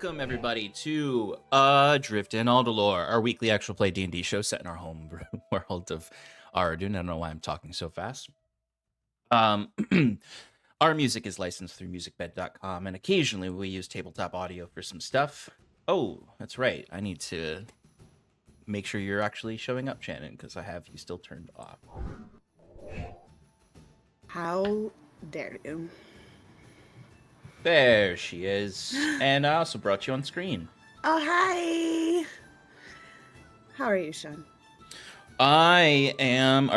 Welcome, everybody, to Adrift and Aldhalor, our weekly actual play D&D show set in our home world of Aradun. I don't know why I'm talking so fast. Our music is licensed through Musicbed.com, and occasionally we use TabletopAudio for some stuff. Oh, that's right. I need to make sure you're actually showing up, Shannon, because I have you still turned off. How dare you? There she is. And I also brought you on screen. Oh, hi. How are you, Sean? I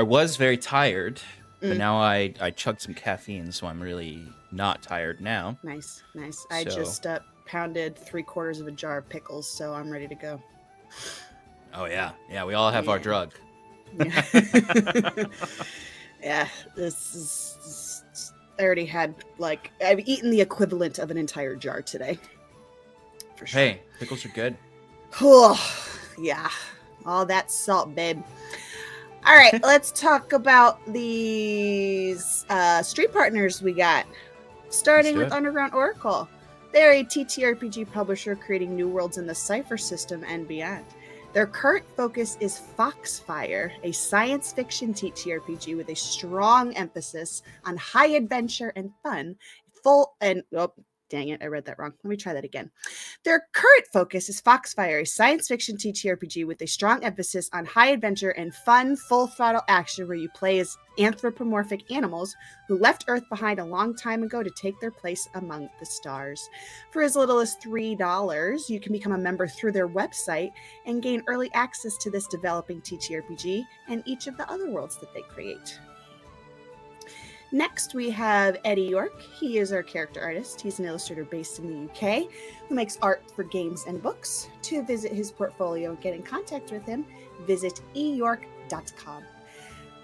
was very tired, but now I chugged some caffeine, so I'm really not tired now. Nice. I just pounded 3/4 of a jar of pickles, so I'm ready to go. Oh, yeah. Yeah, we all have our drug. Yeah. Yeah, this is... I already had, I've eaten the equivalent of an entire jar today. For sure. Hey, pickles are good. Oh, yeah. All that salt, babe. All right, let's talk about these street partners we got. Starting with Underground Oracle. They're a TTRPG publisher creating new worlds in the Cypher system and beyond. Their current focus is Foxfire, a science fiction TTRPG with a strong emphasis on high adventure and fun. Dang it, I read that wrong. Let me try that again. Their current focus is Foxfire, a science fiction TTRPG with a strong emphasis on high adventure and fun, full throttle action where you play as anthropomorphic animals who left Earth behind a long time ago to take their place among the stars. For as little as $3, you can become a member through their website and gain early access to this developing TTRPG and each of the other worlds that they create. Next, we have Eddie Yorke. He is our character artist. He's an illustrator based in the UK who makes art for games and books. To visit his portfolio and get in contact with him, visit eyorke.com.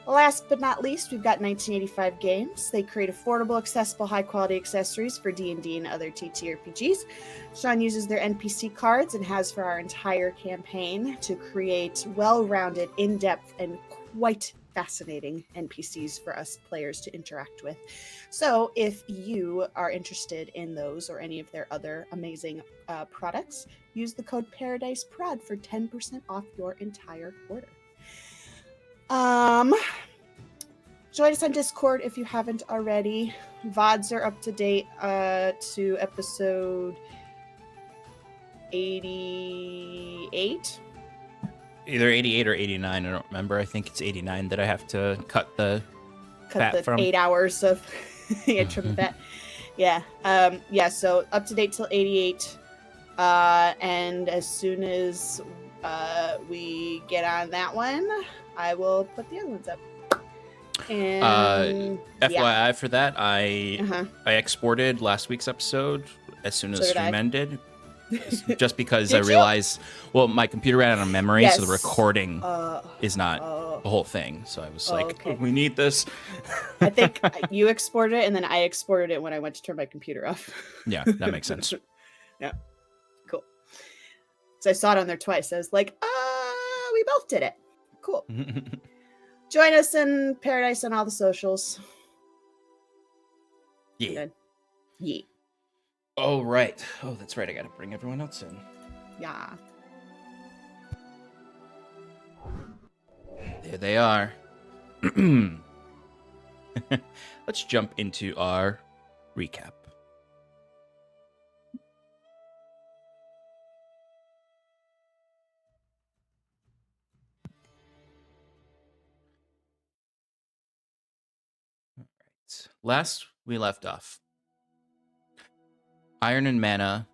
Last but not least, we've got 1985 Games. They create affordable, accessible, high-quality accessories for D&D and other TTRPGs. Sean uses their NPC cards and has for our entire campaign to create well-rounded, in-depth, and quite fascinating NPCs for us players to interact with. So if you are interested in those or any of their other amazing products, use the code paradiceprod for 10% off your entire order. Join us on Discord if you haven't already. VODs are up to date to episode 88. Either 88 or 89, I don't remember. I think it's 89 that I have to cut the fat from. 8 hours of trim fat. Yeah. So up to date till 88. And as soon as we get on that one, I will put the other ones up. And FYI for that, I exported last week's episode as soon as stream ended. Just because I realized, my computer ran out of memory, so the recording is not the whole thing. So I was we need this. I think you exported it, and then I exported it when I went to turn my computer off. Yeah, that makes sense. Yeah, cool. So I saw it on there twice. I was like, we both did it. Cool. Join us in Paradise on all the socials. Yeah. Yeah. Oh, right. Oh, that's right. I got to bring everyone else in. Yeah. There they are. Let's jump into our recap. All right. Last we left off, Iron and Mana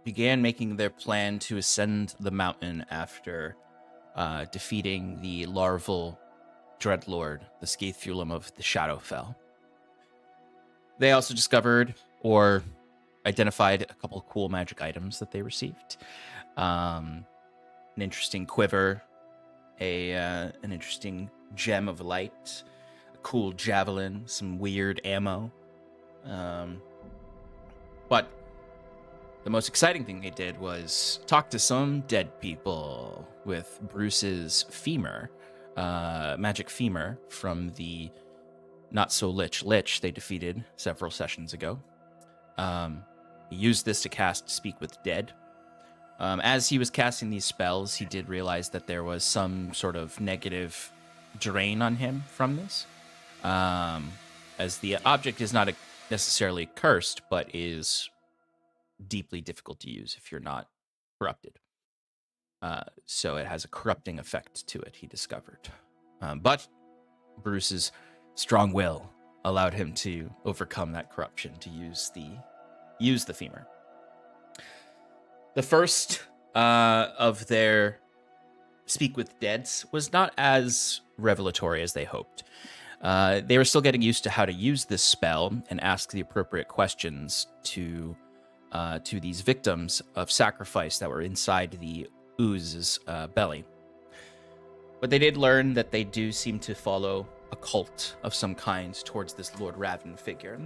began making their plan to ascend the mountain after defeating the larval Dreadlord, the Scathulum of the Shadowfell. They also discovered or identified a couple of cool magic items that they received. An interesting quiver, an interesting gem of light, a cool javelin, some weird ammo. But the most exciting thing they did was talk to some dead people with Bruce's femur, magic femur from the not so lich they defeated several sessions ago. He used this to cast Speak with Dead. As he was casting these spells, he did realize that there was some sort of negative drain on him from this, as the object is not necessarily cursed, but is deeply difficult to use if you're not corrupted. So it has a corrupting effect to it, he discovered. But Bruce's strong will allowed him to overcome that corruption, to use the femur. The first of their Speak with Deads was not as revelatory as they hoped. They were still getting used to how to use this spell and ask the appropriate questions to these victims of sacrifice that were inside the ooze's belly. But they did learn that they do seem to follow a cult of some kind towards this Lord Raven figure.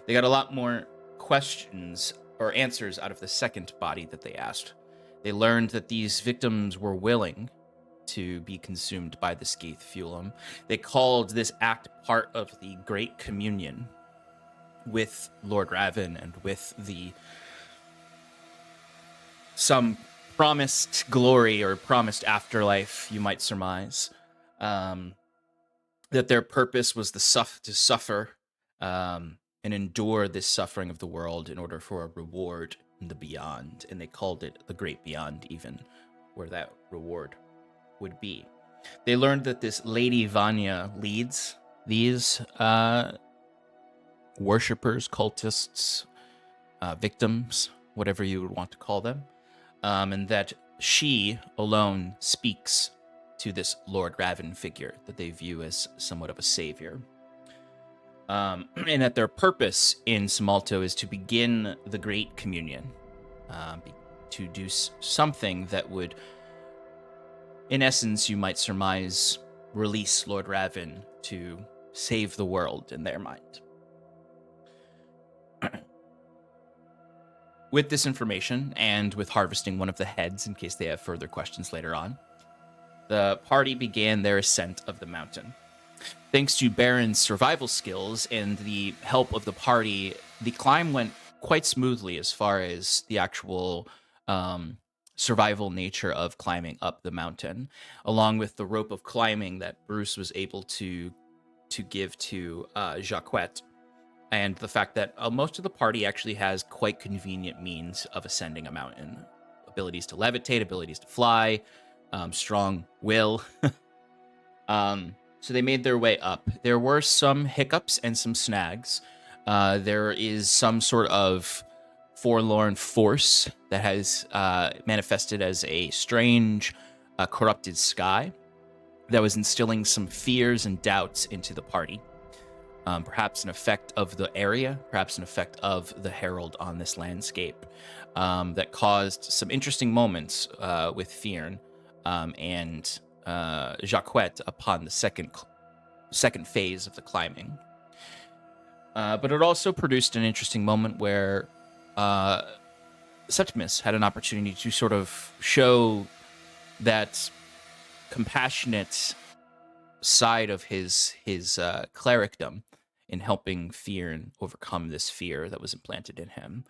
They got a lot more questions or answers out of the second body that they asked. They learned that these victims were willing to be consumed by the Skaith Fulum. They called this act part of the Great Communion with Lord Raven and with some promised glory or promised afterlife, you might surmise. That their purpose was to suffer and endure this suffering of the world in order for a reward in the beyond. And they called it the Great Beyond, even, where that reward would be. They learned that this Lady Vanya leads these worshippers, cultists, victims, whatever you would want to call them, and that she alone speaks to this Lord Raven figure that they view as somewhat of a savior. And that their purpose in Summalto is to begin the Great Communion, to do something that would, in essence, you might surmise, release Lord Raven to save the world in their mind. With this information, and with harvesting one of the heads in case they have further questions later on, the party began their ascent of the mountain. Thanks to Baron's survival skills and the help of the party, the climb went quite smoothly as far as the actual survival nature of climbing up the mountain, along with the rope of climbing that Bruce was able to give to Jacquette, and the fact that most of the party actually has quite convenient means of ascending a mountain. Abilities to levitate, abilities to fly, strong will. So they made their way up. There were some hiccups and some snags. There is some sort of forlorn force that has manifested as a strange, corrupted sky that was instilling some fears and doubts into the party. Perhaps an effect of the area, perhaps an effect of the herald on this landscape, that caused some interesting moments with Fyrn and Jacquette upon the second phase of the climbing. But it also produced an interesting moment where Septimus had an opportunity to sort of show that compassionate side of his clericdom in helping Fyrn overcome this fear that was implanted in him.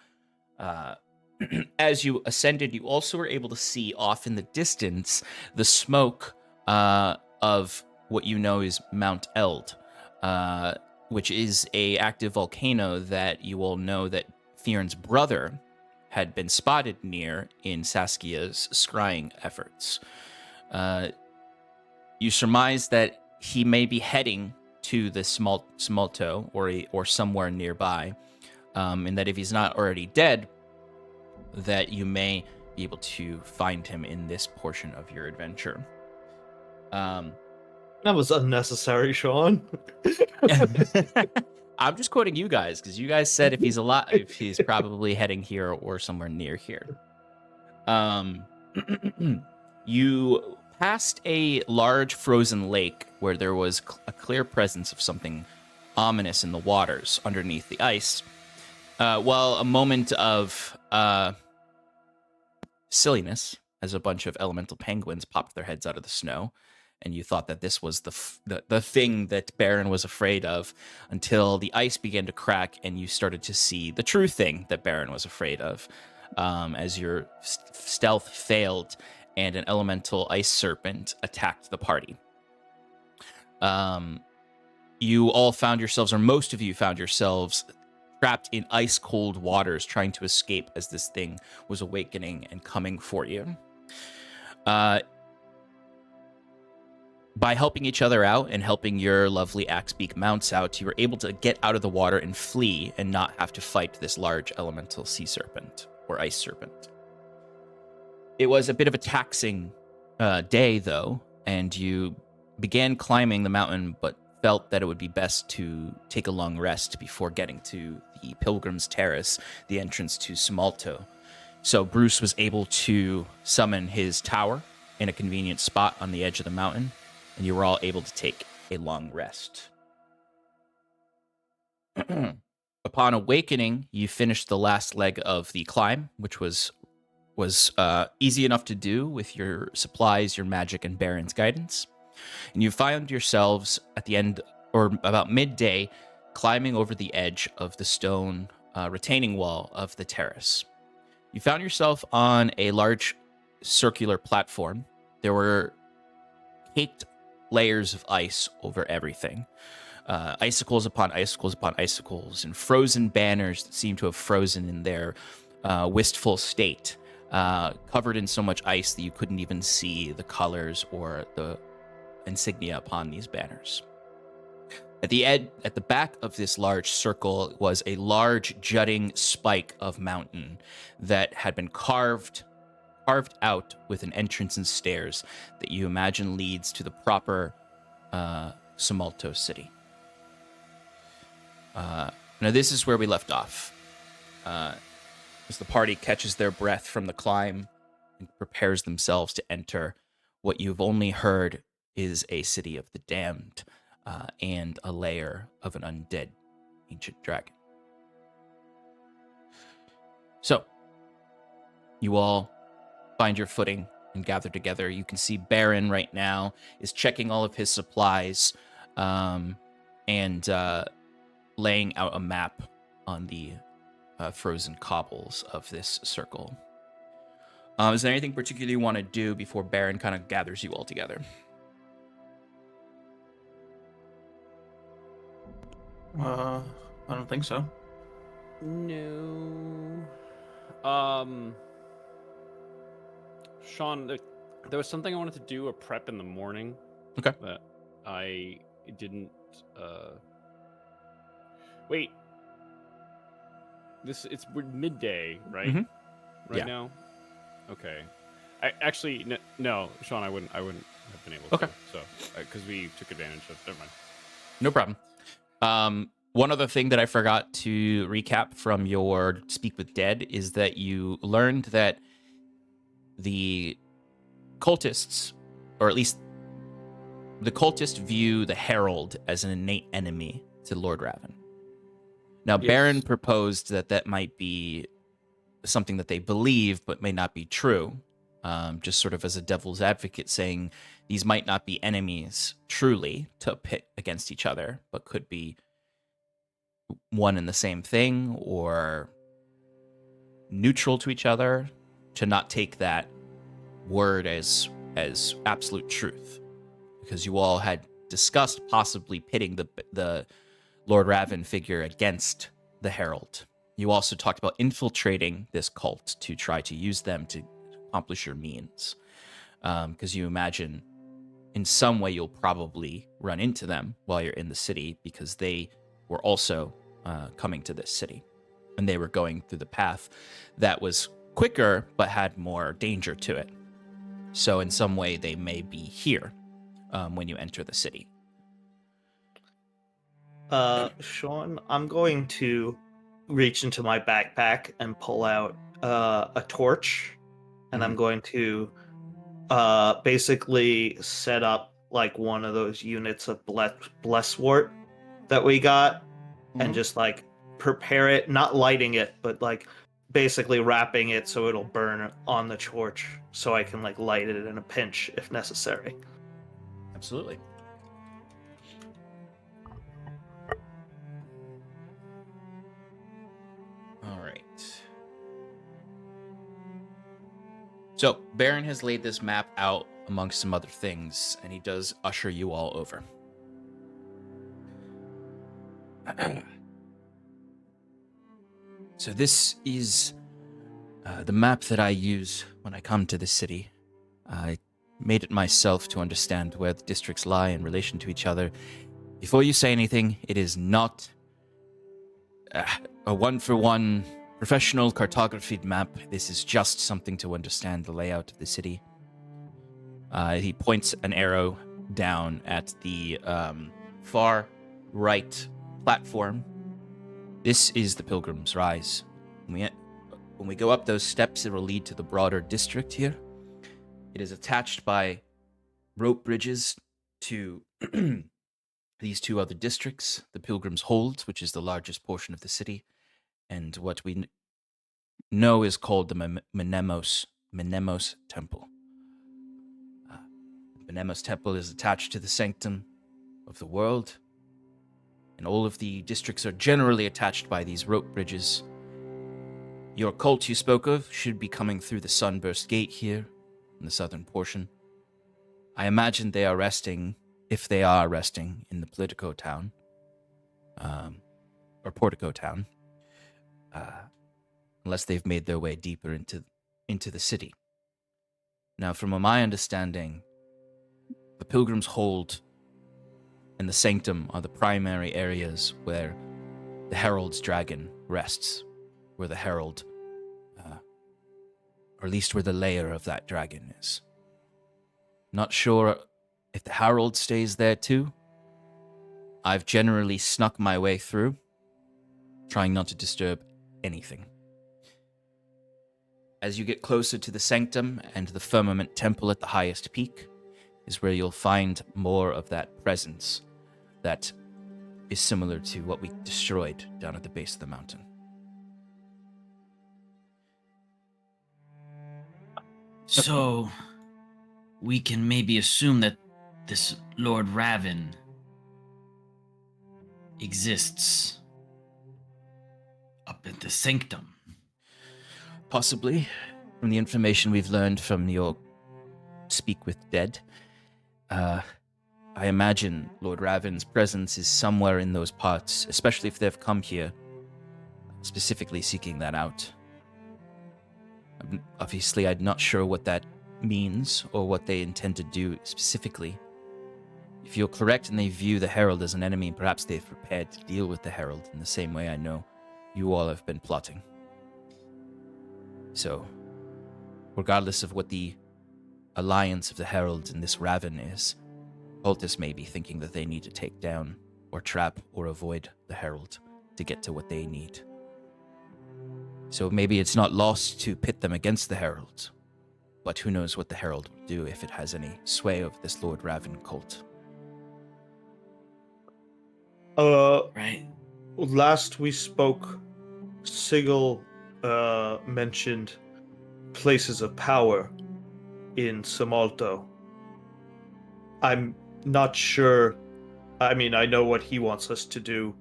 As you ascended, you also were able to see off in the distance the smoke of what you know is Mount Eld, which is a active volcano that you all know that Fyrn's brother had been spotted near in Saskia's scrying efforts. You surmise that he may be heading to the Summalto or somewhere nearby, and that if he's not already dead, that you may be able to find him in this portion of your adventure. That was unnecessary, Sean. I'm just quoting you guys because you guys said if he's alive, he's probably heading here or somewhere near here. You passed a large frozen lake where there was a clear presence of something ominous in the waters underneath the ice. While a moment of silliness as a bunch of elemental penguins popped their heads out of the snow and you thought that this was the thing that Baron was afraid of, until the ice began to crack and you started to see the true thing that Baron was afraid of, as your stealth failed and an elemental ice serpent attacked the party. You all found yourselves, or most of you found yourselves, trapped in ice-cold waters, trying to escape as this thing was awakening and coming for you. By helping each other out and helping your lovely Axebeak mounts out, you were able to get out of the water and flee and not have to fight this large elemental sea serpent or ice serpent. It was a bit of a taxing day, though, and you began climbing the mountain, but felt that it would be best to take a long rest before getting to the Pilgrim's Terrace, the entrance to Summalto. So Bruce was able to summon his tower in a convenient spot on the edge of the mountain, and you were all able to take a long rest. Upon awakening, you finished the last leg of the climb, which was easy enough to do with your supplies, your magic, and Baron's guidance. And you found yourselves at the end, or about midday, climbing over the edge of the stone retaining wall of the terrace. You found yourself on a large circular platform. There were caked layers of ice over everything. Icicles upon icicles upon icicles, and frozen banners that seemed to have frozen in their wistful state, covered in so much ice that you couldn't even see the colors or the insignia upon these banners. At the back of this large circle was a large jutting spike of mountain that had been carved out with an entrance and stairs that you imagine leads to the proper Summalto city. Now this is where we left off. As the party catches their breath from the climb and prepares themselves to enter what you've only heard is a city of the damned, and a lair of an undead ancient dragon. So, you all find your footing and gather together. You can see Baron right now is checking all of his supplies, and laying out a map on the frozen cobbles of this circle. Is there anything particular you want to do before Baron kind of gathers you all together? I don't think so. No. Sean, there was something I wanted to do, a prep in the morning. Okay. That I didn't. Wait. We're midday, right? Mm-hmm. Right now. Okay. I actually no, Sean, I wouldn't have been able to. Okay. So because we took advantage of. Never mind. No problem. One other thing that I forgot to recap from your Speak with Dead is that you learned that the cultists, or at least the cultists, view the Herald as an innate enemy to Lord Raven. Now, Yes. Baron proposed that might be something that they believe, but may not be true. Just sort of as a devil's advocate, saying these might not be enemies truly to pit against each other, but could be one and the same thing, or neutral to each other, to not take that word as absolute truth, because you all had discussed possibly pitting the Lord Raven figure against the Herald. You also talked about infiltrating this cult to try to use them to accomplish your means, because you imagine in some way you'll probably run into them while you're in the city, because they were also coming to this city, and they were going through the path that was quicker but had more danger to it. So in some way they may be here when you enter the city. Sean, I'm going to reach into my backpack and pull out a torch, and I'm going to basically set up like one of those units of blesswort that we got, and just like prepare it, not lighting it, but like basically wrapping it so it'll burn on the torch, so I can like light it in a pinch if necessary. Absolutely. All right. So, Baron has laid this map out amongst some other things, and he does usher you all over. So this is the map that I use when I come to the city. I made it myself to understand where the districts lie in relation to each other. Before you say anything, it is not a one-for-one professional cartographied map. This is just something to understand the layout of the city. He points an arrow down at the far right platform. This is the Pilgrim's Rise. When we go up those steps, it will lead to the broader district here. It is attached by rope bridges to these two other districts, the Pilgrim's Hold, which is the largest portion of the city, and what we know is called the Mnemos Temple. The Mnemos Temple is attached to the Sanctum of the World, and all of the districts are generally attached by these rope bridges. Your cult you spoke of should be coming through the Sunburst Gate here in the southern portion. I imagine they are resting, if they are resting, in the Politico town, or Portico town, unless they've made their way deeper into the city. Now, from my understanding, the Pilgrim's Hold and the Sanctum are the primary areas where the Herald's dragon rests, where the Herald, or at least where the lair of that dragon is. Not sure if the Herald stays there too. I've generally snuck my way through, trying not to disturb anything. As you get closer to the Sanctum and the Firmament Temple at the highest peak is where you'll find more of that presence that is similar to what we destroyed down at the base of the mountain. So, we can maybe assume that this Lord Raven exists up at the Sanctum. Possibly. From the information we've learned from your Speak with Dead, I imagine Lord Raven's presence is somewhere in those parts, especially if they've come here specifically seeking that out. Obviously, I'm not sure what that means or what they intend to do specifically. If you're correct and they view the Herald as an enemy, perhaps they've prepared to deal with the Herald in the same way I know you all have been plotting. So, regardless of what the alliance of the Herald and this Raven is, Cultists may be thinking that they need to take down or trap or avoid the Herald to get to what they need. So maybe it's not lost to pit them against the Herald, but who knows what the Herald will do if it has any sway of this Lord Raven cult. Right. Last we spoke, Sigil mentioned places of power in Summalto. I'm not sure. I mean, I know what he wants us to do,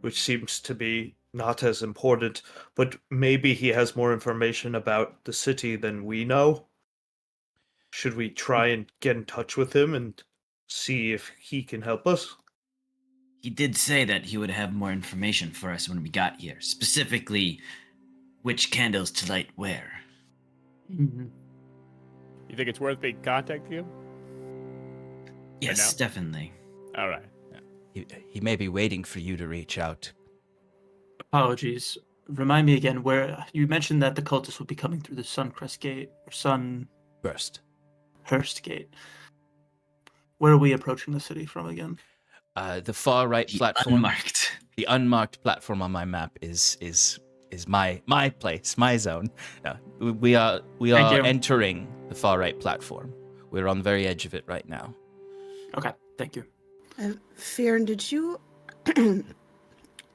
which seems to be not as important, but maybe he has more information about the city than we know. Should we try and get in touch with him and see if he can help us? He did say that he would have more information for us when we got here, specifically which candles to light where. Mm-hmm. You think it's worth making contact with him? Yes, now? definitely. All right. He may be waiting for you to reach out. Apologies. Remind me again where you mentioned that the cultists would be coming through the Suncrest Gate or Burst. Sunhurst Gate. Where are we approaching the city from again? The far right The platform. unmarked. The unmarked platform on my map is my place, my zone. No, we are Thank you. entering the far right platform. We're on the very edge of it right now. Okay, thank you. Fyrn, did you...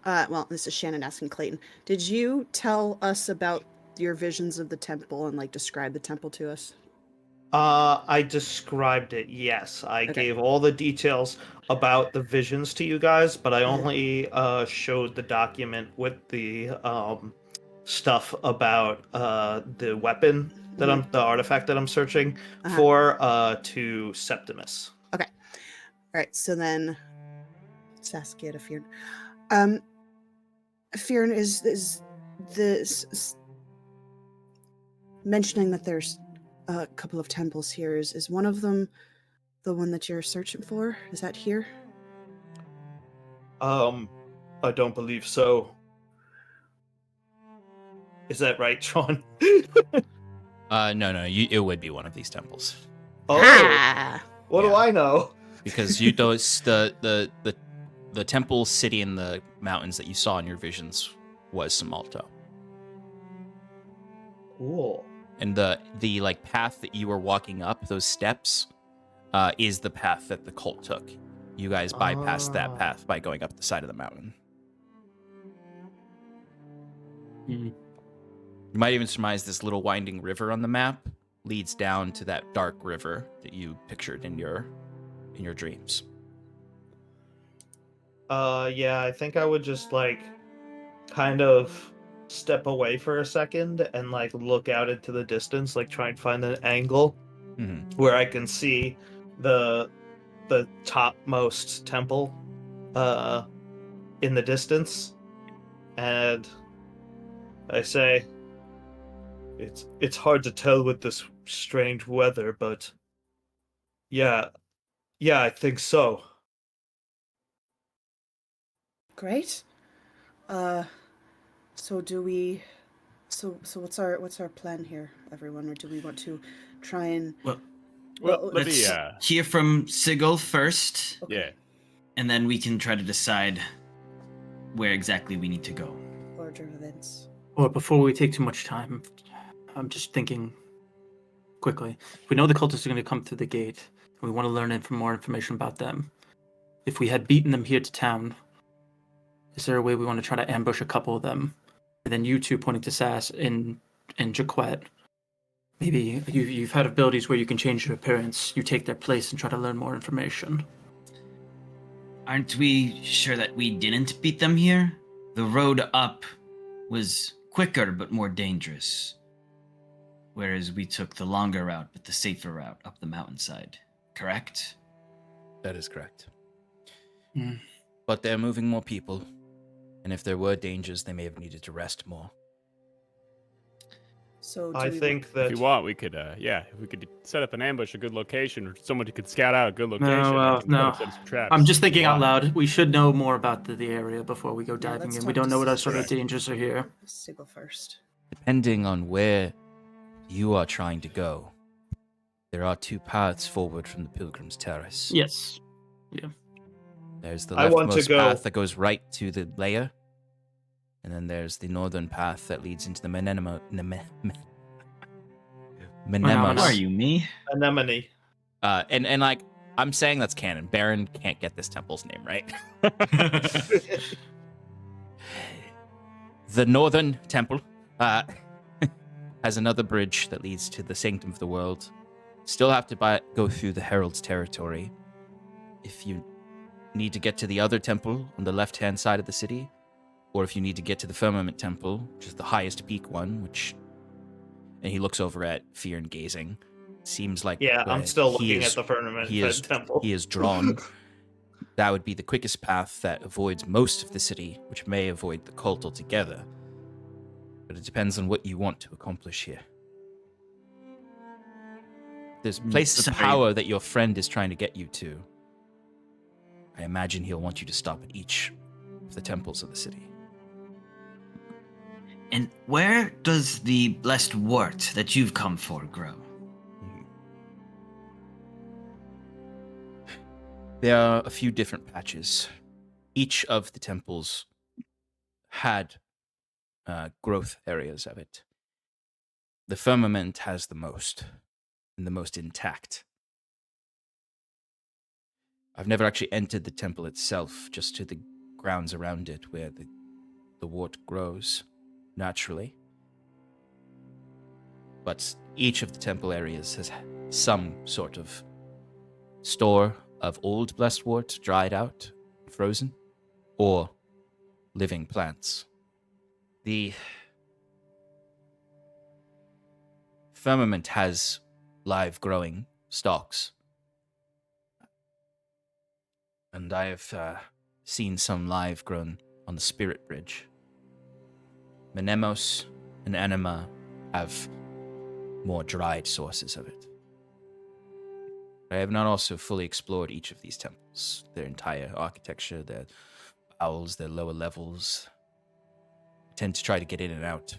well, this is Shannon asking Clayton. Did you tell us about your visions of the temple and, like, describe the temple to us? I described it, yes. I gave all the details about the visions to you guys, but I only showed the document with the stuff about the weapon that the artifact that I'm searching for to Septimus. Okay. All right, so then Saskia to Fyrn. Fyrn, is this mentioning that there's a couple of temples here, is one of them the one that you're searching for? Is that here? I don't believe so. Is that right, Sean? No, it would be one of these temples. Ah! What do I know? Because you those the temple city in the mountains that you saw in your visions was Summalto. Cool. And the like path that you were walking up, those steps, is the path that the cult took. You guys bypassed that path by going up the side of the mountain. Mm-hmm. You might even surmise this little winding river on the map leads down to that dark river that you pictured in your dreams. Yeah, I think I would just like kind of step away for a second and like look out into the distance, like try and find an angle where I can see the topmost temple in the distance, and I say, it's hard to tell with this strange weather, but yeah, I think so. Great. So do we? So what's our plan here, everyone? Or do we want to try and? Well, let's hear from Sigil first. Okay. Yeah. And then we can try to decide where exactly we need to go. Order of events. Or before we take too much time, I'm just thinking quickly. If we know the cultists are going to come through the gate, and we want to learn more information about them. If we had beaten them here to town, is there a way we want to try to ambush a couple of them? And then you two, pointing to Sass and Jaquette, maybe you've had abilities where you can change your appearance. You take their place and try to learn more information. Aren't we sure that we didn't beat them here? The road up was quicker but more dangerous, whereas we took the longer route but the safer route up the mountainside. Correct? That is correct. But they're moving more people, and if there were dangers, they may have needed to rest more. So I think that If you want, we could, if we could set up an ambush, a good location, or someone could scout out a good location. No. Set some traps. I'm just thinking out loud. We should know more about the area before we go diving let's in. talk We don't to know what Sigil. sort of dangers are here. Sigil first. Depending on where you are trying to go, there are two paths forward from the Pilgrim's Terrace. Yes. Yeah. There's the I want to leftmost go- path that goes right to the lair, and then there's the northern path that leads into the Who Menemos. are you, me? anemone. And like I'm saying that's canon. Baron can't get this temple's name right. The northern temple has another bridge that leads to the Sanctum of the World. Still have to go through the Herald's territory. If you need to get to the other temple on the left-hand side of the city, or if you need to get to the Firmament Temple, which is the highest peak one, and he looks over at Fyrn gazing. Seems like I'm still looking at the Firmament Temple. He is drawn. That would be the quickest path that avoids most of the city, which may avoid the cult altogether. But it depends on what you want to accomplish here. There's places of power that your friend is trying to get you to. I imagine he'll want you to stop at each of the temples of the city. And where does the blessed wort that you've come for grow? There are a few different patches. Each of the temples had growth areas of it. The Firmament has the most, and the most intact. I've never actually entered the temple itself, just to the grounds around it where the wort grows naturally. But each of the temple areas some sort of store of old blessed wort dried out, frozen, or living plants. The firmament has live growing stalks, and I have seen some live grown on the Spirit Bridge. Menemos and Anima have more dried sources of it. I have not also fully explored each of these temples, their entire architecture, their bowels, their lower levels. I tend to try to get in and out.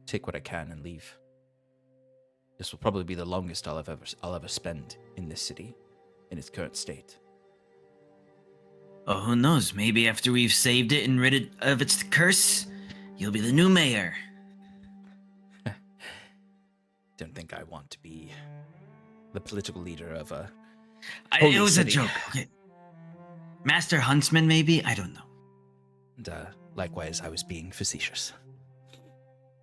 Take what I can and leave. This will probably be the longest I'll ever spend in this city, in its current state. Oh, who knows? Maybe after we've saved it and rid it of its curse, you'll be the new mayor. Don't think I want to be the political leader of a It was city. a joke. Okay. Master Huntsman, maybe? I don't know. And likewise, I was being facetious.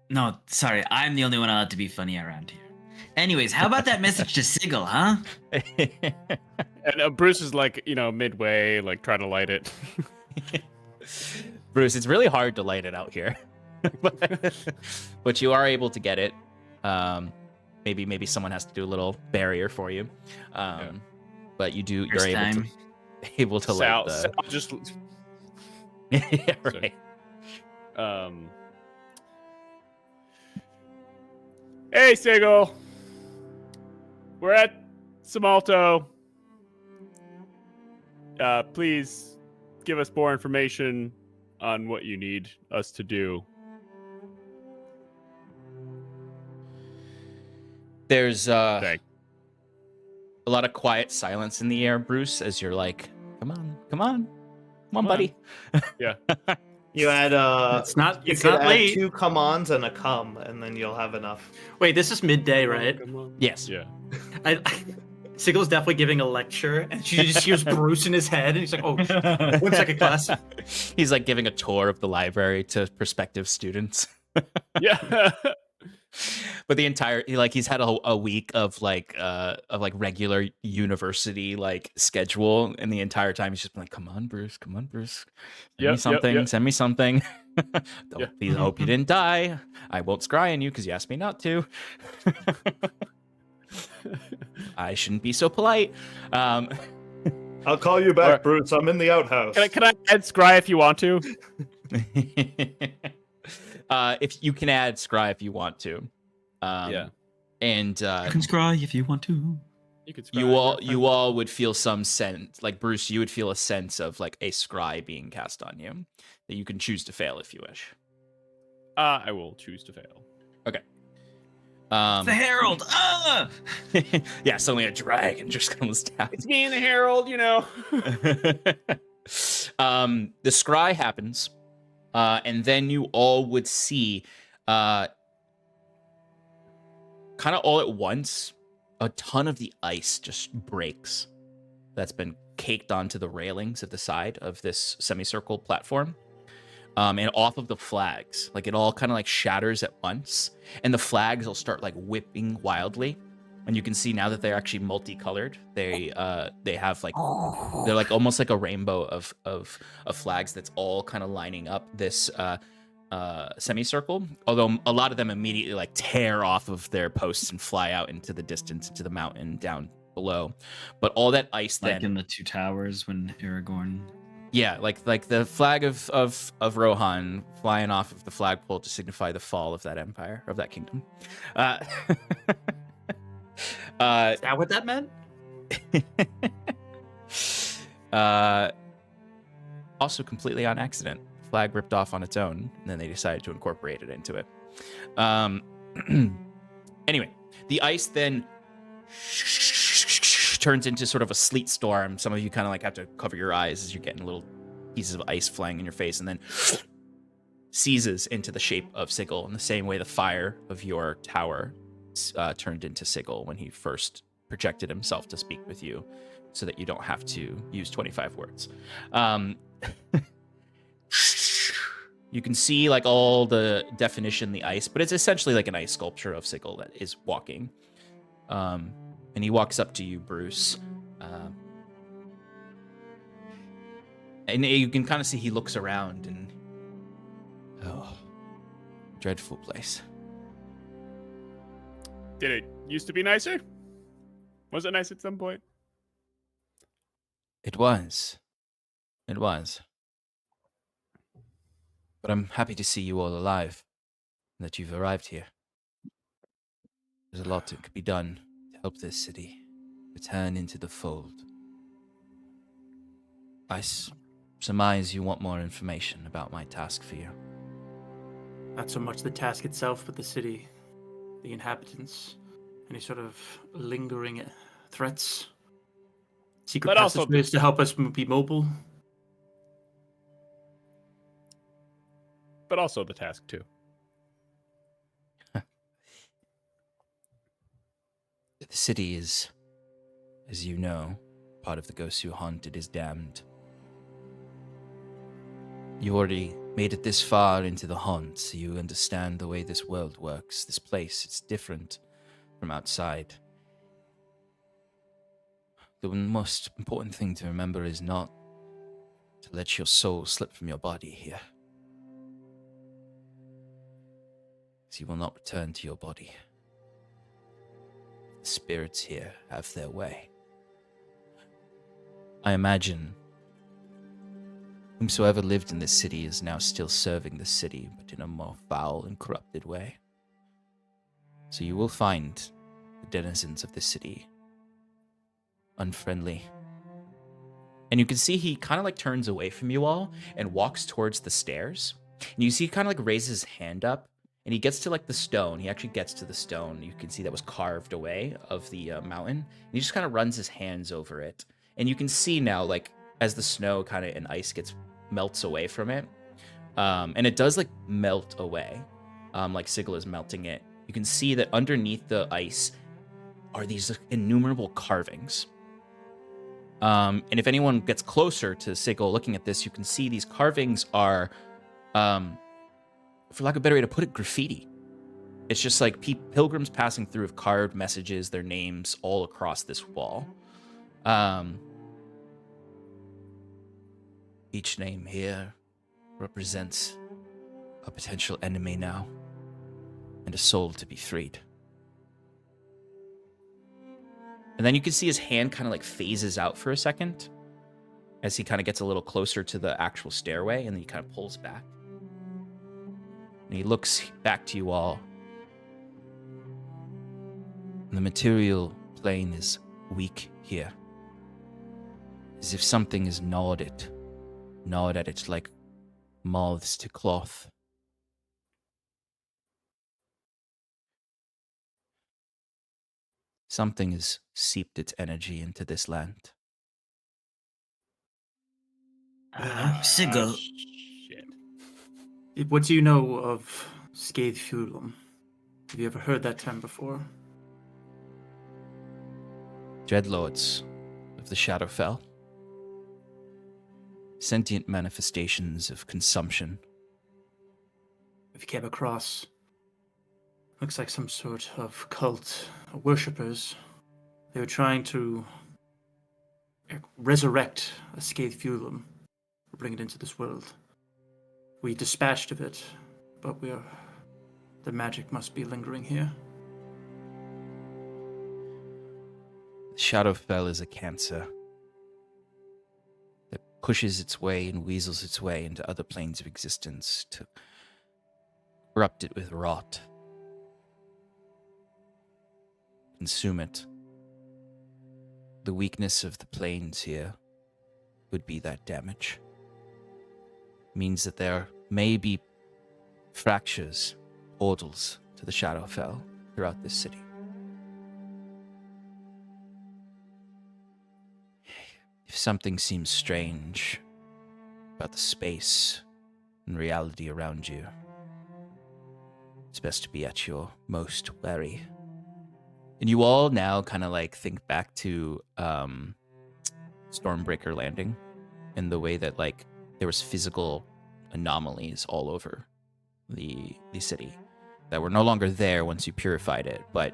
No, sorry. I'm the only one allowed to be funny around here. Anyways, how about that message to Sigil, huh? And Bruce is like, midway, like trying to light it. Bruce, it's really hard to light it out here. But you are able to get it. Maybe someone has to do a little barrier for you. But you're able to light the... Sal just... Yeah, right. Hey, Sigil. We're at Summalto. Please give us more information on what you need us to do. There's Thanks. a lot of quiet silence in the air, Bruce, as you're like, come on, buddy. Yeah. You add It's not you could add late. 2 come-ons and a come, and then you'll have enough. Wait, this is midday, right? Come on. Yes. Yeah. Sigel's definitely giving a lecture, and she just hears Bruce in his head, and he's like, "Oh, 1 second, class." He's like giving a tour of the library to prospective students. Yeah. But the entire he's had a week of regular university schedule, and the entire time he's just been like, come on Bruce, send me something. Please hope you didn't die. I won't scry on you because you asked me not to. I shouldn't be so polite. I'll call you back, Bruce. I'm in the outhouse. Can I add scry if you want to? If you can add scry if you want to. Yeah. And You can scry if you want to. You could scry. you all would feel some sense, like Bruce, you would feel a sense of like a scry being cast on you that you can choose to fail if you wish. I will choose to fail. Okay. The Herald! Yeah, suddenly a dragon just comes down. It's me and the Herald, The scry happens, and then you all would see, kind of all at once, a ton of the ice just breaks. That's been caked onto the railings at the side of this semicircle platform. And off of the flags, it all kind of shatters at once, and the flags will start whipping wildly. And you can see now that they're actually multicolored. They have they're almost like a rainbow of flags that's all kind of lining up this semicircle. Although a lot of them immediately tear off of their posts and fly out into the distance, into the mountain down below. But all that ice then, in the Two Towers when Aragorn. yeah, like the flag of Rohan flying off of the flagpole to signify the fall of that empire, of that kingdom. Is that what that meant? Also completely on accident. Flag ripped off on its own, and then they decided to incorporate it into it. Anyway, the ice then turns into sort of a sleet storm. Some of you kind of have to cover your eyes as you're getting little pieces of ice flying in your face, and then seizes into the shape of Sigil in the same way the fire of your tower turned into Sigil when he first projected himself to speak with you, so that you don't have to use 25 words. You can see like all the definition in the ice, but it's essentially like an ice sculpture of Sigil that is walking. And he walks up to you, Bruce. And you can kind of see he looks around and... Oh, dreadful place. Did it used to be nicer? Was it nice at some point? It was. It was. But I'm happy to see you all alive, and that you've arrived here. There's a lot that could be done to help this city return into the fold. I surmise you want more information about my task for you. Not so much the task itself, but the city, the inhabitants, any sort of lingering threats, secret passageways to help us be mobile. But also the task too. The city is, as you know, part of the ghosts who haunt it is damned. You already made it this far into the haunt, so you understand the way this world works. This place, it's different from outside. The most important thing to remember is not to let your soul slip from your body here. Because you will not return to your body. The spirits here have their way. I imagine whomsoever lived in this city is now still serving the city, but in a more foul and corrupted way. So you will find the denizens of this city unfriendly. And you can see he kind of like turns away from you all and walks towards the stairs. And you see he kind of like raises his hand up and he gets to like the stone. He actually gets to the stone you can see that was carved away of the mountain. And he just kind of runs his hands over it. And you can see now, like, as the snow kind of and ice melts away from it. And it does like melt away. Like Sigil is melting it. You can see that underneath the ice are these innumerable carvings. And if anyone gets closer to Sigil looking at this, you can see these carvings are, for lack of a better way to put it, graffiti. It's just like pilgrims passing through have carved messages, their names all across this wall. Each name here represents a potential enemy now and a soul to be freed. And then you can see his hand kind of like phases out for a second as he kind of gets a little closer to the actual stairway, and then he kind of pulls back. And he looks back to you all. And the material plane is weak here. As if something is gnawed at it like moths to cloth. Something has seeped its energy into this land. Sigil. Shit. What do you know of Scathe Fulum? Have you ever heard that term before? Dreadlords of the Shadowfell. Sentient manifestations of consumption. If you came across, looks like some sort of cult, worshippers. They were trying to resurrect a Scathe Fulum, bring it into this world. We dispatched of it, but the magic must be lingering here. The Shadowfell is a cancer that pushes its way and weasels its way into other planes of existence to corrupt it with rot. Consume it. The weakness of the planes here would be that damage. Means that there may be fractures, portals to the Shadowfell throughout this city. If something seems strange about the space and reality around you, it's best to be at your most wary. And you all now kind of like think back to Stormbreaker Landing and the way that like there was physical anomalies all over the city that were no longer there once you purified it, but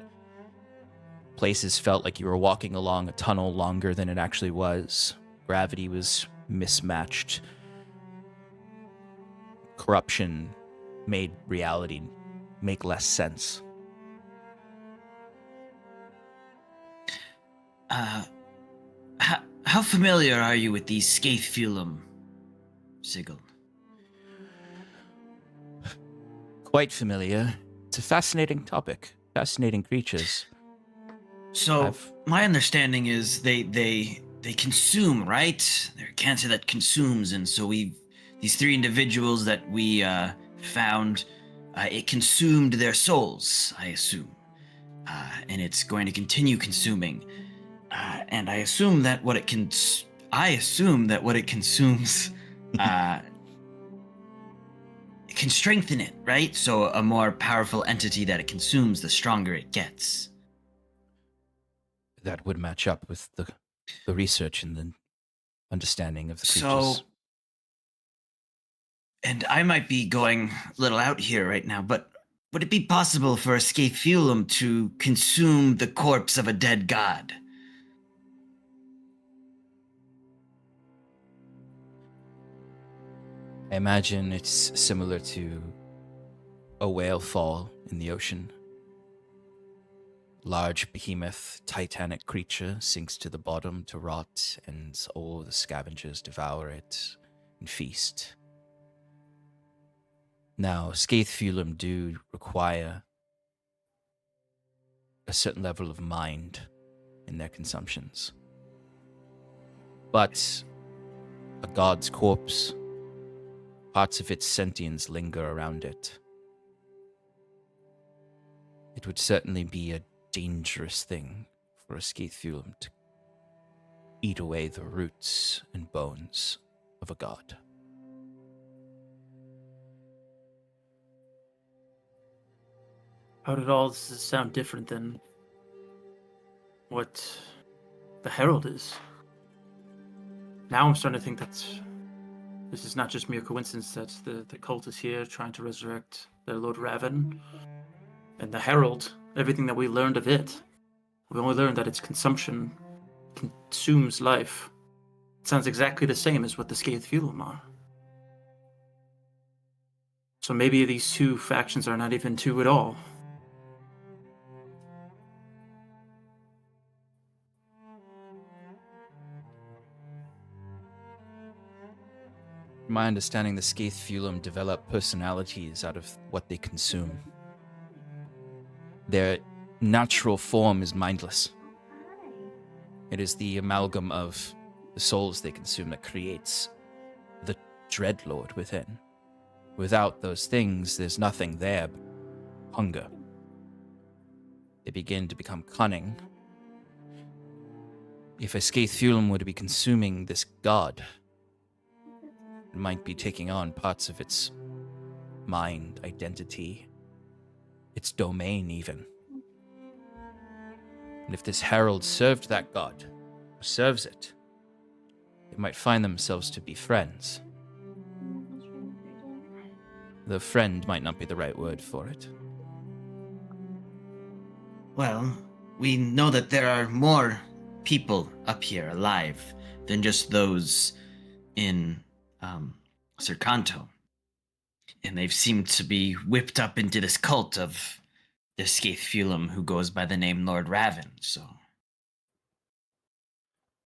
places felt like you were walking along a tunnel longer than it actually was. Gravity was mismatched. Corruption made reality make less sense. How familiar are you with the Scathefulum, Sigil? Quite familiar. It's a fascinating topic. Fascinating creatures. So, my understanding is they consume, right? They're a cancer that consumes, and so these 3 individuals that we found, it consumed their souls, I assume. And it's going to continue consuming. And I assume that what it consumes can strengthen it, right? So a more powerful entity that it consumes, the stronger it gets. That would match up with the research and the understanding of the creatures. So, and I might be going a little out here right now, but would it be possible for a Scathefulum to consume the corpse of a dead god? I imagine it's similar to a whale fall in the ocean. Large behemoth, titanic creature sinks to the bottom to rot, and all the scavengers devour it and feast. Now, Scathefulum do require a certain level of mind in their consumptions. But a god's corpse, parts of its sentience linger around it. It would certainly be a dangerous thing for a Scathefulum to eat away the roots and bones of a god. How did all this sound different than what the Herald is? Now I'm starting to think that this is not just mere coincidence that the cult is here trying to resurrect their Lord Raven. And the Herald, everything that we learned of it, we only learned that its consumption consumes life. It sounds exactly the same as what the Scathefulum are. So maybe these 2 factions are not even 2 at all. From my understanding, the Scathefulum develop personalities out of what they consume. Their natural form is mindless. It is the amalgam of the souls they consume that creates the Dreadlord within. Without those things, there's nothing there but hunger. They begin to become cunning. If a Scathefulum were to be consuming this god, it might be taking on parts of its mind, identity, its domain even. And if this herald served that god, or serves it, they might find themselves to be friends. Though friend might not be the right word for it. Well, we know that there are more people up here alive than just those in Sercanto. And they've seemed to be whipped up into this cult of the Scathefulum who goes by the name Lord Raven, so...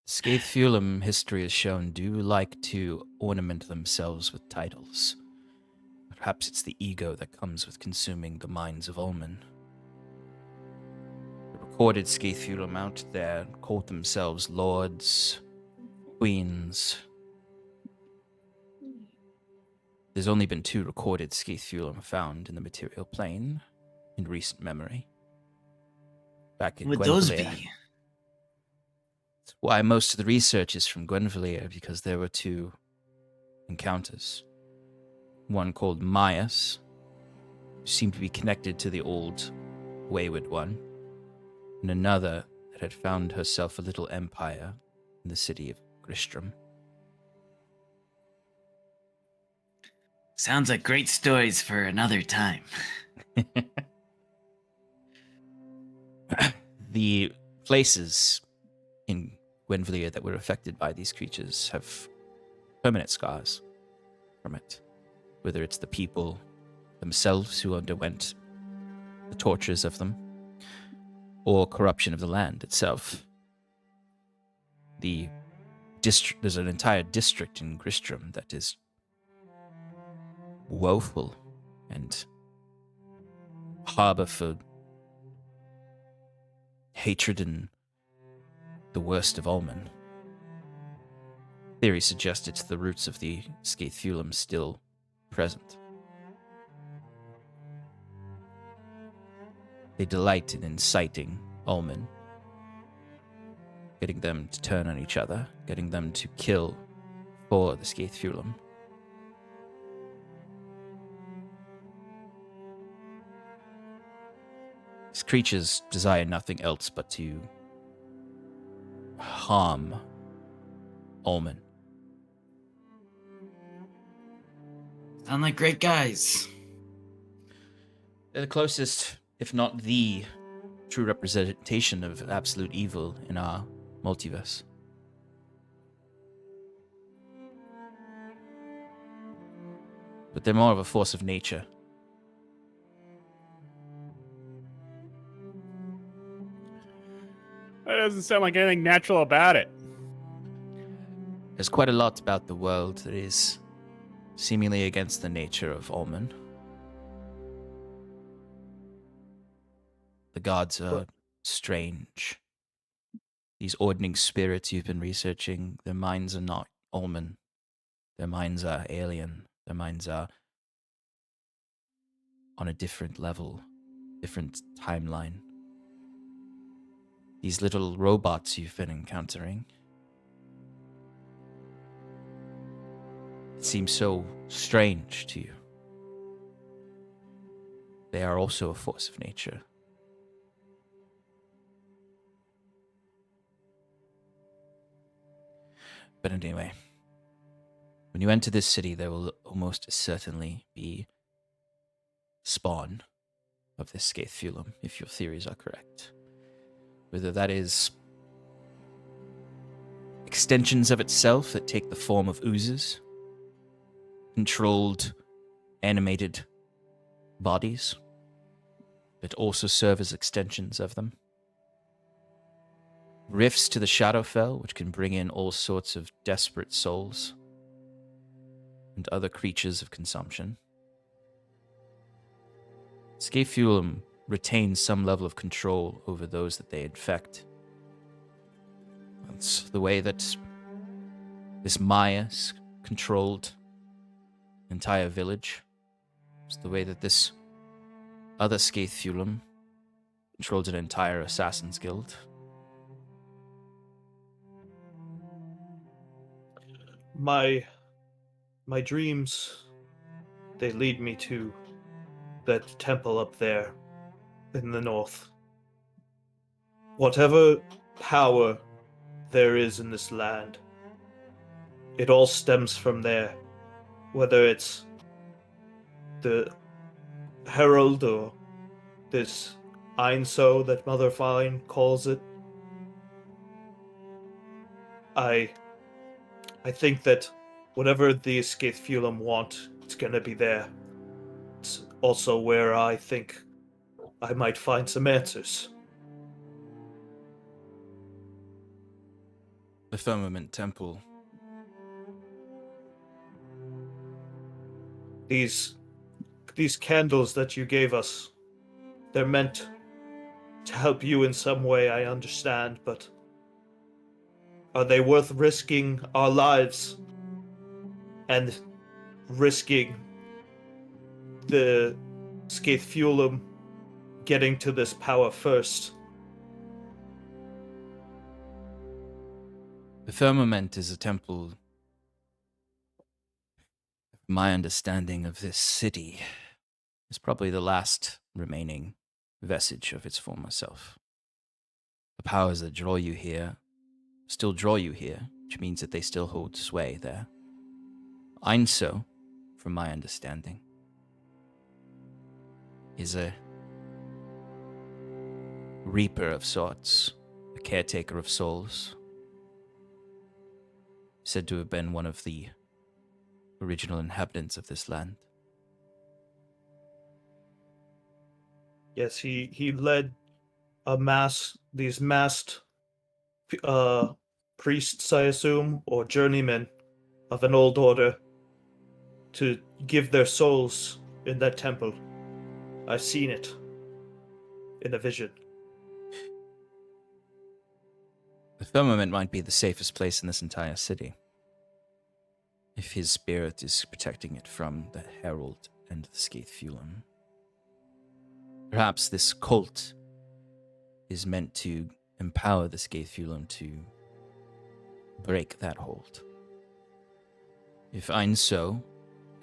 Scathefulum, history has shown, do like to ornament themselves with titles. Perhaps it's the ego that comes with consuming the minds of Ulman. The recorded Scathefulum out there called themselves lords, queens. There's only been 2 recorded Scathefulum found in the material plane in recent memory. Back in What would those Gwenvalir. be? That's why most of the research is from Gwenvalir, because there were 2 encounters. One called Myas, who seemed to be connected to the old wayward one, and another that had found herself a little empire in the city of Gristram. Sounds like great stories for another time. The places in Gwenvlier that were affected by these creatures have permanent scars from it. Whether it's the people themselves who underwent the tortures of them, or corruption of the land itself. There's an entire district in Gristram that is woeful and harbor for hatred and the worst of Ulman. Theory suggests it's the roots of the Scathulum still present. They delight in inciting Ulman, getting them to turn on each other, getting them to kill for the Scathulum. These creatures desire nothing else but to harm Ulman. Sound like great guys. They're the closest, if not the true representation of absolute evil in our multiverse. But they're more of a force of nature. That doesn't sound like anything natural about it. There's quite a lot about the world that is seemingly against the nature of Ulman. The gods are strange. These ordning spirits you've been researching, their minds are not Ulman. Their minds are alien. Their minds are on a different level, different timeline. These little robots you've been encountering, it seems so strange to you. They are also a force of nature. But anyway, when you enter this city, there will almost certainly be spawn of this Scathulum, if your theories are correct. Whether that is extensions of itself that take the form of oozes, controlled, animated bodies that also serve as extensions of them. Rifts to the Shadowfell, which can bring in all sorts of desperate souls and other creatures of consumption. Scathulum retains some level of control over those that they infect. That's the way that this Maya controlled an entire village. It's the way that this other Scathulum controlled an entire assassin's guild. My dreams, they lead me to that temple up there in the north. Whatever power there is in this land, it all stems from there. Whether it's the Herald or this Einso that Mother Fine calls it. I think that whatever the Scathulum want, it's gonna be there. It's also where I think I might find some answers. The Firmament Temple. These candles that you gave us, they're meant to help you in some way, I understand, but are they worth risking our lives and risking the Scathulum getting to this power first? The Firmament is a temple. My understanding of this city is probably the last remaining vestige of its former self. The powers that draw you here still draw you here, which means that they still hold sway there. Einso, from my understanding, is a reaper of sorts, a caretaker of souls, said to have been one of the original inhabitants of this land. Yes, he led these masked priests, I assume, or journeymen of an old order to give their souls in that temple. I've seen it in a vision. The firmament might be the safest place in this entire city, if his spirit is protecting it from the Herald and the Skaithfulan. Perhaps this cult is meant to empower the Skaithfulan to break that hold. If Einso,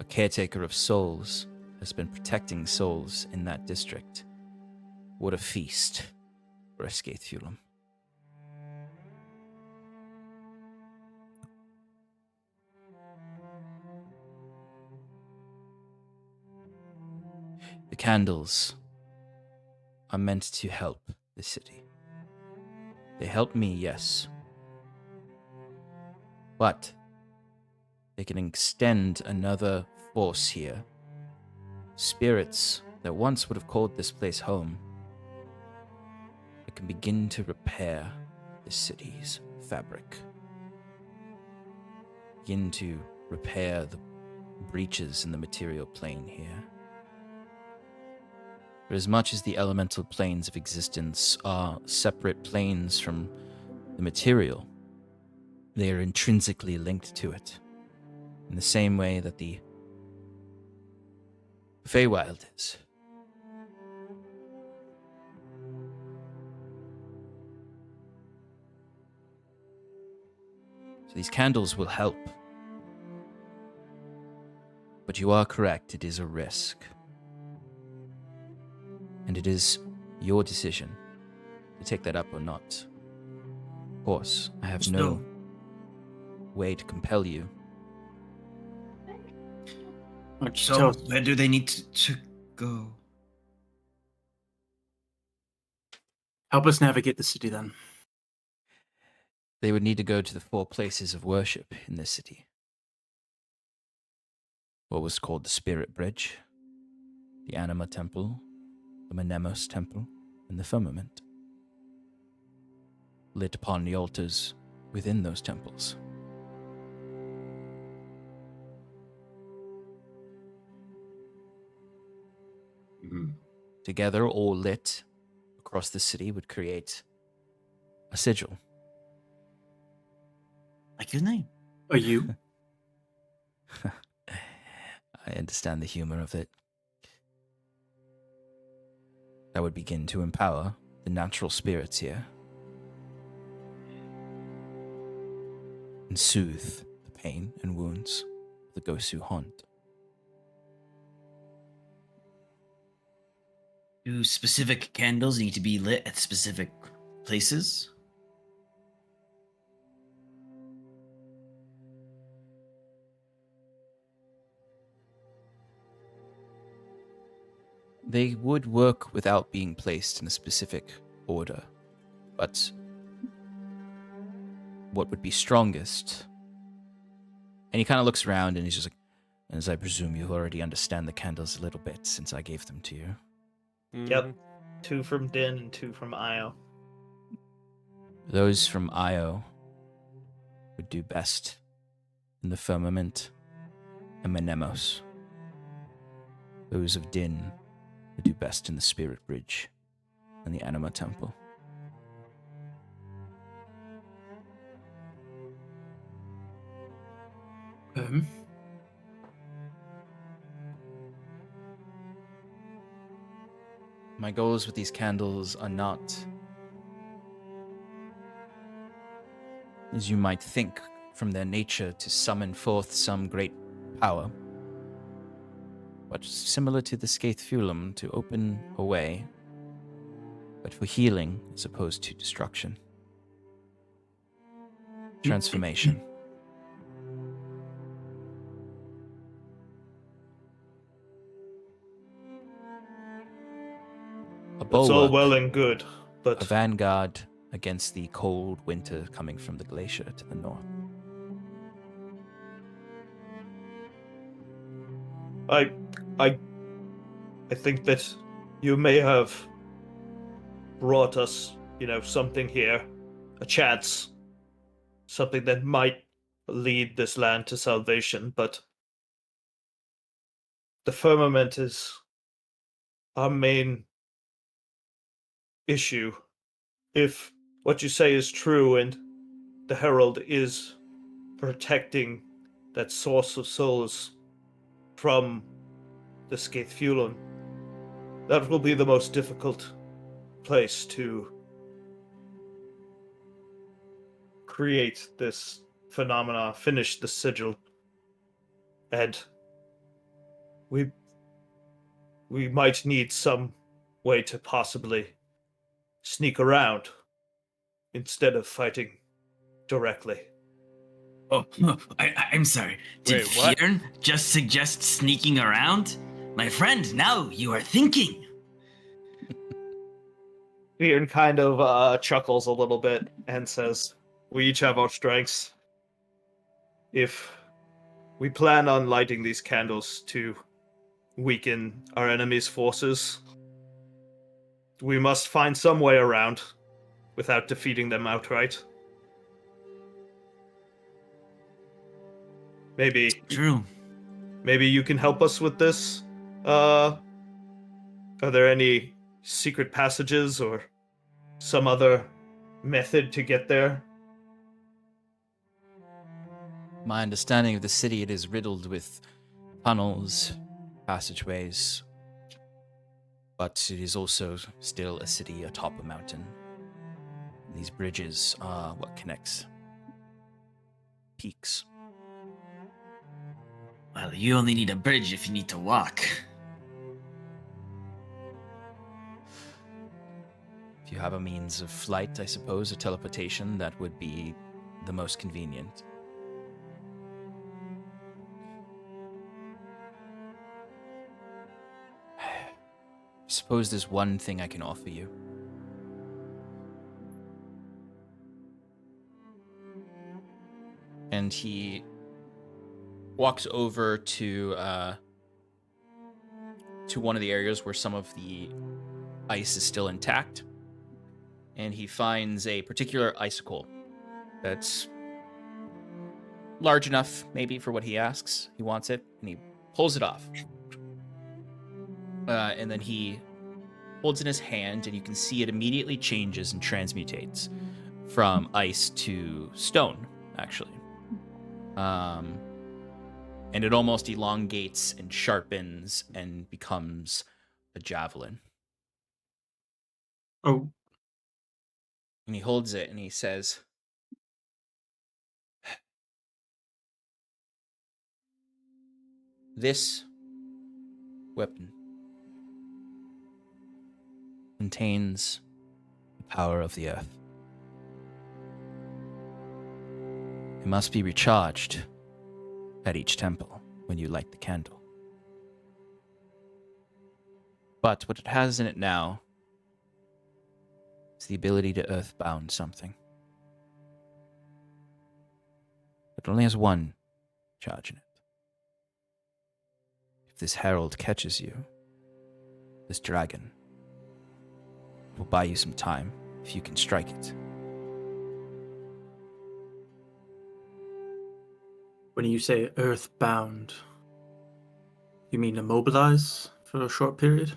a caretaker of souls, has been protecting souls in that district, what a feast for a Skaithfulan. The candles are meant to help the city. They help me, yes. But they can extend another force here. Spirits that once would have called this place home. It can begin to repair the city's fabric. Begin to repair the breaches in the material plane here. For as much as the elemental planes of existence are separate planes from the material, they are intrinsically linked to it, in the same way that the Feywild is. So these candles will help. But you are correct, it is a risk. And it is your decision to take that up or not. Of course, I have no way to compel you. So, where do they need to go? Help us navigate the city then. They would need to go to the 4 places of worship in this city. What was called the Spirit Bridge, the Anima Temple, the Mnemosycbed Temple, and the Firmament, lit upon the altars within those temples. Together, all lit across the city, would create a sigil. Like your name. Are you? I understand the humor of it. That would begin to empower the natural spirits here and soothe the pain and wounds of the ghosts who haunt. Do specific candles need to be lit at specific places? They would work without being placed in a specific order, but what would be strongest? And he kind of looks around and he's just like, as I presume you already understand the candles a little bit since I gave them to you. Yep. 2 from Din and 2 from Io. Those from Io would do best in the Firmament and Mnemosycbed. Those of Din would do best in the Spirit Bridge and the Anima Temple. My goals with these candles are not, as you might think from their nature, to summon forth some great power, but similar to the Skaithfulan, to open a way, but for healing as opposed to destruction. Transformation. It's all bulwark, well and good, but a vanguard against the cold winter coming from the glacier to the north. I think that you may have brought us, something here, a chance, something that might lead this land to salvation, but the firmament is our main issue. If what you say is true and the Herald is protecting that source of souls from the Scaithfulon, that will be the most difficult place to create this phenomena, finish the sigil, and we might need some way to possibly sneak around instead of fighting directly. Oh, I'm sorry. Did Wait, what? Fyrn just suggest sneaking around? My friend, now you are thinking. Fyrn kind of chuckles a little bit and says, "We each have our strengths. If we plan on lighting these candles to weaken our enemy's forces, we must find some way around without defeating them outright. True. Maybe you can help us with this. Are there any secret passages or some other method to get there?" My understanding of the city, it is riddled with tunnels, passageways, but it is also still a city atop a mountain. These bridges are what connects peaks. Well, you only need a bridge if you need to walk. If you have a means of flight, I suppose, or teleportation, that would be the most convenient. I suppose there's one thing I can offer you. And he walks over to one of the areas where some of the ice is still intact, and he finds a particular icicle that's large enough, maybe, for what he asks. He wants it, and he pulls it off. And then he holds it in his hand, and you can see it immediately changes and transmutates from ice to stone, actually. And it almost elongates and sharpens and becomes a javelin. Oh, And he holds it and he says, "This weapon contains the power of the earth. It must be recharged at each temple when you light the candle. But what it has in it now is the ability to earthbound something. It only has one charge in it. If this herald catches you, this dragon, it will buy you some time if you can strike it." when you say earthbound, you mean immobilize for a short period?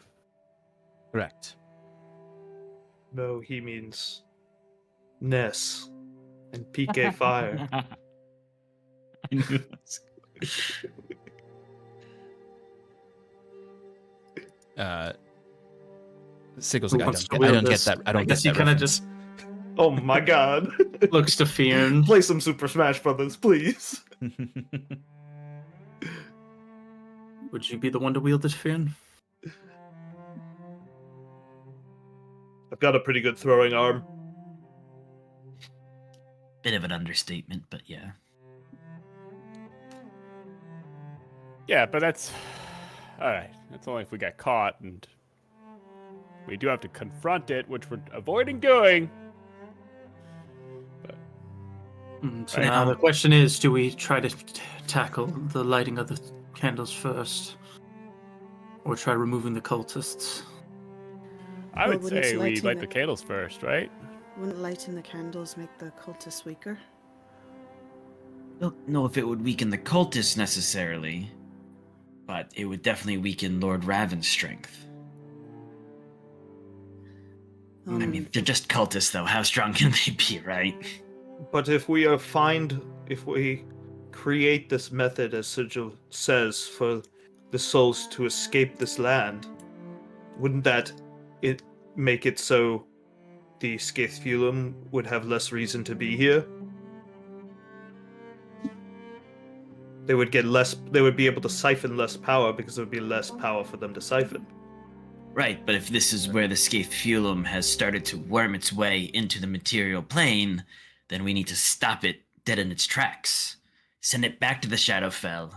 Correct. No, he means Ness and PK Fire. I knew it was- Siggle's Who like, wants to I wield don't get this? that. I don't guess get he that kind of reference. just Oh my god. looks to Fyrn. Play some Super Smash Brothers, please. Would you be the one to wield this, Fyrn? I've got a pretty good throwing arm. Bit of an understatement, but yeah. Yeah, but that's all right. That's only if we got caught and We do have to confront it, which we're avoiding doing. So Right. now the question is, do we try to tackle the lighting of the candles first? Or try removing the cultists? I would wouldn't say we lighting light the candles first, right? Wouldn't lighting the candles make the cultists weaker? Don't know if it would weaken the cultists necessarily, but it would definitely weaken Lord Raven's strength. I mean, they're just cultists, though. How strong can they be, right? But if we create this method, as Sigil says, for the souls to escape this land, wouldn't that make it so the Scathefulum would have less reason to be here? They would be able to siphon less power because there would be less power for them to siphon. Right, but if this is where the Scathefulum has started to worm its way into the material plane, then we need to stop it dead in its tracks. Send it back to the Shadowfell,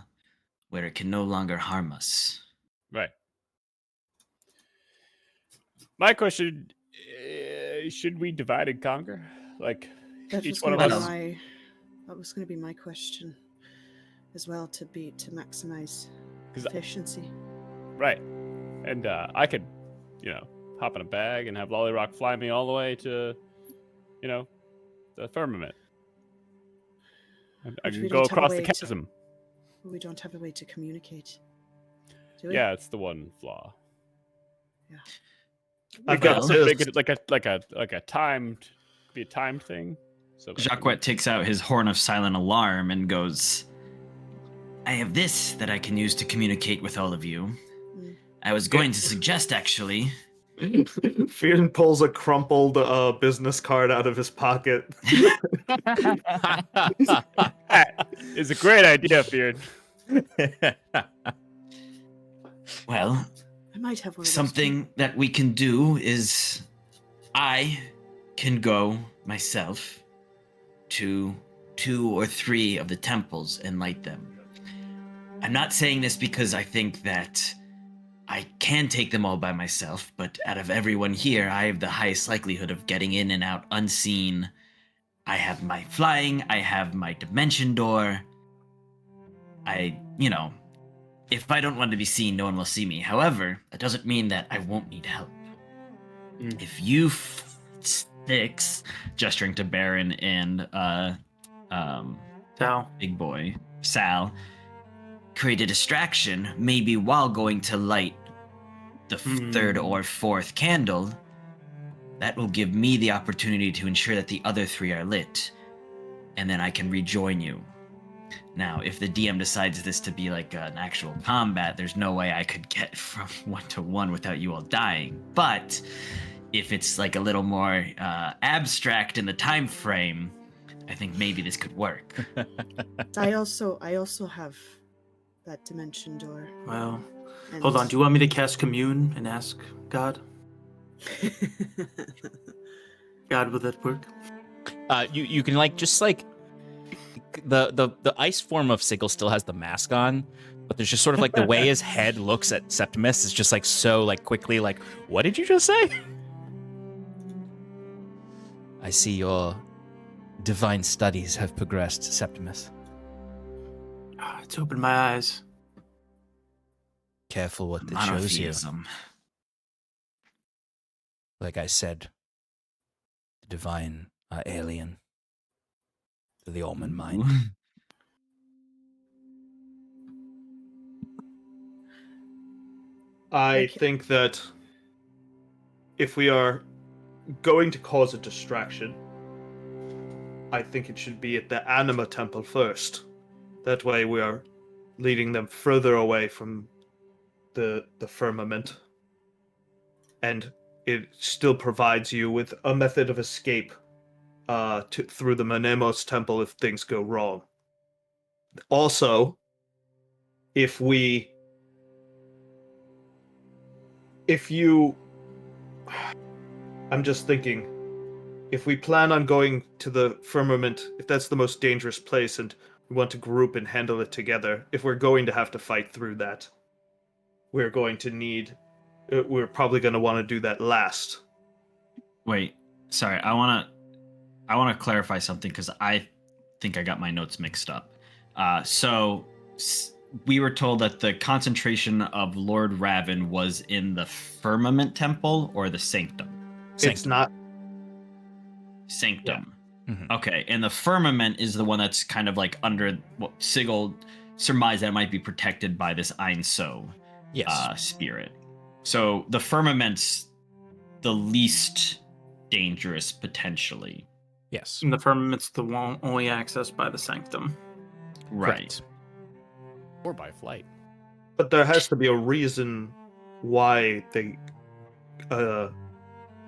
where it can no longer harm us. Right. My question, should we divide and conquer? Like, That each was one of going us... to be my question as well, to maximize efficiency. Right. And I could, hop in a bag and have Lollyrock fly me all the way to, the firmament. I can go across the chasm. We don't have a way to communicate. Do we? Yeah, it's the one flaw. Yeah. I've got also make it like a timed thing. So Jacquet takes out his horn of silent alarm and goes, I have this that I can use to communicate with all of you. I was going to suggest, actually... Fyrn pulls a crumpled business card out of his pocket. That is a great idea, Fyrn. Well, I might have one of something that we can do is I can go myself to 2 or 3 of the temples and light them. I'm not saying this because I think that I can take them all by myself, but out of everyone here, I have the highest likelihood of getting in and out unseen. I have my flying, I have my dimension door. If I don't want to be seen, no one will see me. However, that doesn't mean that I won't need help. If you six, gesturing to Baron and Sal. Big Boy, Sal, create a distraction, maybe while going to light the 3rd or 4th candle, that will give me the opportunity to ensure that the other 3 are lit, and then I can rejoin you. Now, if the DM decides this to be like an actual combat, there's no way I could get from 1 to 1 without you all dying. But if it's like a little more abstract in the time frame, I think maybe this could work. I also have that dimension door. Well, hold on. Do you want me to cast Commune and ask God? God, will that work? You can the ice form of Sigil still has the mask on, but there's just sort of like the way his head looks at Septimus is just like so like quickly like, what did you just say? I see your divine studies have progressed, Septimus. It's opened my eyes. Careful what it shows you. Monotheism. Like I said, the divine are alien to the Almond mind. I think that if we are going to cause a distraction, I think it should be at the Anima Temple first. That way we are leading them further away from the firmament. And it still provides you with a method of escape through the Manemos Temple if things go wrong. Also, I'm just thinking, if we plan on going to the firmament, if that's the most dangerous place and we want to group and handle it together, if we're going to have to fight through that, we're going to need we're probably going to want to do that last. Wait, sorry. I want to clarify something because I think I got my notes mixed up. We were told that the concentration of Lord Raven was in the Firmament Temple or the Sanctum? It's not. Sanctum. Yeah. Mm-hmm. Okay, and the Firmament is the one that's kind of like under what Sigil surmised that it might be protected by this Ein So spirit. So the Firmament's the least dangerous potentially. Yes. And the firmament's the one only accessed by the Sanctum. Right. Correct. Or by flight. But there has to be a reason why the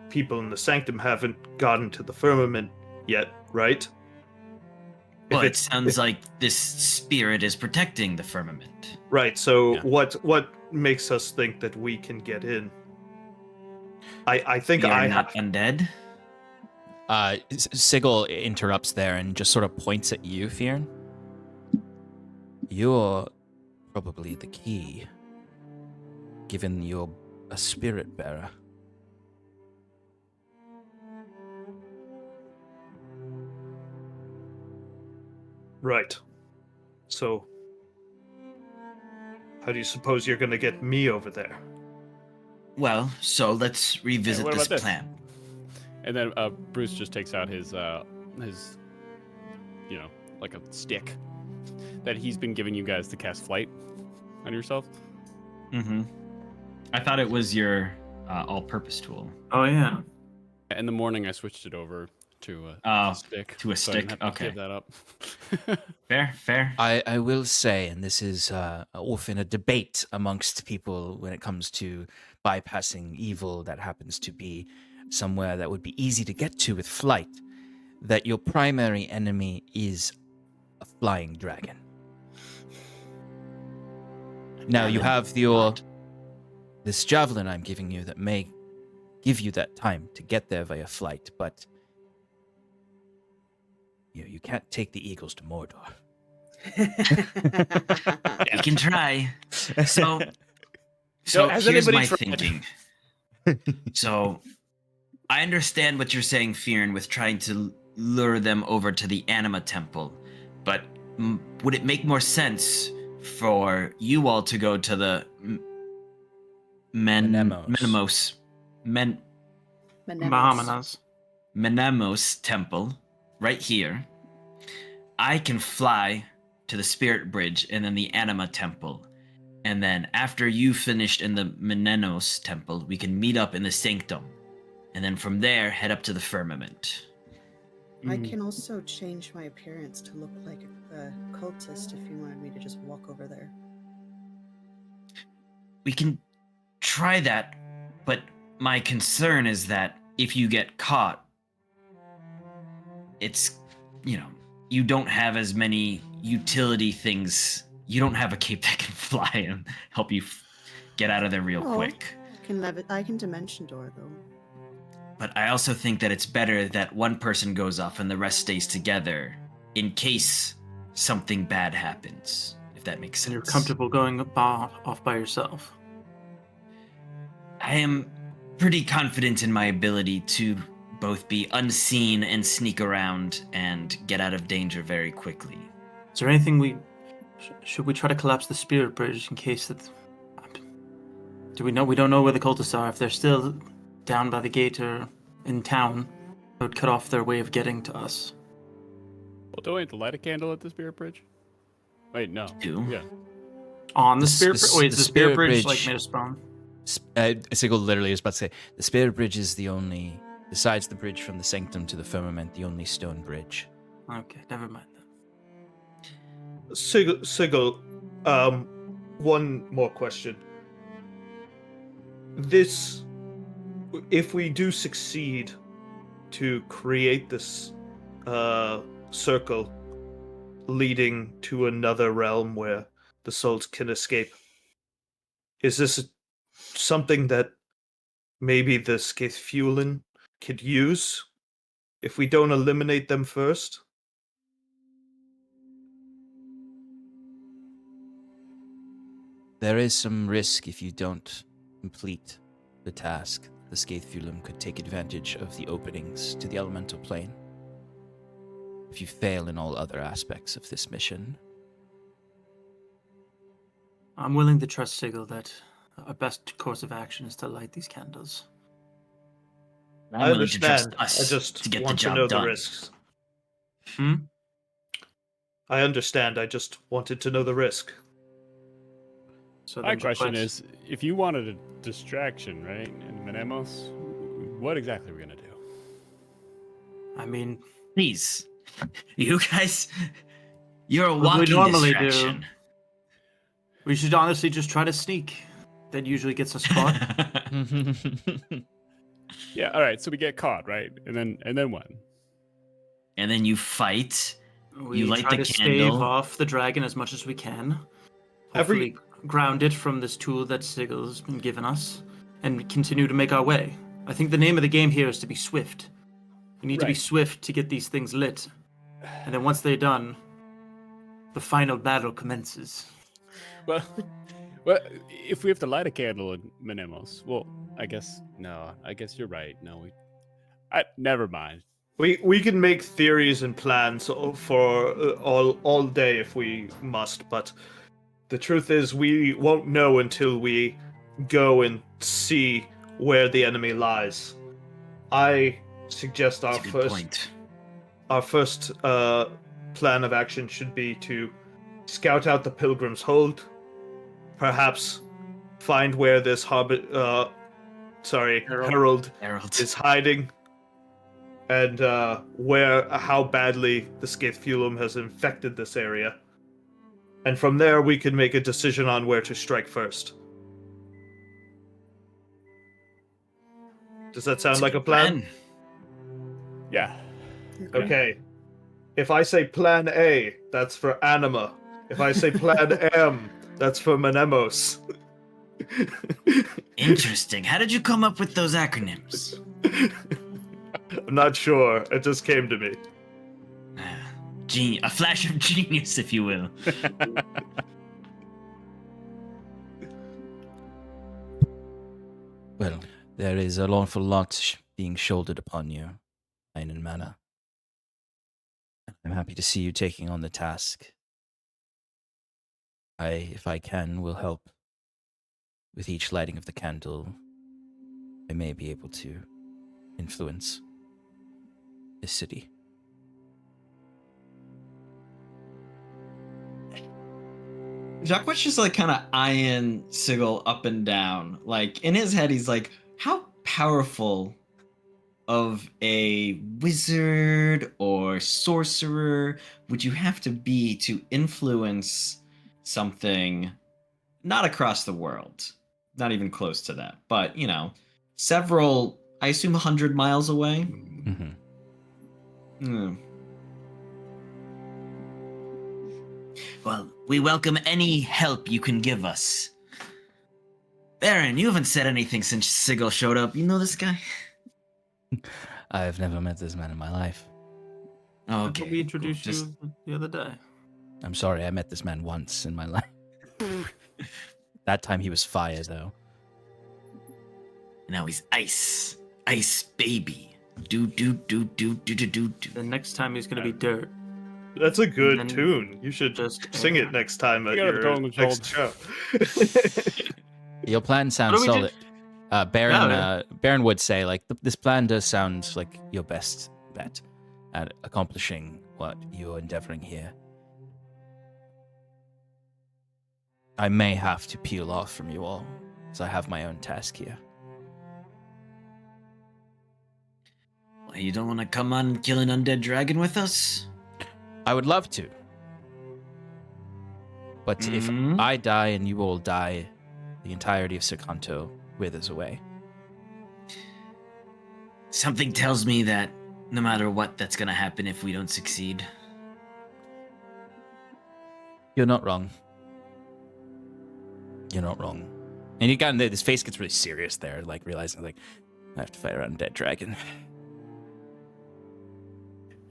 people in the Sanctum haven't gotten to the Firmament yet, right? Well, it sounds like this spirit is protecting the Firmament. Right, so Yeah. what makes us think that we can get in? I think We are I not have... undead? Sigil interrupts there and just sort of points at you, Fyrn. You're probably the key, given you're a spirit bearer. Right. So, how do you suppose you're going to get me over there? Well, so let's revisit what this about this? plan. And then Bruce just takes out his like a stick that he's been giving you guys to cast flight on yourself. Mm-hmm. I thought it was your all-purpose tool. Oh yeah. In the morning, I switched it over to a stick. to a so I didn't stick, have to okay. give that up. Fair. I will say, and this is often a debate amongst people when it comes to bypassing evil that happens to be somewhere that would be easy to get to with flight, that your primary enemy is a flying dragon. Now you have this javelin I'm giving you that may give you that time to get there via flight, but you can't take the eagles to Mordor. You can try. So has here's anybody my tried? thinking. So I understand what you're saying, Fyrn, with trying to lure them over to the Anima Temple, but would it make more sense for you all to go to the Menemos. Menemos Temple right here? I can fly to the Spirit Bridge and then the Anima Temple. And then after you finished in the Menemos Temple, we can meet up in the Sanctum. And then from there, head up to the Firmament. I can also change my appearance to look like a cultist if you wanted me to just walk over there. We can try that, but my concern is that if you get caught, it's, you don't have as many utility things. You don't have a cape that can fly and help you get out of there real quick. I can dimension door though. But I also think that it's better that one person goes off and the rest stays together in case something bad happens, if that makes sense. And you're comfortable going off by yourself? I am pretty confident in my ability to both be unseen and sneak around and get out of danger very quickly. Is there anything should we try to collapse the Spirit Bridge in case that... we don't know where the cultists are. If they're still down by the gate or in town, it would cut off their way of getting to us. Well, don't we have to light a candle at the Spirit Bridge? Wait, no. Do? Yeah. On the Spirit Bridge? Wait, is the Spirit Bridge like Bridge- made of spawn? Sigil literally is about to say, the Spirit Bridge is the only, besides the bridge from the Sanctum to the Firmament, the only stone bridge. Okay, never mind then. Sigil, one more question. If we do succeed to create this circle leading to another realm where the souls can escape, is this something that maybe the Scaithfulan could use if we don't eliminate them first? There is some risk if you don't complete the task, the Scathulum could take advantage of the openings to the elemental plane. If you fail in all other aspects of this mission, I'm willing to trust Sigil that our best course of action is to light these candles. I'm I willing to trust understand. I us just to get the want to job know done. the risks. Hmm? I understand. I just wanted to know the risk. So My then the question is, if you wanted a distraction, right, in Menemos, what exactly are we gonna do? I mean, Please, you guys, you're a What we walking normally do. distraction. we should honestly just try to sneak. That usually gets us caught. Yeah, all right. So we get caught, right? And then what? And then you fight. We light try the to candle. stave off the dragon as much as we can. Every- Hopefully ground it from this tool that Sigil's been given us, and continue to make our way. I think the name of the game here is to be swift. We need to be Right. swift to get these things lit. And then once they're done, the final battle commences. Well, if we have to light a candle in Menemos, well, I guess you're right. No, never mind. We can make theories and plans for all day if we must, but the truth is we won't know until we go and see where the enemy lies. I suggest That's a good point. our first plan of action should be to scout out the Pilgrim's Hold, perhaps find where this Herald Herald. is hiding, and how badly the Scathulum has infected this area. And from there, we can make a decision on where to strike first. Does that sound That's like a plan? Yeah. Okay. If I say Plan A, that's for Anima. If I say Plan M, that's for Menemos. Interesting. How did you come up with those acronyms? I'm not sure. It just came to me. A flash of genius, if you will. well, there is an awful lot being shouldered upon you, Einen Manor. I'm happy to see you taking on the task. If I can, will help. With each lighting of the candle, I may be able to influence this city. Jacques was just like kind of eyeing Sigil up and down. Like in his head, he's like, how powerful of a wizard or sorcerer would you have to be to influence something not across the world, not even close to that, but several, I assume 100 miles away? Mm-hmm. Well, we welcome any help you can give us. Baron, you haven't said anything since Sigil showed up. You know this guy? I've never met this man in my life. Oh, That's okay. what we introduced Just- you the other day. I'm sorry, I met this man once in my life. That time he was fire, though. Now he's ice. Ice baby. Do. The next time he's gonna be dirt. That's a good then tune. You should just sing it next time at You gotta your go on the next show. Your plan sounds What do we solid. Baron would say, like, this plan does sound like your best bet at accomplishing what you're endeavoring here. I may have to peel off from you all, as I have my own task here. Well, you don't want to come on and kill an undead dragon with us? I would love to. But if I die and you all die, the entirety of Syrinscape withers away. Something tells me that no matter what, that's gonna happen if we don't succeed. You're not wrong. You're not wrong. And you got his face gets really serious there, like realizing, like, I have to fight around a dead dragon.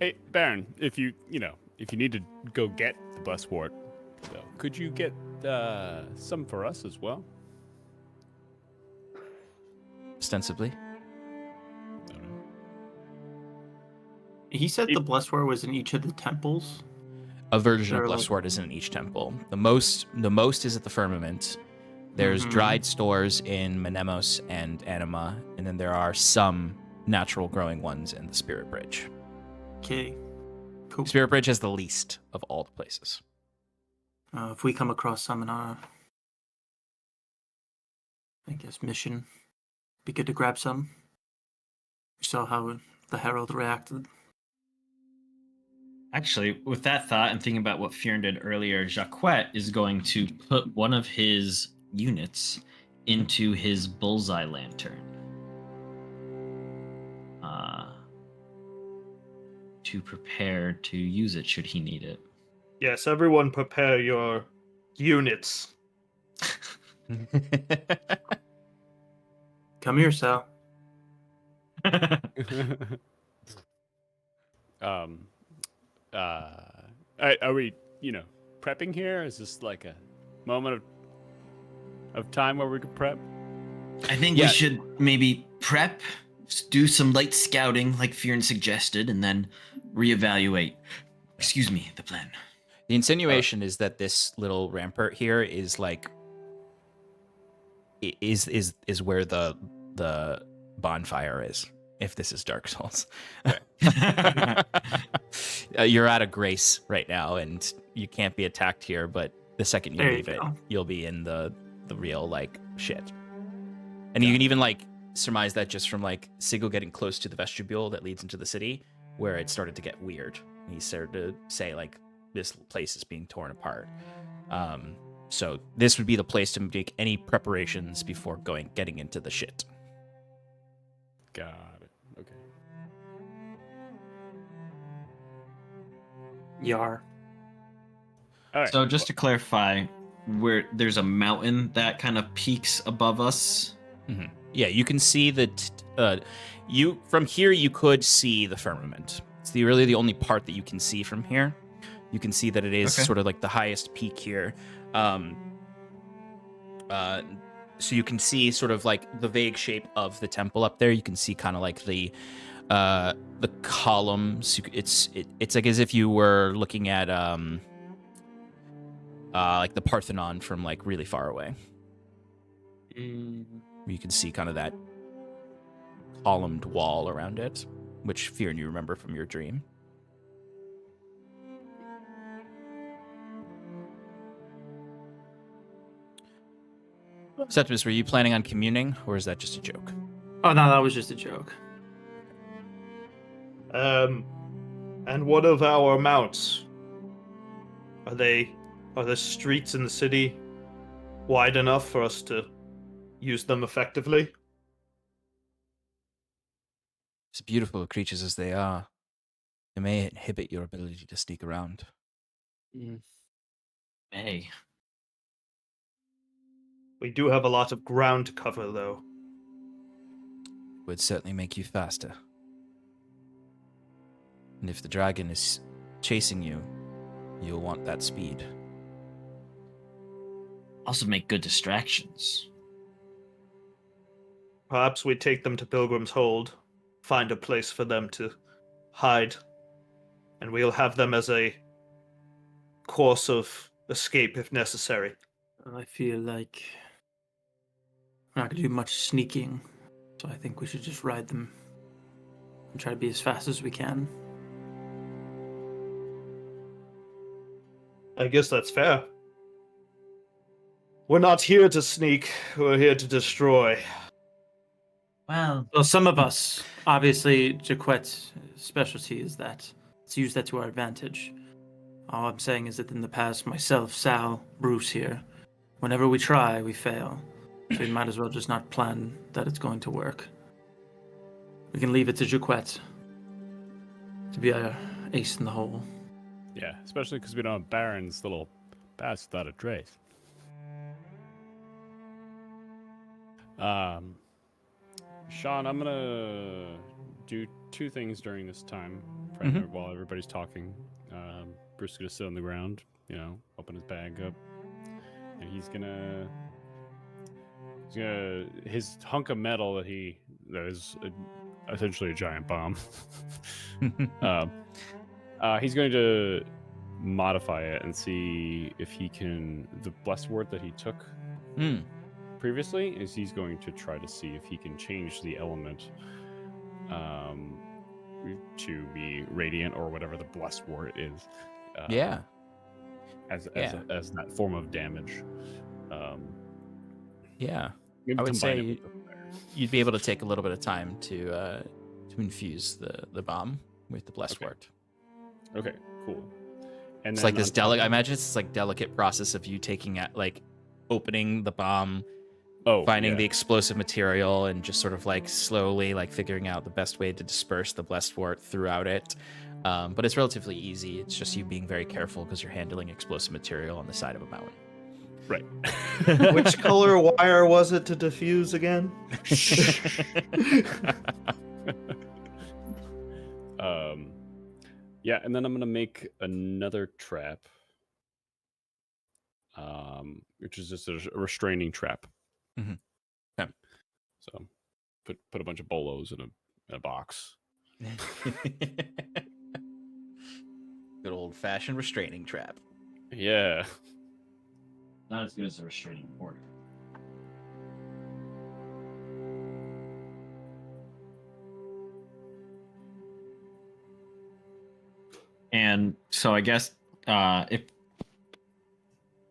Hey, Baron, if you need to go get the buswort, though, could you get some for us as well? ostensibly. I don't know. He said the blessed word was in each of the temples. A version of They're blessed like- word is in each temple. The most is at the firmament. There's Mhm. dried stores in Menemos and Anima, and then there are some natural growing ones in the Spirit Bridge. Okay, cool. Spirit Bridge has the least of all the places. If we come across some in our, I guess, mission, be good to grab some. We saw how the Herald reacted. Actually, with that thought and thinking about what Fyrn did earlier, Jacquet is going to put one of his units into his bullseye lantern. To prepare to use it should he need it. Yes, everyone prepare your units. Come here, Sal. Are we, prepping here? Is this like a moment of time where we could prep? I think Yeah. we should maybe prep, do some light scouting like Fyrn suggested, and then reevaluate. Excuse me, the plan. The insinuation is that this little rampart here is like is where the bonfire is. If this is Dark Souls, you're out of grace right now, and you can't be attacked here. But the second you There you leave it, go. you'll be in the real like shit. And you can even like surmise that just from like Sigil getting close to the vestibule that leads into the city, where it started to get weird. He started to say like this place is being torn apart. So this would be the place to make any preparations before getting into the shit. Got it. Okay. Yar. All right. So just to clarify, where there's a mountain that kind of peaks above us. Mm-hmm. Yeah, you can see that. You from here you could see the firmament. It's really the only part that you can see from here. You can see that it is Okay. sort of like the highest peak here. So you can see sort of like the vague shape of the temple up there. You can see kind of like the columns. It's like as if you were looking at like the Parthenon from like really far away. You can see kind of that columned wall around it, which Fyrn you remember from your dream. Septimus, were you planning on communing, or is that just a joke? Oh no, that was just a joke. And what of our mounts? Are the streets in the city wide enough for us to use them effectively? As beautiful creatures as they are, they may inhibit your ability to sneak around. Hey. We do have a lot of ground to cover, though. Would certainly make you faster. And if the dragon is chasing you, you'll want that speed. Also make good distractions. Perhaps we take them to Pilgrim's Hold, find a place for them to hide, and we'll have them as a course of escape if necessary. I feel like we're not gonna do much sneaking, so I think we should just ride them and try to be as fast as we can. I guess that's fair. We're not here to sneak, we're here to destroy. Well, Well, some of us, obviously, Jaquette's specialty is that. Let's use that to our advantage. All I'm saying is that in the past, myself, Sal, Bruce here, whenever we try, we fail. So we might as well just not plan that it's going to work. We can leave it to Jaquette to be our ace in the hole. Yeah, especially because we don't have Baron's little pass without a trace. Sean, I'm gonna do two things during this time while everybody's talking. Bruce is gonna sit on the ground, open his bag up, and he's gonna his hunk of metal that is essentially a giant bomb. He's going to modify it and see if he can. The blessed word that he took previously is he's going to try to see if he can change the element to be radiant or whatever the blessed word is. As that form of damage. I would say you'd be able to take a little bit of time to infuse the bomb with the blessed word. Okay, cool. And it's like this I imagine it's like delicate process of you taking at like opening the bomb, finding the explosive material, and just sort of like slowly like figuring out the best way to disperse the blessed wort throughout it. But it's relatively easy. It's just you being very careful because you're handling explosive material on the side of a mountain. Right. Which color wire was it to diffuse again? Yeah, and then I'm gonna make another trap, which is just a restraining trap. Mm-hmm. Yeah. So, put a bunch of bolos in a box. Good old-fashioned restraining trap. Yeah. Not as good as a restraining order. And so I guess if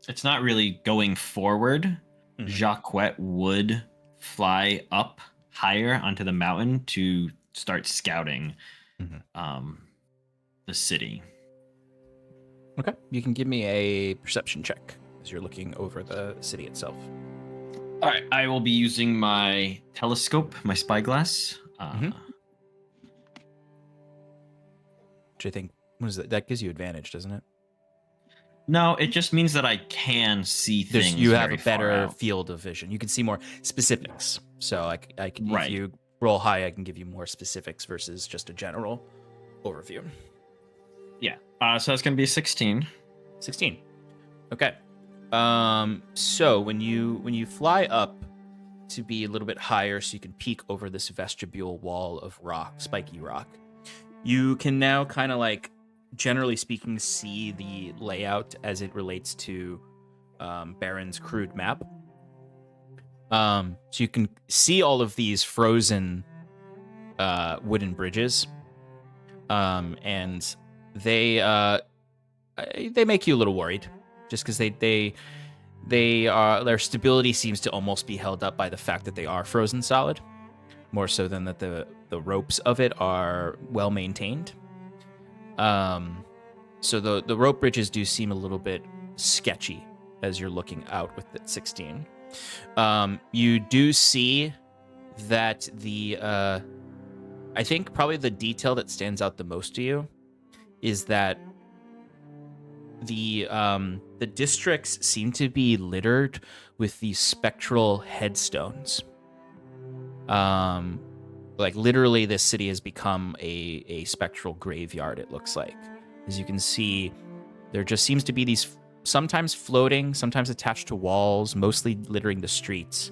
it's not really going forward, Jacquette would fly up higher onto the mountain to start scouting the city. Okay, you can give me a perception check as you're looking over the city itself. All right, I will be using my telescope, my spyglass. Which I think that gives you advantage, doesn't it? No, it just means that I can see things. You have a better field of vision. You can see more specifics. So I can, if you roll high, I can give you more specifics versus just a general overview. Yeah. So that's going to be 16. 16. Okay. So when you fly up to be a little bit higher, so you can peek over this vestibule wall of rock, spiky rock, you can now kind of like, generally speaking, see the layout as it relates to Baron's crude map. So you can see all of these frozen wooden bridges, and they make you a little worried, just because their stability seems to almost be held up by the fact that they are frozen solid, more so than that the ropes of it are well maintained. So the rope bridges do seem a little bit sketchy as you're looking out with the 16. You do see that I think probably the detail that stands out the most to you is that the districts seem to be littered with these spectral headstones. Like literally this city has become a spectral graveyard, it looks like. As you can see, there just seems to be these sometimes floating, sometimes attached to walls, mostly littering the streets.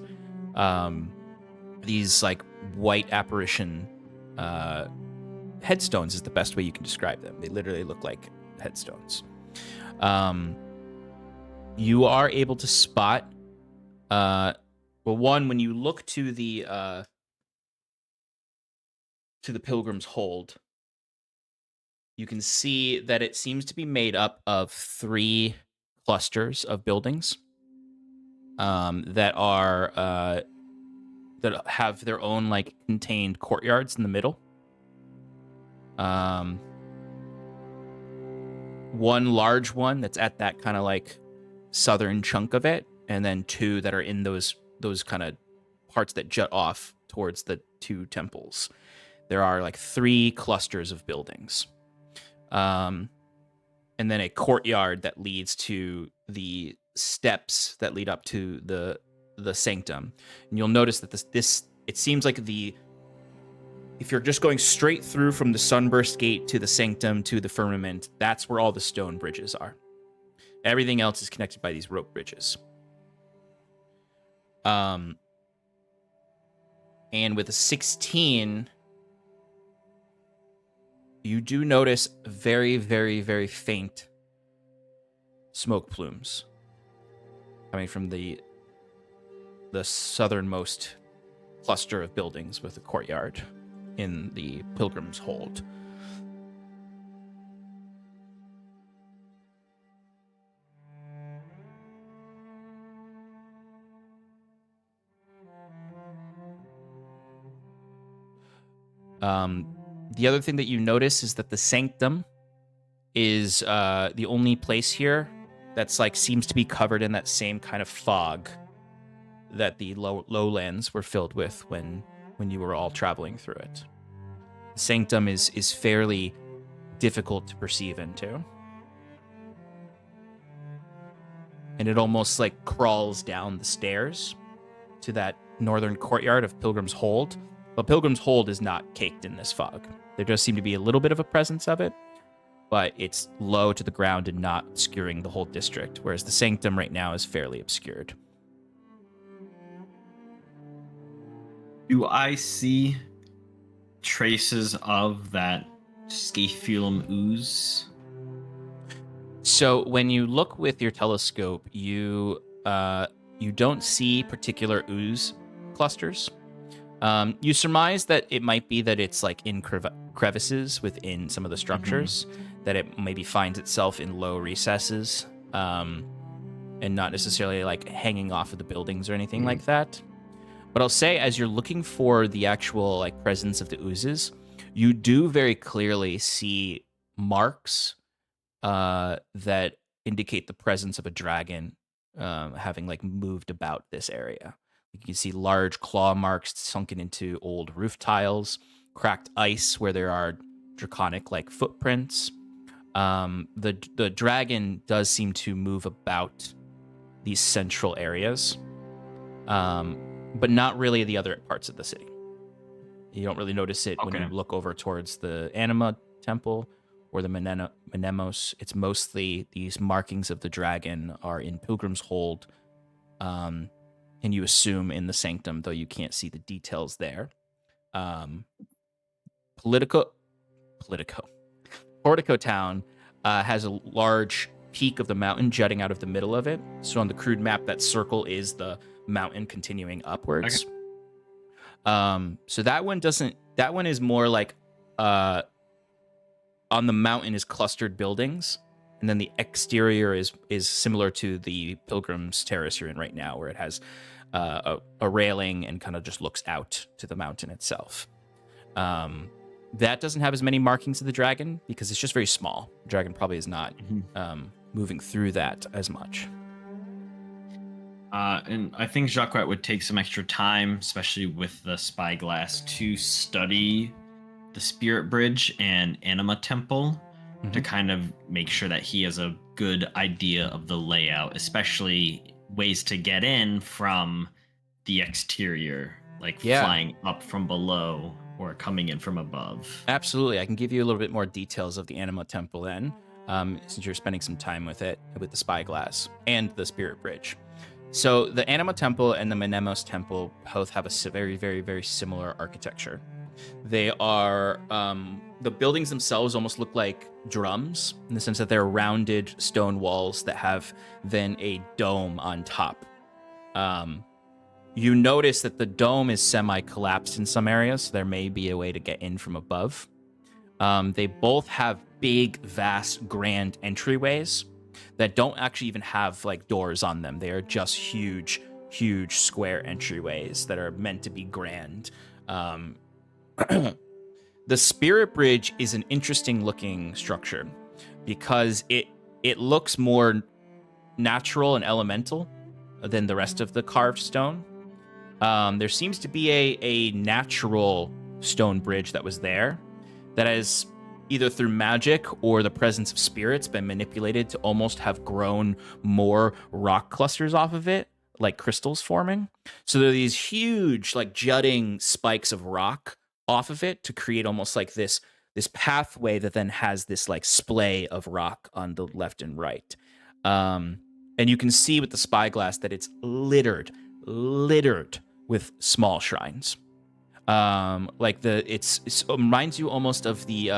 These like white apparition headstones is the best way you can describe them. They literally look like headstones. You are able to spot, one, when you look to the Pilgrim's Hold, you can see that it seems to be made up of 3 clusters of buildings that have their own like contained courtyards in the middle. One large one that's at that kind of like southern chunk of it, and then 2 that are in those kind of parts that jut off towards the 2 temples. There are like 3 clusters of buildings. And then a courtyard that leads to the steps that lead up to the sanctum. And you'll notice that this it seems like if you're just going straight through from the Sunburst Gate to the sanctum to the firmament, that's where all the stone bridges are. Everything else is connected by these rope bridges. And with a 16, you do notice very, very, very faint smoke plumes coming from the southernmost cluster of buildings with a courtyard in the Pilgrim's Hold. The other thing that you notice is that the Sanctum is the only place here that's like seems to be covered in that same kind of fog that the lowlands were filled with when you were all traveling through it. The Sanctum is fairly difficult to perceive into. And it almost like crawls down the stairs to that northern courtyard of Pilgrim's Hold. But Pilgrim's Hold is not caked in this fog. There does seem to be a little bit of a presence of it, but it's low to the ground and not obscuring the whole district, whereas the Sanctum right now is fairly obscured. Do I see traces of that Scaphiolum ooze? So when you look with your telescope, you don't see particular ooze clusters. You surmise that it might be that it's like in crevices within some of the structures, that it maybe finds itself in low recesses, and not necessarily like hanging off of the buildings or anything like that. But I'll say, as you're looking for the actual like presence of the oozes, you do very clearly see marks that indicate the presence of a dragon having like moved about this area. You can see large claw marks sunken into old roof tiles, cracked ice where there are draconic like footprints. The dragon does seem to move about these central areas, but not really the other parts of the city. You don't really notice it when you look over towards the Anima Temple or the Menemos. It's mostly these markings of the dragon are in Pilgrim's Hold, and you assume in the Sanctum, though you can't see the details there. Portico Town has a large peak of the mountain jutting out of the middle of it. So on the crude map, that circle is the mountain continuing upwards. So that one is more like on the mountain is clustered buildings, and then the exterior is similar to the Pilgrim's Terrace you're in right now, where it has a railing and kind of just looks out to the mountain itself. That doesn't have as many markings of the dragon because it's just very small. The dragon probably is not moving through that as much. And I think Jacques would take some extra time, especially with the spyglass, to study the Spirit Bridge and Anima Temple to kind of make sure that he has a good idea of the layout, especially ways to get in from the exterior, like flying up from below or coming in from above. Absolutely. I can give you a little bit more details of the Anima Temple then, since you're spending some time with it, with the spyglass and the Spirit Bridge. So the Anima Temple and the Menemos Temple both have a very, very, very similar architecture. They are, the buildings themselves almost look like drums in the sense that they're rounded stone walls that have then a dome on top. You notice that the dome is semi-collapsed in some areas, so there may be a way to get in from above. They both have big, vast, grand entryways that don't actually even have like doors on them. They are just huge, huge square entryways that are meant to be grand. The Spirit Bridge is an interesting looking structure because it looks more natural and elemental than the rest of the carved stone. There seems to be a natural stone bridge that was there that has either through magic or the presence of spirits been manipulated to almost have grown more rock clusters off of it, like crystals forming. So there are these huge like jutting spikes of rock off of it to create almost like this pathway that then has this like splay of rock on the left and right. And you can see with the spyglass that it's littered with small shrines. Like it reminds you almost of the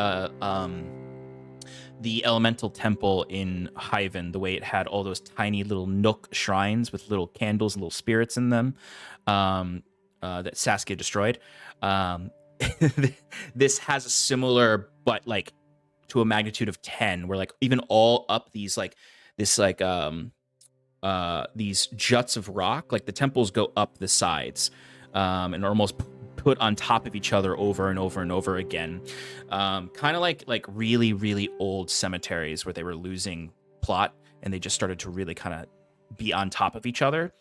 elemental temple in Hyven, the way it had all those tiny little nook shrines with little candles and little spirits in them, that Saskia destroyed. This has a similar, but like to a magnitude of 10, where like even all up these like this like these juts of rock, like the temples go up the sides, and are almost put on top of each other over and over and over again, kind of like really really old cemeteries where they were losing plot and they just started to really kind of be on top of each other.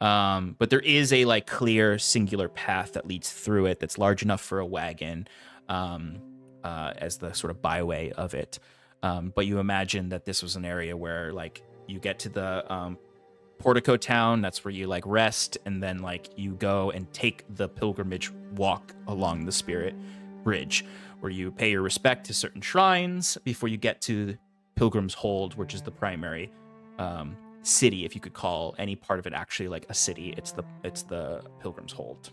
But there is a like clear singular path that leads through it that's large enough for a wagon, as the sort of byway of it. But you imagine that this was an area where like you get to the portico town, that's where you like rest, and then like you go and take the pilgrimage walk along the spirit bridge, where you pay your respect to certain shrines before you get to Pilgrim's Hold, which is the primary city, if you could call any part of it actually like a city. It's the Pilgrim's Hold.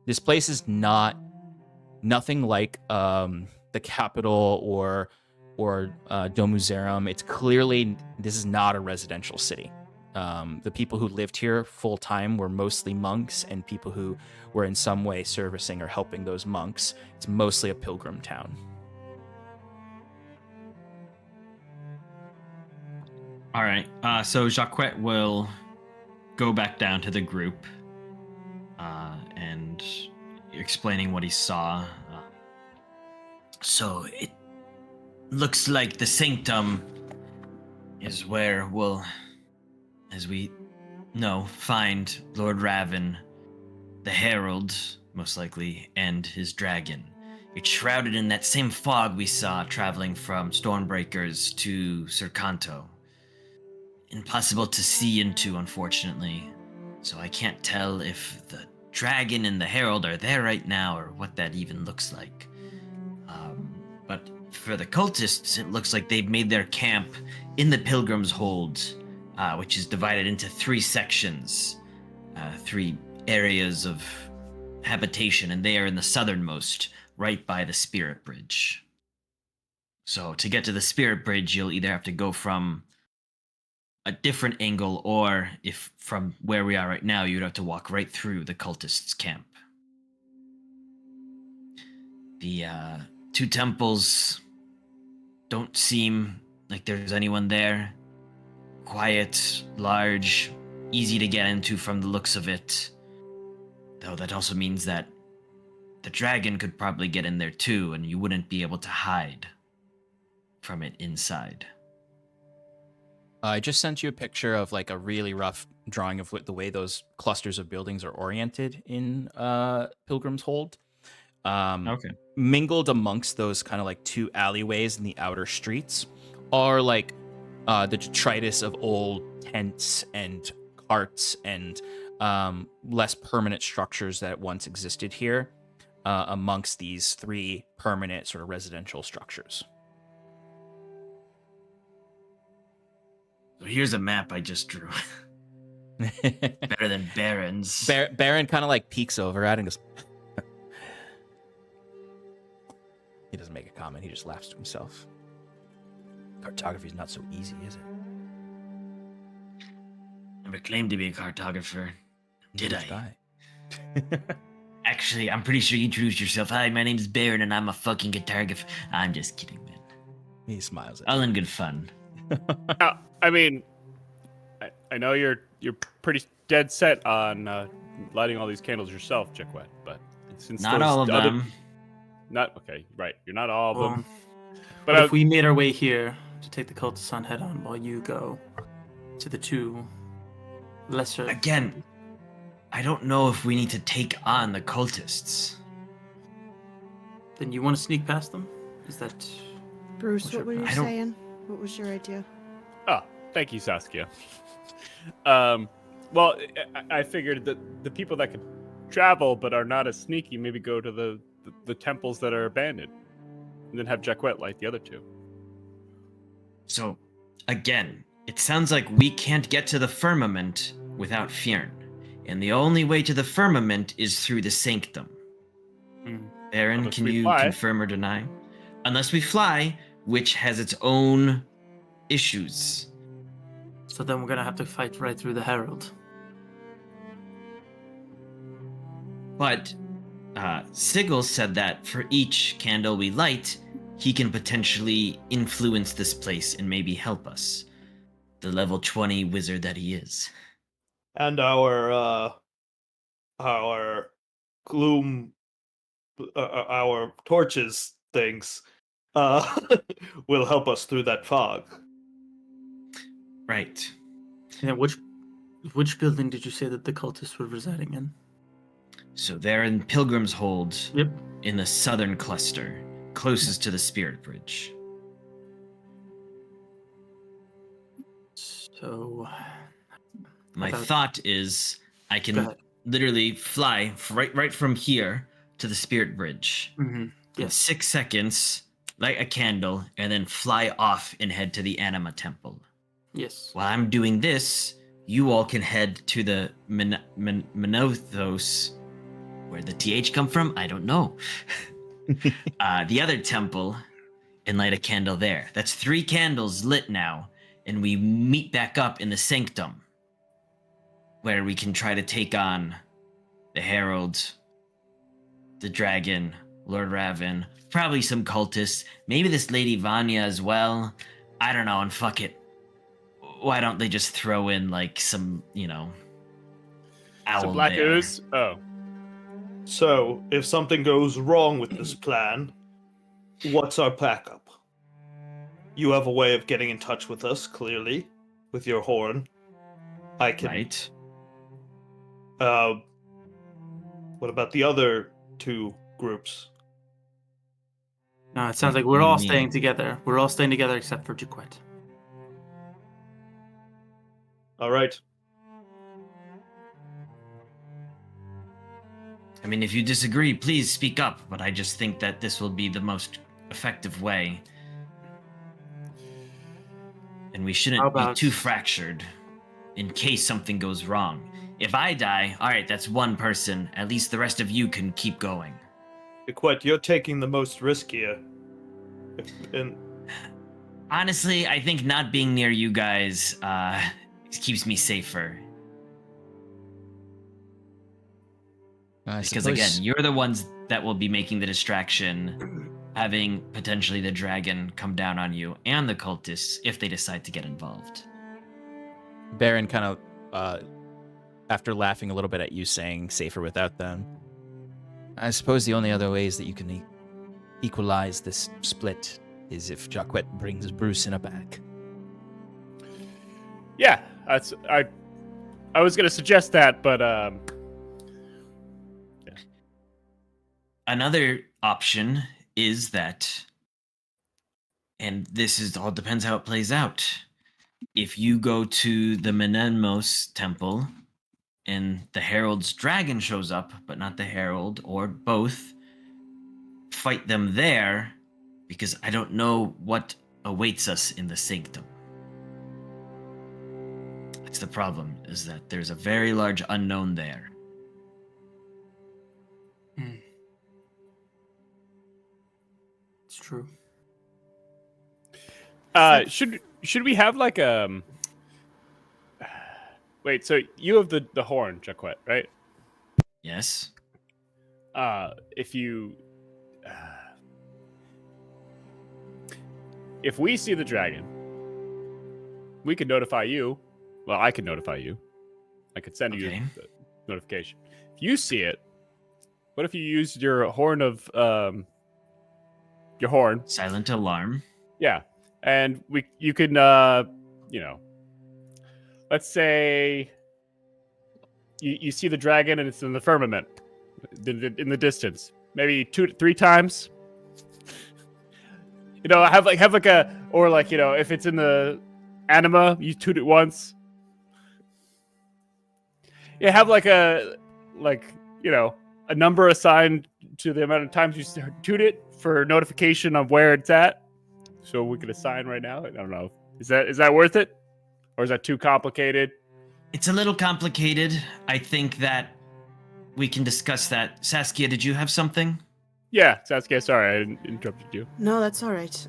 This place is nothing like the capital or Domuzerum. It's clearly, this is not a residential city. The people who lived here full time were mostly monks and people who were in some way servicing or helping those monks. It's mostly a pilgrim town. All right. So Jacquet will go back down to the group and explaining what he saw. So it looks like the sanctum is where we'll, as we know, find Lord Raven, the Herald, most likely, and his dragon. It's shrouded in that same fog we saw traveling from Stormbreakers to Sercanto. Impossible to see into, unfortunately. So I can't tell if the dragon and the Herald are there right now or what that even looks like. But for the cultists, it looks like they've made their camp in the Pilgrim's Hold, which is divided into 3 sections, 3 areas of habitation, and they are in the southernmost, right by the Spirit Bridge. So to get to the Spirit Bridge, you'll either have to go from a different angle, or if from where we are right now, you'd have to walk right through the cultists' camp. The 2 temples don't seem like there's anyone there. Quiet, large, easy to get into from the looks of it. Though that also means that the dragon could probably get in there too, and you wouldn't be able to hide from it inside. I just sent you a picture of like a really rough drawing of the way those clusters of buildings are oriented in Pilgrim's Hold. Okay. Mingled amongst those kind of like 2 alleyways in the outer streets are like the detritus of old tents and carts and less permanent structures that once existed here, amongst these 3 permanent sort of residential structures. So here's a map I just drew. Better than Baron's. Baron kind of like peeks over at it and goes. He doesn't make a comment. He just laughs to himself. Cartography's not so easy, is it? Never claimed to be a cartographer, did Neither I? Actually, I'm pretty sure you introduced yourself. Hi, my name's Baron, and I'm a fucking cartographer. I'm just kidding, man. He smiles at All in good fun. I mean, I know you're pretty dead set on lighting all these candles yourself, Jacquet, but since Not all of them. Not okay, right? You're not all of them. But if we made our way here to take the cultists on head on, while you go to the 2 lesser. Again, I don't know if we need to take on the cultists. Then you want to sneak past them? Is that Bruce, what were you I don't- saying? What was your idea? Oh, thank you, Saskia. Well, I figured that the people that could travel but are not as sneaky maybe go to the temples that are abandoned, and then have Jacquet light the other 2. So, again, it sounds like we can't get to the firmament without Fyrn. And the only way to the firmament is through the sanctum. Aaron, Unless can we you fly. confirm or deny? Unless we fly, which has its own issues. So then we're gonna have to fight right through the Herald. But Sigil said that for each candle we light, he can potentially influence this place and maybe help us. The level 20 wizard that he is. And our gloom, our torches things, will help us through that fog. Right. And which building did you say that the cultists were residing in? So they're in Pilgrim's Hold. Yep. In the southern cluster, closest to the Spirit Bridge. So My thought is I Go can ahead. literally fly right from here to the Spirit Bridge. Mm-hmm. In Yes. 6 seconds, light a candle, and then fly off and head to the Anima Temple. Yes. While I'm doing this, you all can head to the Menothos. Where the TH come from, I don't know. The other temple, and light a candle there. That's 3 candles lit now, and we meet back up in the Sanctum, where we can try to take on the Herald, the Dragon, Lord Raven, probably some cultists, maybe this Lady Vanya as well. I don't know, and fuck it. Why don't they just throw in, like, some, owl Some black bear? ooze. Oh. So, if something goes wrong with this plan, what's our backup? You have a way of getting in touch with us, clearly, with your horn. I can. Right. What about the other 2 groups? No, it sounds What like we're do you all mean? staying together. We're all staying together except for Jaquette. All right. I mean, if you disagree, please speak up, but I just think that this will be the most effective way. And we shouldn't be too fractured in case something goes wrong. If I die, all right, that's 1 person. At least the rest of you can keep going. Quite, you're taking the most risk here. Honestly, I think not being near you guys keeps me safer. Because again, you're the ones that will be making the distraction, having potentially the dragon come down on you and the cultists if they decide to get involved. Baron kind of, after laughing a little bit at you saying safer without them, I suppose the only other ways that you can equalize this split is if Jaquette brings Bruce in a bag. Yeah, I was gonna suggest that, but Another option is that, and this is all depends how it plays out. If you go to the Menemos temple and the Herald's dragon shows up, but not the Herald, or both, fight them there, because I don't know what awaits us in the Sanctum. That's the problem, is that there's a very large unknown there. It's true. should we have like wait, so you have the horn, Jaquette, right? Yes. If you if we see the dragon, we could notify you. Well, I could notify you. I could send you the notification. If you see it, what if you used your horn of your horn? Silent alarm. Yeah. And you can let's say you see the dragon and it's in the firmament in the distance. Maybe 2 to 3 times. Have like a, or like, if it's in the anima, you toot it once. Yeah, have like a number assigned to the amount of times you toot it for notification of where it's at. So we could assign right now. I don't know. Is that worth it? Or is that too complicated? It's a little complicated. I think that we can discuss that. Saskia, did you have something? Yeah, Sasuke, sorry I interrupted you. No, that's all right.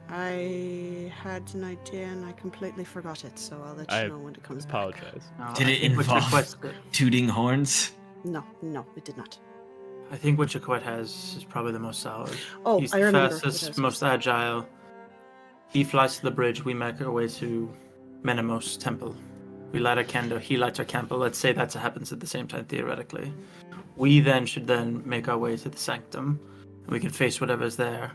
I had an idea and I completely forgot it, so I'll let you I know when it comes back. apologize. Did it involve tooting horns? No, it did not. I think what Jaquette has is probably the most solid. Oh, He's I the remember what I fastest, was most gonna agile. He flies to the bridge. We make our way to Menemos Temple. We light a candle. He lights our candle. Let's say that happens at the same time, theoretically. We should make our way to the sanctum. We can face whatever's there.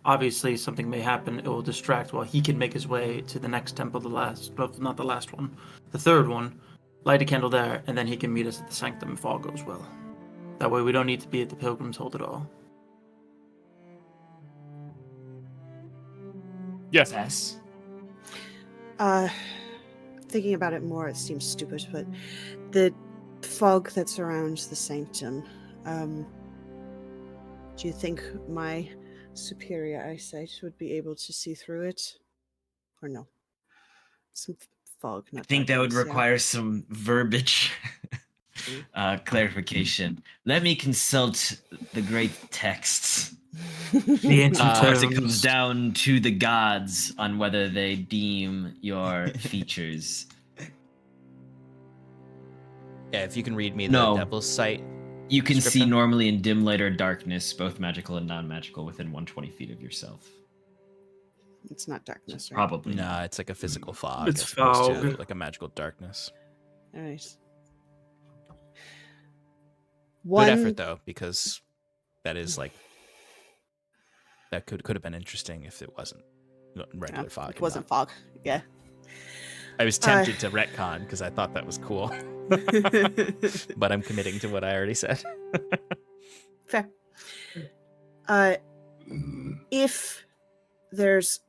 Obviously, something may happen. It will distract while he can make his way to the next temple, not the last one, the third one. Light a candle there, and then he can meet us at the sanctum if all goes well. That way, we don't need to be at the Pilgrim's Hold at all. Yes. Yes. Thinking about it more, it seems stupid, but the fog that surrounds the sanctum, do you think my superior eyesight would be able to see through it? Or no? Some fog, I not think that would darkness, yeah. require some verbiage clarification. Let me consult the great texts. The ancient Of course, it terms. comes down to the gods on whether they deem your features. Yeah, if you can read me the No. Devil's Sight. You can see description. normally in dim light or darkness, both magical and non-magical, within 120 feet of yourself. It's not darkness, right? Probably No, not. it's like a physical fog It's as opposed to fog. like a magical darkness. All right. Good effort though, because that is like that could have been interesting if it wasn't regular Yeah, fog. it wasn't fog. Yeah. I was tempted to retcon because I thought that was cool, but I'm committing to what I already said. Fair. If there's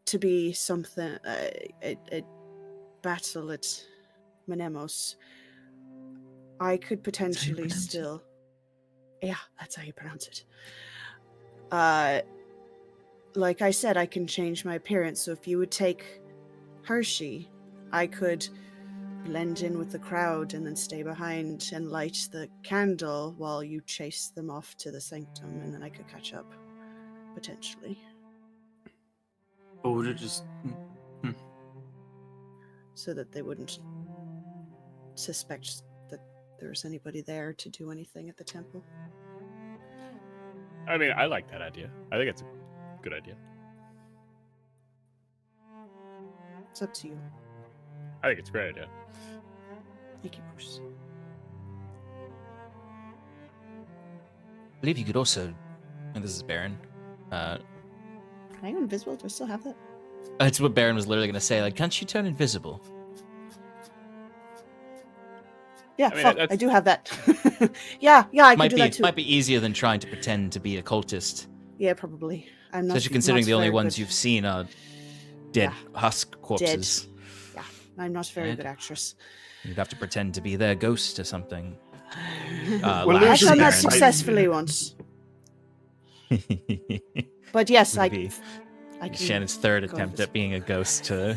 to be something, a battle at Menemos, I could potentially still. Yeah, that's how you pronounce it. Like I said, I can change my appearance. So if you would take Hershey, I could blend in with the crowd and then stay behind and light the candle while you chase them off to the sanctum, and then I could catch up, potentially. Oh, to just. So that they wouldn't suspect that there was anybody there to do anything at the temple. I mean, I like that idea. I think it's a good idea. It's up to you. I think it's a great idea. Thank you, Bruce. I believe you could also, and this is Baron. Can I go invisible? Do I still have that? It's what Baron was literally going to say. Like, can't you turn invisible? Yeah, I mean, fuck, that's- I do have that. yeah, I can do that too. Might be easier than trying to pretend to be a cultist. Yeah, probably. I'm not. Especially considering not the only very ones good. you've seen are dead husk corpses. Yeah, I'm not a very Dead. good actress. You'd have to pretend to be their ghost or something. Well, I've there's done that Baron. successfully once. But yes, I Maybe can. Shannon's third go attempt invisible. at being a ghost to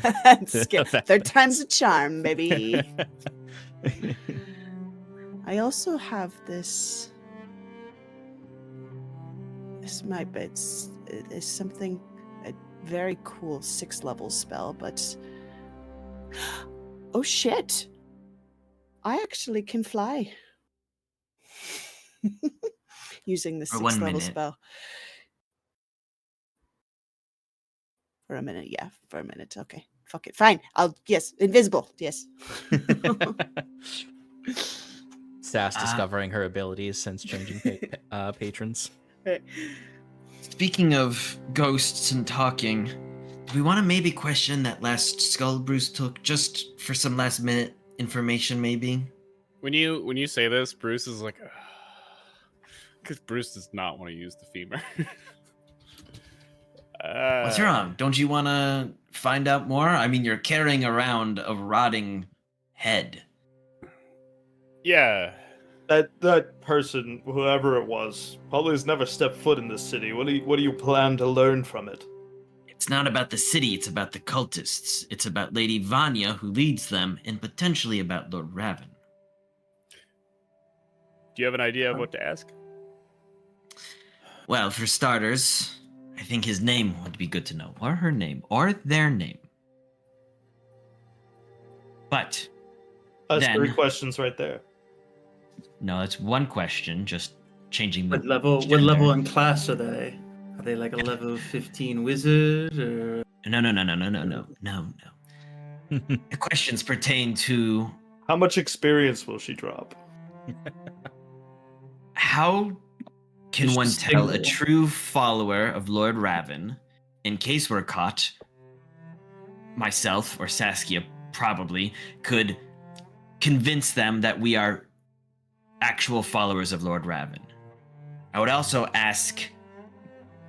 Third time's a charm, baby. I also have this. This might be it's something a very cool 6th level spell, but oh shit! I actually can fly using the For 6th 1 level minute. spell. For a minute, yeah, for a minute. Okay, fuck it, fine. Yes, invisible. Yes. Sass discovering her abilities since changing patrons. Speaking of ghosts and talking, do we want to maybe question that last skull Bruce took just for some last minute information, maybe? When you say this, Bruce is like, because Bruce does not want to use the femur. What's wrong? Don't you want to find out more? I mean, you're carrying around a rotting head. Yeah. That person, whoever it was, probably has never stepped foot in this city. What do you plan to learn from it? It's not about the city, it's about the cultists. It's about Lady Vanya, who leads them, and potentially about Lord Raven. you have an idea of what to ask? Well, for starters, I think his name would be good to know, or her name, or their name. But That's then, 3 questions right there. no, that's one question, just changing the What level? gender. What level and class are they? Are they like a level 15 wizard or? No. The questions pertain to How much experience will she drop? how can Just one tell a single. true follower of Lord Raven, in case we're caught, myself or Saskia probably could convince them that we are actual followers of Lord Raven. I would also ask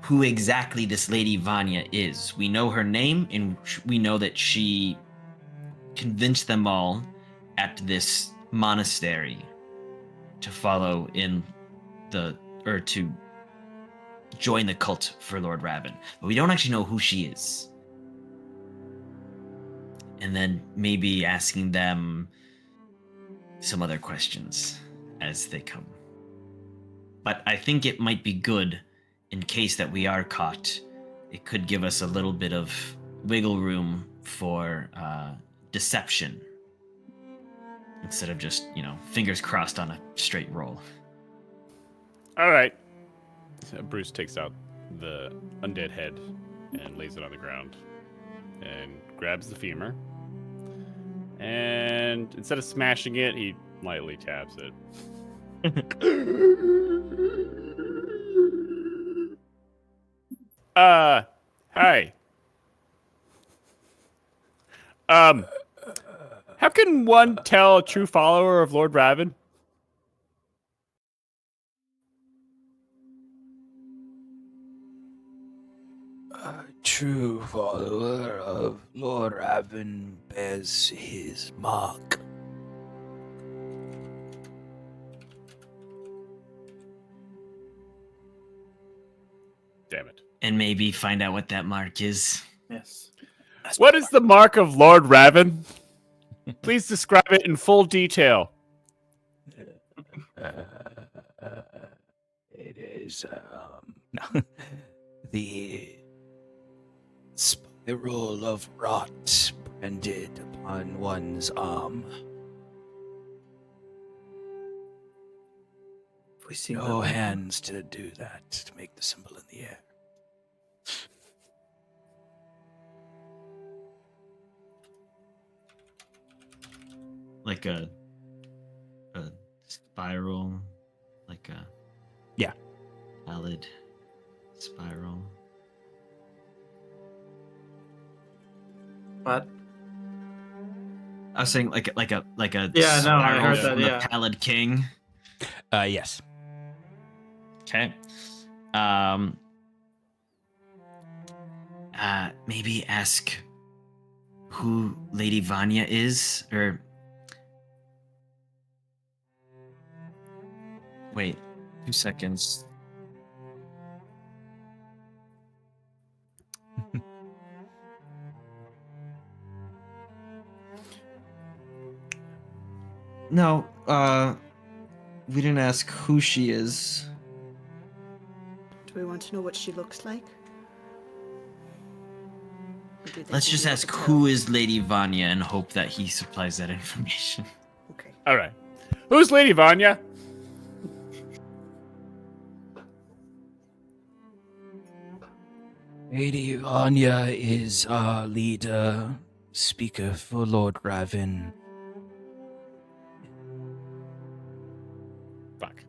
who exactly this Lady Vanya is. We know her name, and we know that she convinced them all at this monastery to follow in to join the cult for Lord Raven. But we don't actually know who she is. And then maybe asking them some other questions as they come. But I think it might be good in case that we are caught. It could give us a little bit of wiggle room for deception instead of just, fingers crossed on a straight roll. All right. So Bruce takes out the undead head and lays it on the ground and grabs the femur. And instead of smashing it, he lightly taps it. Hi. How can one tell a true follower of Lord Raven? A true follower of Lord Raven bears his mark. Damn it. And maybe find out what that mark is. Yes. What is the mark of Lord Raven? Please describe it in full detail. It is the spiral of rot branded upon one's arm. We see No hands to do that, to make the symbol in the air. Like a spiral, like a valid spiral. What? I was saying like a Yeah, no, I spiral heard that, from yeah. the Pallid King. Yes. Okay. Maybe ask who Lady Vanya is, or wait, 2 seconds. No, we didn't ask who she is. Do we want to know what she looks like? Or do you think Let's we just need ask to tell? who is Lady Vanya and hope that he supplies that information. Okay. All right. Who's Lady Vanya? Lady Vanya is our leader, speaker for Lord Raven. Fuck.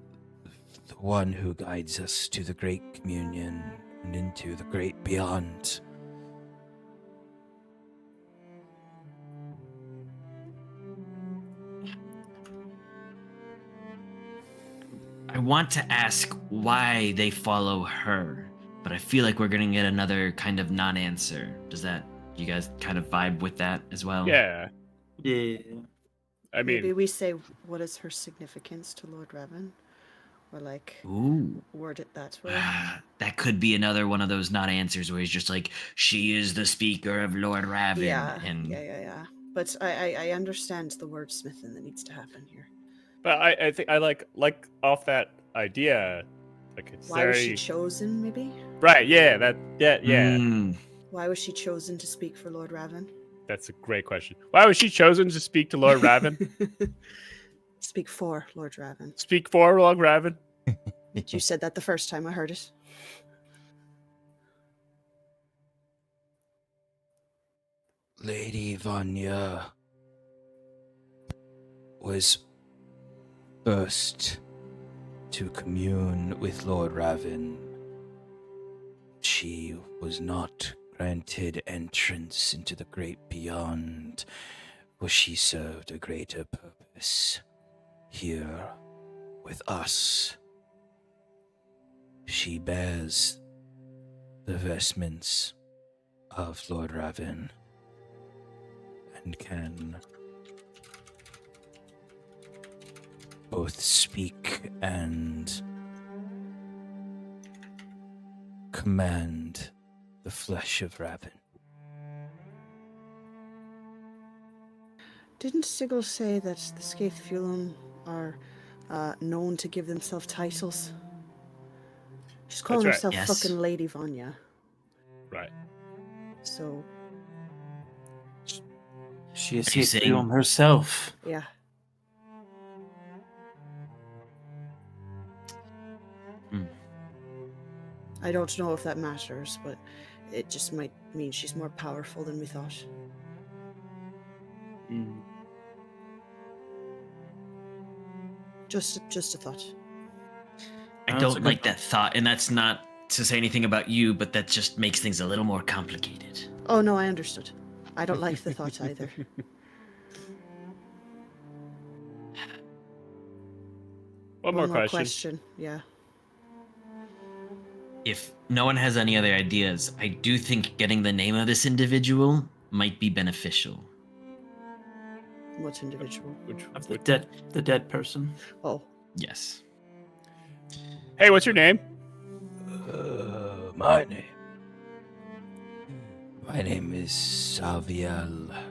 The one who guides us to the great communion and into the great beyond. I want to ask why they follow her, but I feel like we're gonna get another kind of non-answer. You guys kind of vibe with that as well? Yeah. Yeah. I Maybe mean, we say, what is her significance to Lord Raven? Or like, Ooh. word it that way. That could be another one of those non-answers where he's just like, she is the speaker of Lord Raven. Yeah, and yeah. But I understand the wordsmithing that needs to happen here. But I think I like off that idea. Like it's Why very was she chosen, maybe? right. Yeah. Yeah. Why was she chosen to speak for Lord Raven? That's a great question. Why was she chosen to speak to Lord Raven? Speak for Lord Raven. Speak for Lord Raven. You said that the first time I heard it. Lady Vanya was first to commune with Lord Raven. She was not granted entrance into the great beyond, for she served a greater purpose. Here, with us, she bears the vestments of Lord Raven and can both speak and command the flesh of Raven. Didn't Sigil say that the Scaithfulum are known to give themselves titles? She's calling right. herself Yes. fucking Lady Vanya. Right. So, She is Are you saying- Scaithfulum herself. yeah. I don't know if that matters, but it just might mean she's more powerful than we thought. Just a thought. I That's a don't good like one. that thought, and that's not to say anything about you, but that just makes things a little more complicated. Oh no, I understood. I don't like the thought either. One more question. Yeah. If no one has any other ideas, I do think getting the name of this individual might be beneficial. What individual? Of the dead person. Oh, Yes. Hey, what's your name? My name is Saviel. I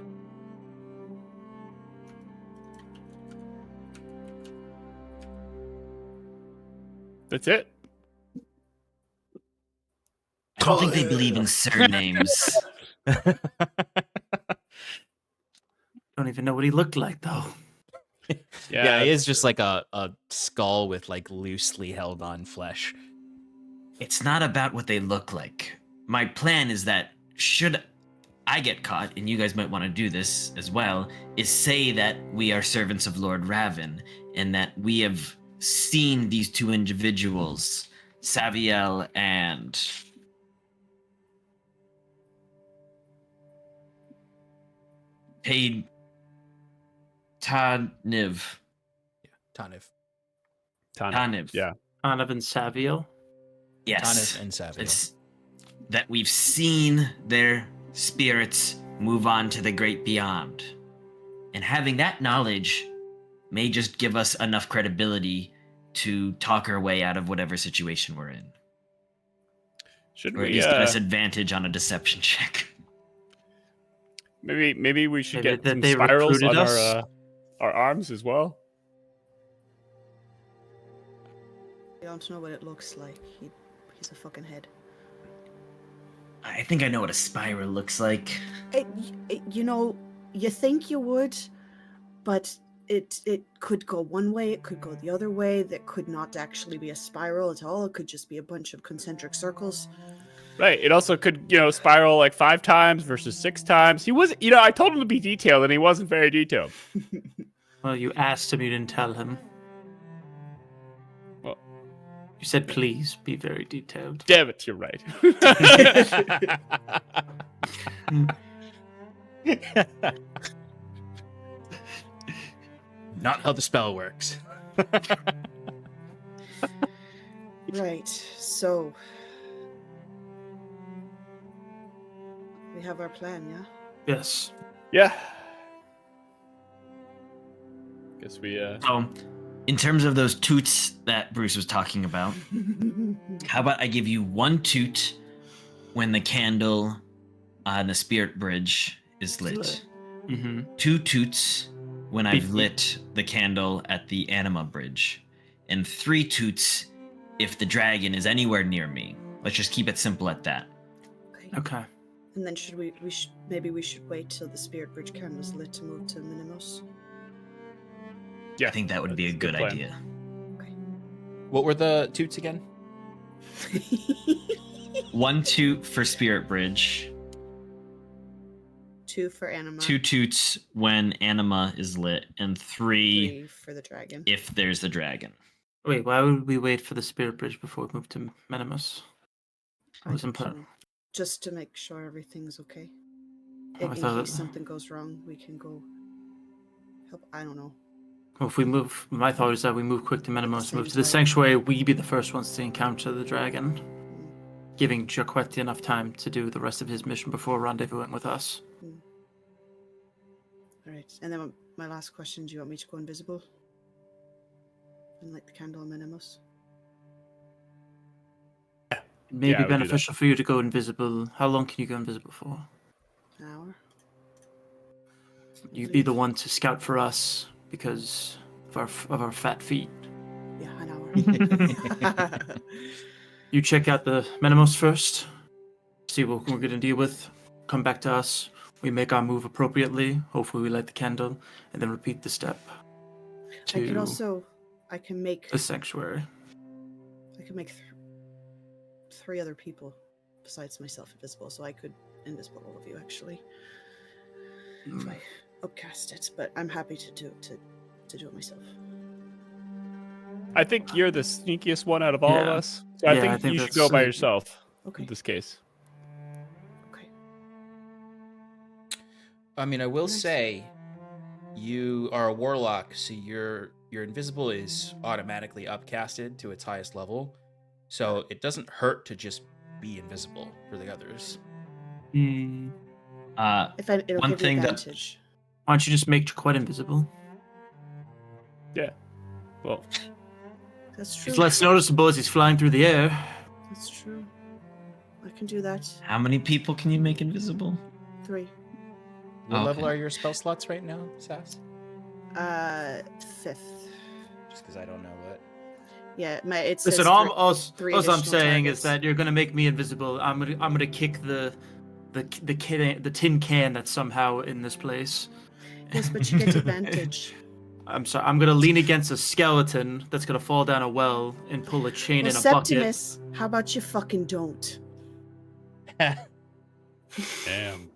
That's it. don't think they believe in surnames. Don't even know what he looked like, though. Yeah, it is just like a skull with like loosely held on flesh. It's not about what they look like. My plan is that should I get caught, and you guys might want to do this as well, is say that we are servants of Lord Raven and that we have seen these two individuals, Saviel and Taniv. Taniv. Taniv. Yeah. Anav and Saviel. Yes. Taniv and Saviel. It's that we've seen their spirits move on to the great beyond. And having that knowledge may just give us enough credibility to talk our way out of whatever situation we're in. Should Or at we least give us advantage on a deception check. maybe we should Maybe get that some they spirals recruited on us? our arms as well? I don't know what it looks like. He's a fucking head. I think I know what a spiral looks like. You know, you think you would, but it could go one way, it could go the other way. That could not actually be a spiral at all. It could just be a bunch of concentric circles. Right. It also could, spiral like 5 times versus 6 times. He was, I told him to be detailed, and he wasn't very detailed. Well, you asked him, you didn't tell him. Well, You said, please be very detailed. damn it, you're right. Not how the spell works. Right, so we have our plan, yeah? Yes. Yeah. Guess we So, in terms of those toots that Bruce was talking about, how about I give you 1 toot when the candle on the spirit bridge is lit? Mm-hmm. 2 toots when I've lit the candle at the anima bridge, and 3 toots if the dragon is anywhere near me. Let's just keep it simple at that. Okay. And then maybe we should wait till the spirit bridge candle's lit to move to Minimos. Yeah, I think that would be a good plan. idea. Okay. What were the toots again? 1 toot for spirit bridge. 2 for anima. 2 toots when anima is lit, and 3 for the dragon. if there's the dragon. Wait, why would we wait for the spirit bridge before we move to Minimus? That was important. Just to make sure everything's okay. Oh, In case something goes wrong, we can go help. I don't know. Well, if we move, my thought is that we move quick to Minimus, move to the time. sanctuary, we be the first ones to encounter the dragon, giving Jaquetti enough time to do the rest of his mission before rendezvousing with us. All right, and then my last question: do you want me to go invisible and light the candle in Minimus? It may be beneficial for you to go invisible. How long can you go invisible for? An hour. You'd be the one to scout for us because of our fat feet. Yeah, an hour. You check out the Minimus first, see what we're going to deal with, come back to us, we make our move appropriately, hopefully we light the candle, and then repeat the step to I can make the sanctuary. I can make 3 other people besides myself invisible, so I could invisible all of you actually. If I upcast it, but I'm happy to do it myself. I think you're the sneakiest one out of all of us. So I think you should go by yourself in this case. Okay. I mean, I will say you are a warlock, so your invisible is automatically upcasted to its highest level. So it doesn't hurt to just be invisible for the others. It'll One give thing you that advantage. Why don't you just make Jaquette invisible? Yeah. Well, That's true. He's less noticeable as he's flying through the air. That's true. I can do that. How many people can you make invisible? 3. What level are your spell slots right now, Sass? 5th. Just because I don't know what. Yeah, it Listen, says all I'm additional saying targets. is that you're gonna make me invisible. I'm gonna kick the tin can that's somehow in this place. Yes, but you get advantage. I'm sorry. I'm gonna lean against a skeleton that's gonna fall down a well and pull a chain in a Septimus, how about you fucking don't? damn.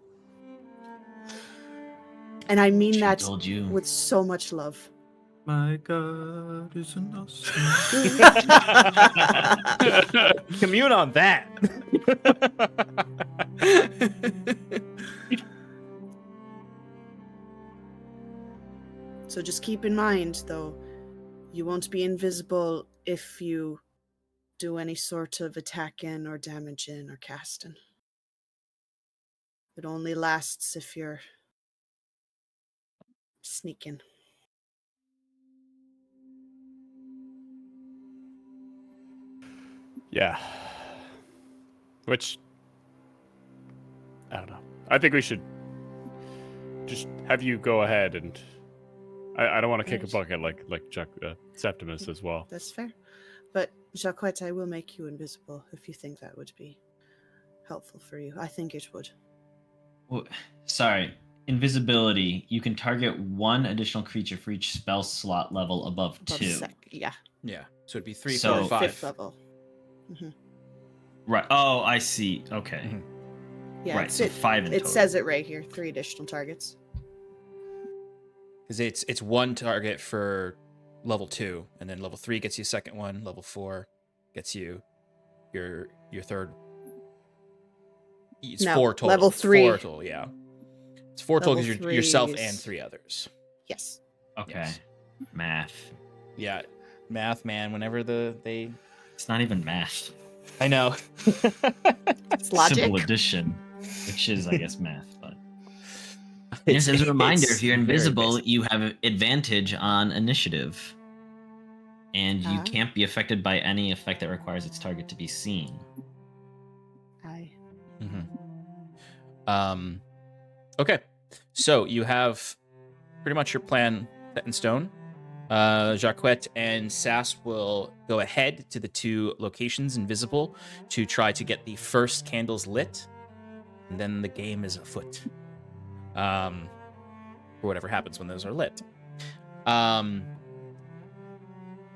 And I mean She that told you. with so much love. My God is an awesome. Commune on that. So just keep in mind, though, you won't be invisible if you do any sort of attacking or damaging or casting. It only lasts if you're sneaking. Yeah. Which, I don't know. I think we should just have you go ahead and I don't want to kick a bucket like Septimus as well. That's fair. But Jaquette, I will make you invisible if you think that would be helpful for you. I think it would. Well, sorry. Invisibility. You can target 1 additional creature for each spell slot level above 2. Yeah. Yeah. So it'd be 3, So- 4, 5. 5th level. Right. Oh, I see. Okay. Mhm. Yeah, Right. So 5 in it total. says it right here. 3 additional targets. Because it's 1 target for level 2, and then level 3 gets you a second one. Level 4 gets you your third. It's 4 total. Level It's 3. 4 total. Yeah. It's 4 total because Level you're yourself 3 and is- 3 others. Yes. Okay. Yes. Math. Yeah, math, man. Whenever they, It's not even math. I know. It's logic. Simple addition, which is, I guess, math. But yes, as a reminder, if you're very invisible, basic. you have advantage on initiative, and you Ah. can't be affected by any effect that requires its target to be seen. Okay, so you have pretty much your plan set in stone. Jacquette and Sass will go ahead to the 2 locations invisible to try to get the first candles lit, and then the game is afoot. For whatever happens when those are lit.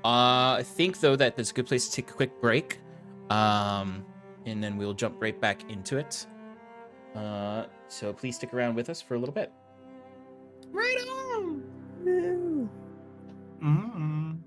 I think though that there's a good place to take a quick break, and then we'll jump right back into it. So please stick around with us for a little bit. Right on. Woo. Mm.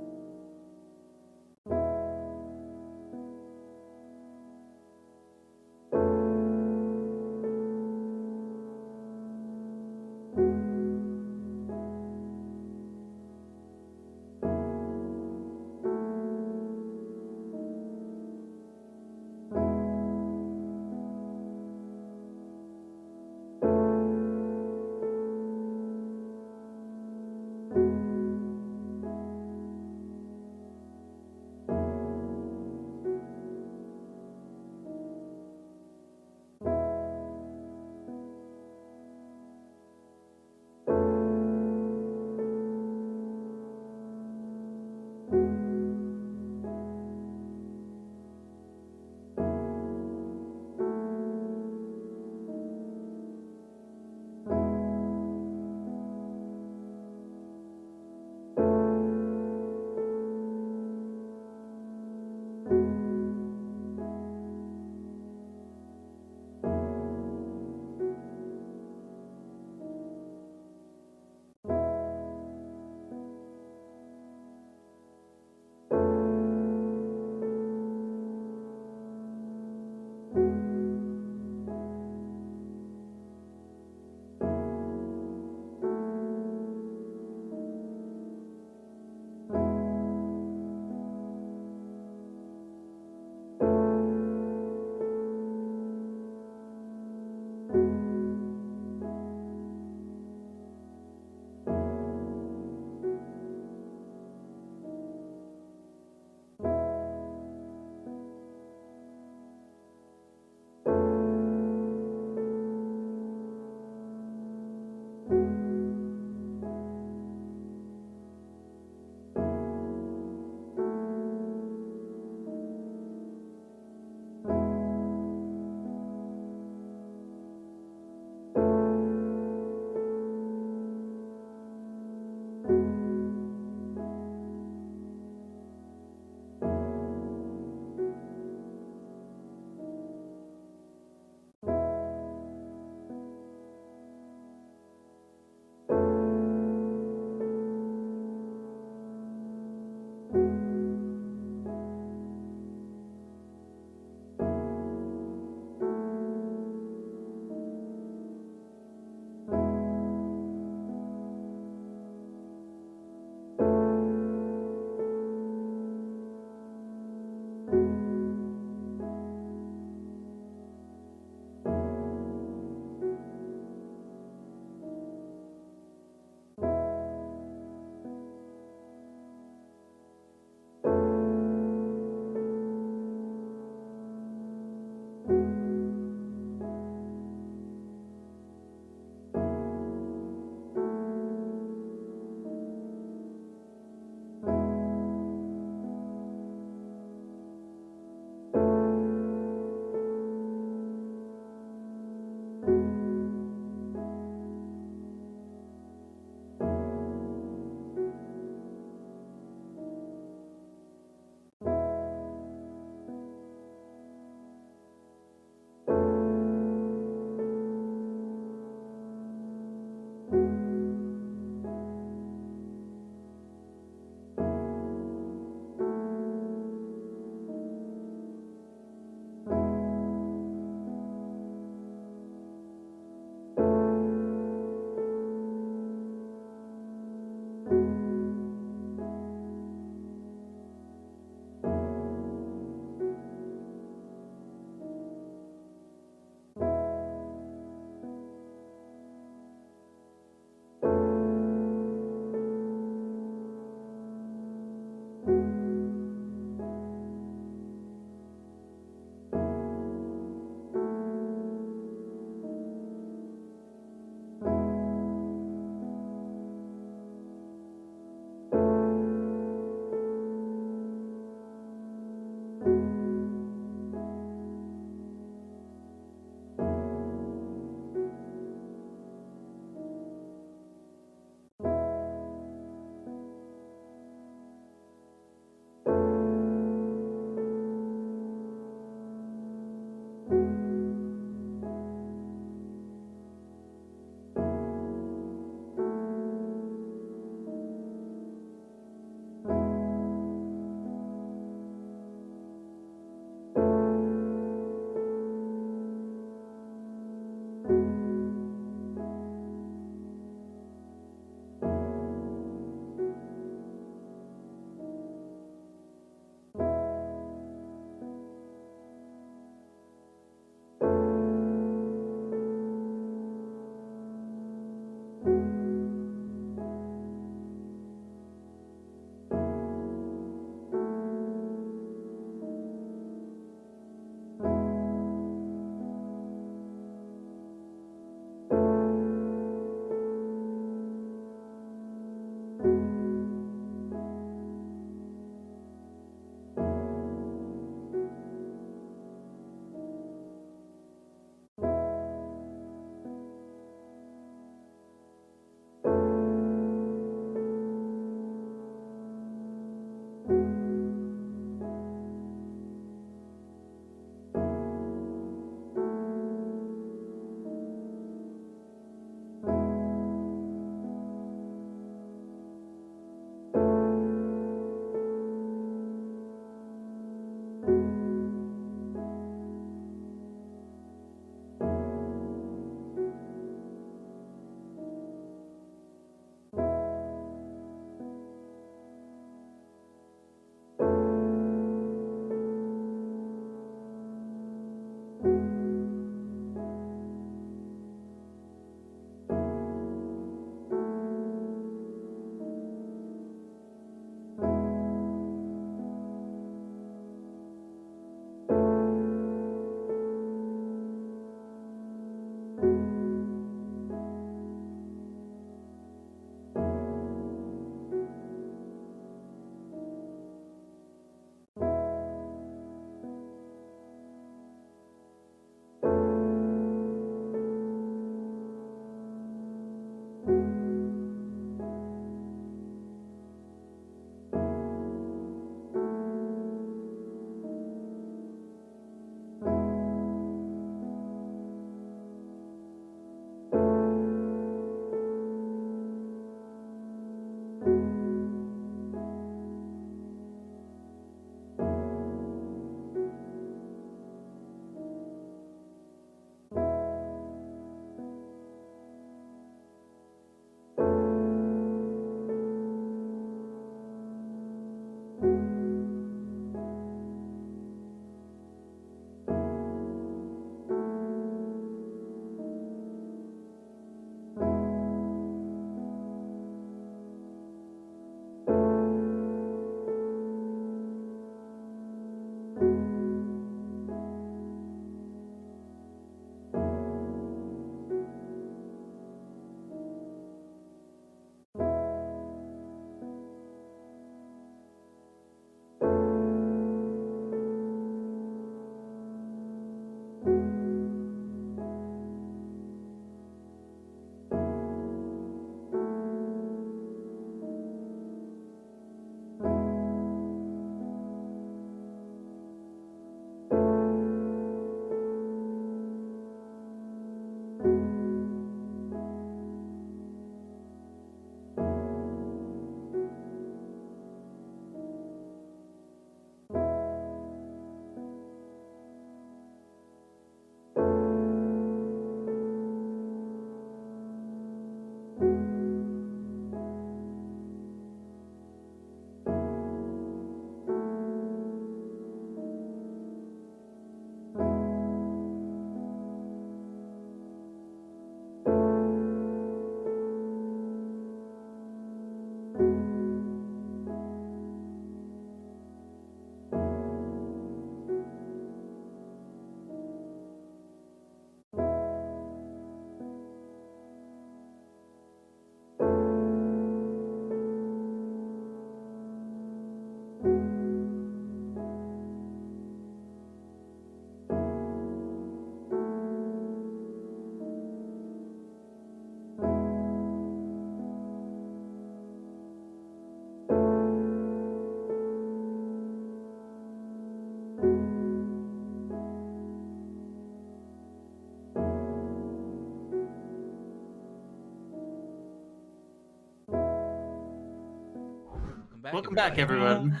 Welcome back, everyone.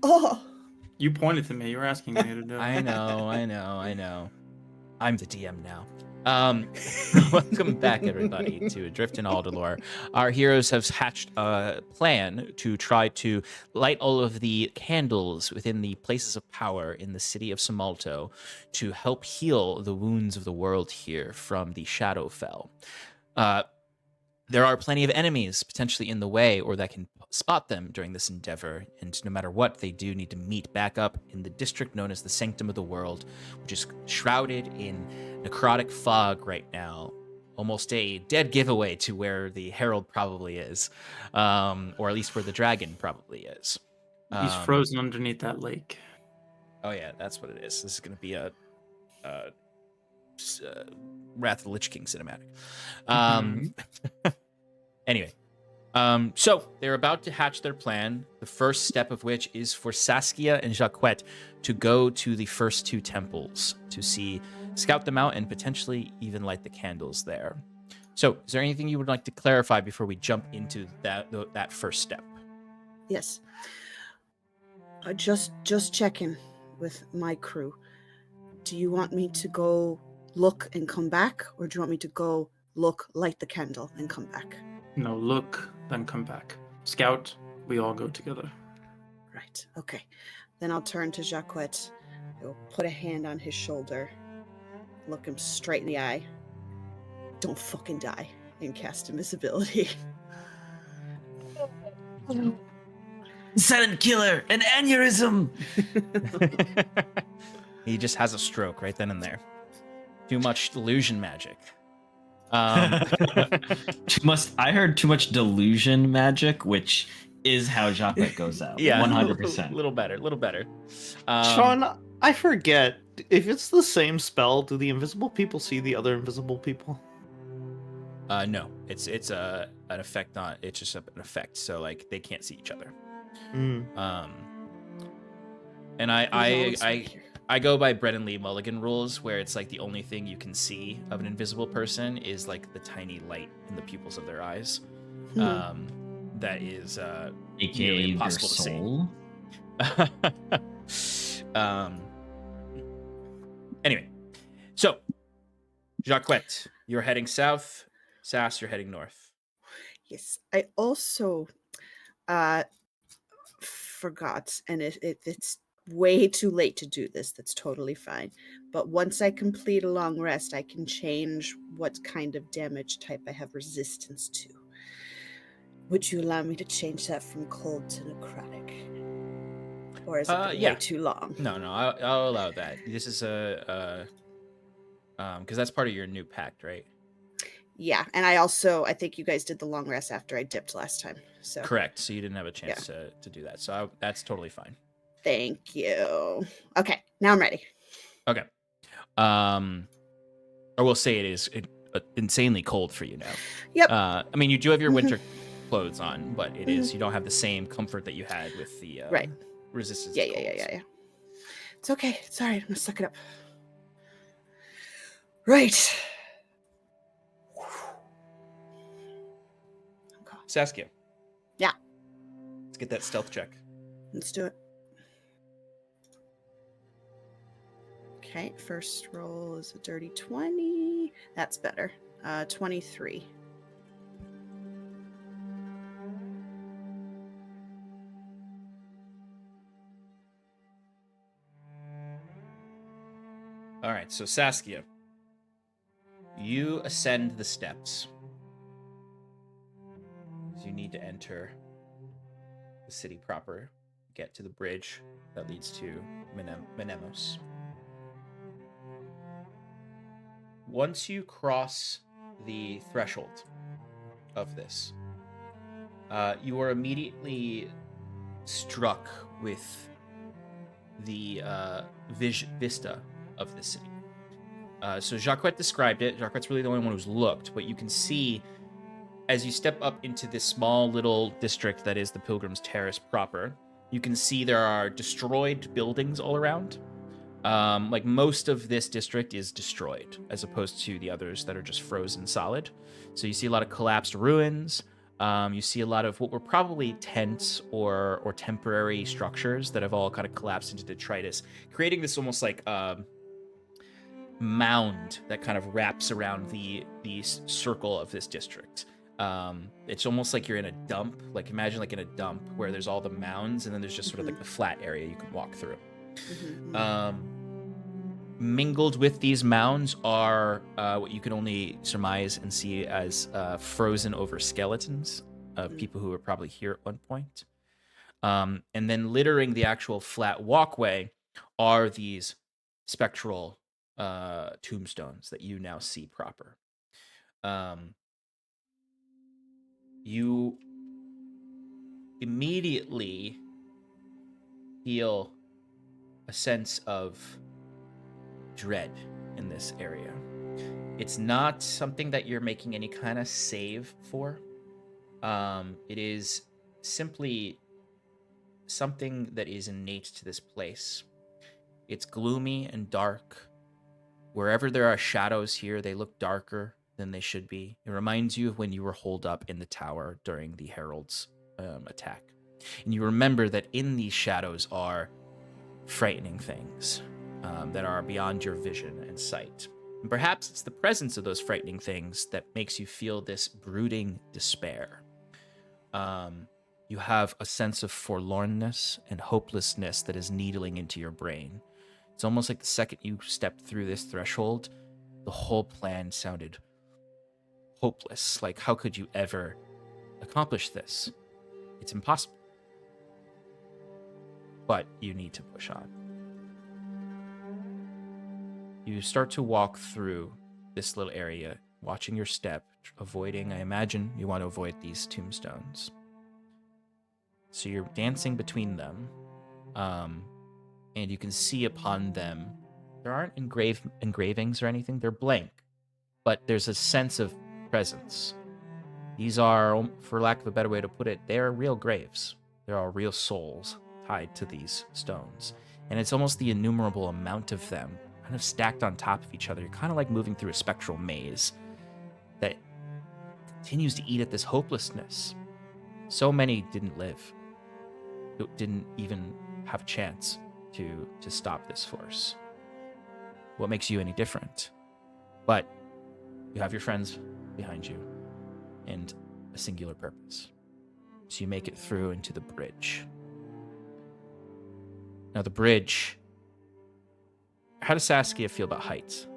Oh, You pointed to me. You were asking me to do it. I know. I'm the DM now. Welcome back, everybody, to Adrift in Aldhalor. Our heroes have hatched a plan to try to light all of the candles within the places of power in the city of Summalto to help heal the wounds of the world here from the Shadowfell. There are plenty of enemies potentially in the way or that can spot them during this endeavor, and no matter what, they do need to meet back up in the district known as the Sanctum of the World, which is shrouded in necrotic fog right now. Almost a dead giveaway to where the Herald probably is, or at least where the dragon probably is. He's frozen underneath that lake. Oh yeah, that's what it is. This is going to be a Wrath of the Lich King cinematic. Anyway, so they're about to hatch their plan, the first step of which is for Saskia and Jacquette to go to the first two temples to scout them out and potentially even light the candles there. So is there anything you would like to clarify before we jump into that first step? yes. Just checking with my crew. Do you want me to go look and come back, or do you want me to go look, light the candle, and come back? No, look, then come back. Scout, we all go together. Right, okay. Then I'll turn to Jacquette. I'll put a hand on his shoulder, look him straight in the eye. Don't fucking die, and cast invisibility. Silent killer, an aneurysm. He just has a stroke right then and there. Too much illusion magic. I heard too much delusion magic, which is how Jacquette goes out. Yeah, 100%. A little better. Sean, I forget. If it's the same spell, do the invisible people see the other invisible people? No, it's an effect. It's just an effect. So like they can't see each other. And I go by Brett and Lee Mulligan rules, where it's like the only thing you can see of an invisible person is like the tiny light in the pupils of their eyes. That is AKA impossible their to see. Anyway, so Jacquette, you're heading south. Sass, you're heading north. Yes, I also forgot, and if it's way too late to do this, that's totally fine. But once I complete a long rest, I can change what kind of damage type I have resistance to. Would you allow me to change that from cold to necrotic? Or is it way too long? No, I'll allow that. This is because that's part of your new pact, right? Yeah, and I think you guys did the long rest after I dipped last time. So correct. So you didn't have a chance to do that. So that's totally fine. Thank you. Okay, now I'm ready. Okay. I will say it is insanely cold for you now. Yep. I mean, you do have your winter clothes on, but it is you don't have the same comfort that you had with the right resistance. Yeah. It's okay. It's all right. I'm gonna suck it up. Right. Saskia. Yeah. Let's get that stealth check. Let's do it. Okay, first roll is a dirty 20. That's better. 23. All right, so Saskia, you ascend the steps. You need to enter the city proper, get to the bridge that leads to Menemos. Once you cross the threshold of this, you are immediately struck with the vista of the city. So Jacquette described it. Jacquette's really the only one who's looked, but you can see as you step up into this small little district that is the Pilgrim's Terrace proper, you can see there are destroyed buildings all around. Like most of this district is destroyed as opposed to the others that are just frozen solid. So you see a lot of collapsed ruins. You see a lot of what were probably tents or temporary structures that have all kind of collapsed into detritus, creating this almost like mound that kind of wraps around the circle of this district. It's almost like you're in a dump. Like imagine like in a dump where there's all the mounds and then there's just sort of like the flat area you can walk through. Mingled with these mounds are what you can only surmise and see as frozen over skeletons of people who were probably here at one point. And then littering the actual flat walkway are these spectral tombstones that you now see proper. You immediately feel a sense of dread in this area. It's not something that you're making any kind of save for. It is simply something that is innate to this place. It's gloomy and dark. Wherever there are shadows here, they look darker than they should be. It reminds you of when you were holed up in the tower during the Herald's attack. And you remember that in these shadows are frightening things that are beyond your vision and sight. And perhaps it's the presence of those frightening things that makes you feel this brooding despair. You have a sense of forlornness and hopelessness that is needling into your brain. It's almost like the second you stepped through this threshold, the whole plan sounded hopeless. Like, how could you ever accomplish this? It's impossible. But you need to push on. You start to walk through this little area, watching your step, avoiding, I imagine you want to avoid these tombstones. So you're dancing between them, and you can see upon them, there aren't engravings or anything, they're blank, but there's a sense of presence. These are, for lack of a better way to put it, they're real graves. There are real souls tied to these stones. And it's almost the innumerable amount of them kind of stacked on top of each other. You're kind of like moving through a spectral maze that continues to eat at this hopelessness. So many didn't live, didn't even have a chance to stop this force. What makes you any different? But you have your friends behind you and a singular purpose. So you make it through into the bridge. Now the bridge, how does Saskia feel about heights?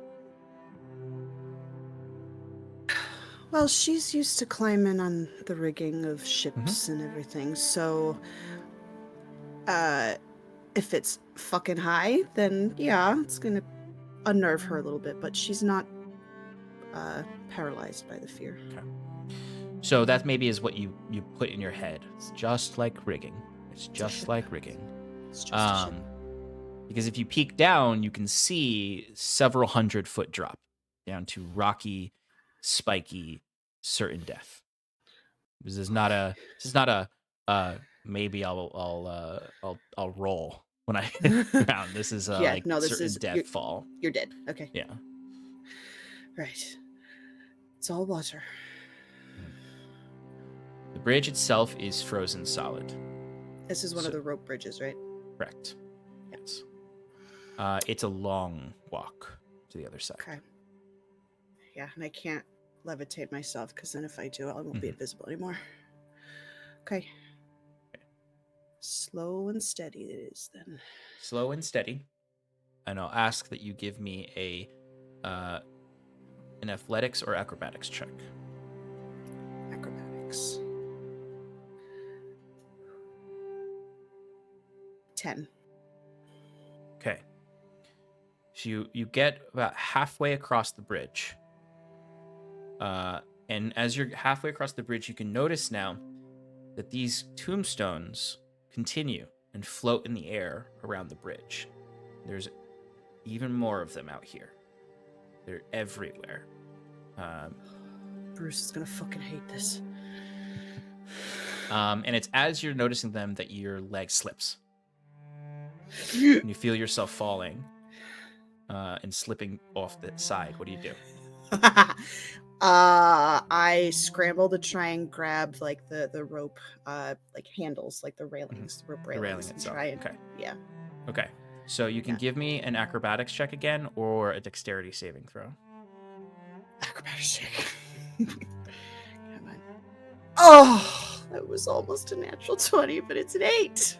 Well, she's used to climbing on the rigging of ships and everything, so if it's fucking high, then yeah, it's gonna unnerve her a little bit, but she's not paralyzed by the fear. Okay. So that maybe is what you put in your head. It's just like rigging. It's just like rigging. It's just a ship. Because if you peek down, you can see several 100-foot drop down to rocky, spiky, certain death. This is not a maybe I'll roll when I hit ground. This is a certain death fall. You're dead. Okay. Yeah. Right. It's all water. The bridge itself is frozen solid. This is one of the rope bridges, right? Correct. Yes. It's a long walk to the other side. Okay. Yeah, and I can't levitate myself because then if I do, I won't be invisible anymore. Okay. Slow and steady it is then. Slow and steady. And I'll ask that you give me an athletics or acrobatics check. Acrobatics. 10. Okay. So you get about halfway across the bridge. And as you're halfway across the bridge, you can notice now that these tombstones continue and float in the air around the bridge. There's even more of them out here. They're everywhere. Bruce is gonna fucking hate this. And it's as you're noticing them that your leg slips. And you feel yourself falling and slipping off the side. What do you do? I scramble to try and grab like the rope, like handles, like the railings, the rope The railing railings, and itself. try and Okay. yeah. Okay. So you can Yeah. give me an acrobatics check again or a dexterity saving throw. Acrobatics check. Come on. Oh, that was almost a natural 20, but it's an 8.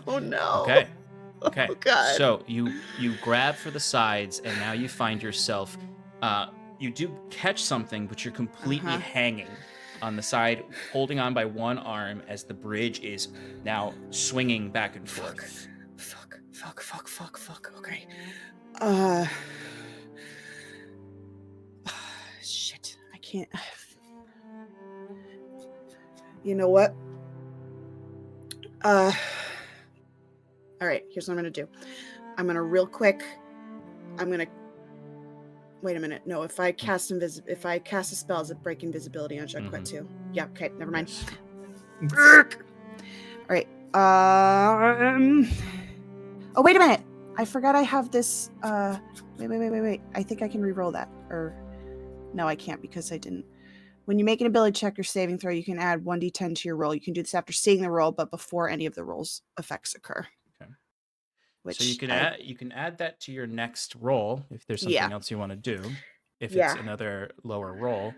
Oh no. Okay. Okay. Oh god. So you grab for the sides, and now you find yourself. You do catch something, but you're completely Uh-huh. hanging on the side, holding on by one arm as the bridge is now swinging back and forth. Fuck. Okay. Shit. I can't. You know what? All right. Here's what I'm gonna do. I'm gonna real quick. Wait a minute. No, if I cast a spell, is it break invisibility on Jacquet too? Yeah. Okay. Never mind. Yes. All right. Oh, wait a minute. I forgot I have this. Wait. I think I can re-roll that. Or no, I can't because I didn't. When you make an ability check or saving throw, you can add 1d10 to your roll. You can do this after seeing the roll, but before any of the roll's effects occur. Okay. Which So you can add that to your next roll if there's something else you want to do. If it's another lower roll.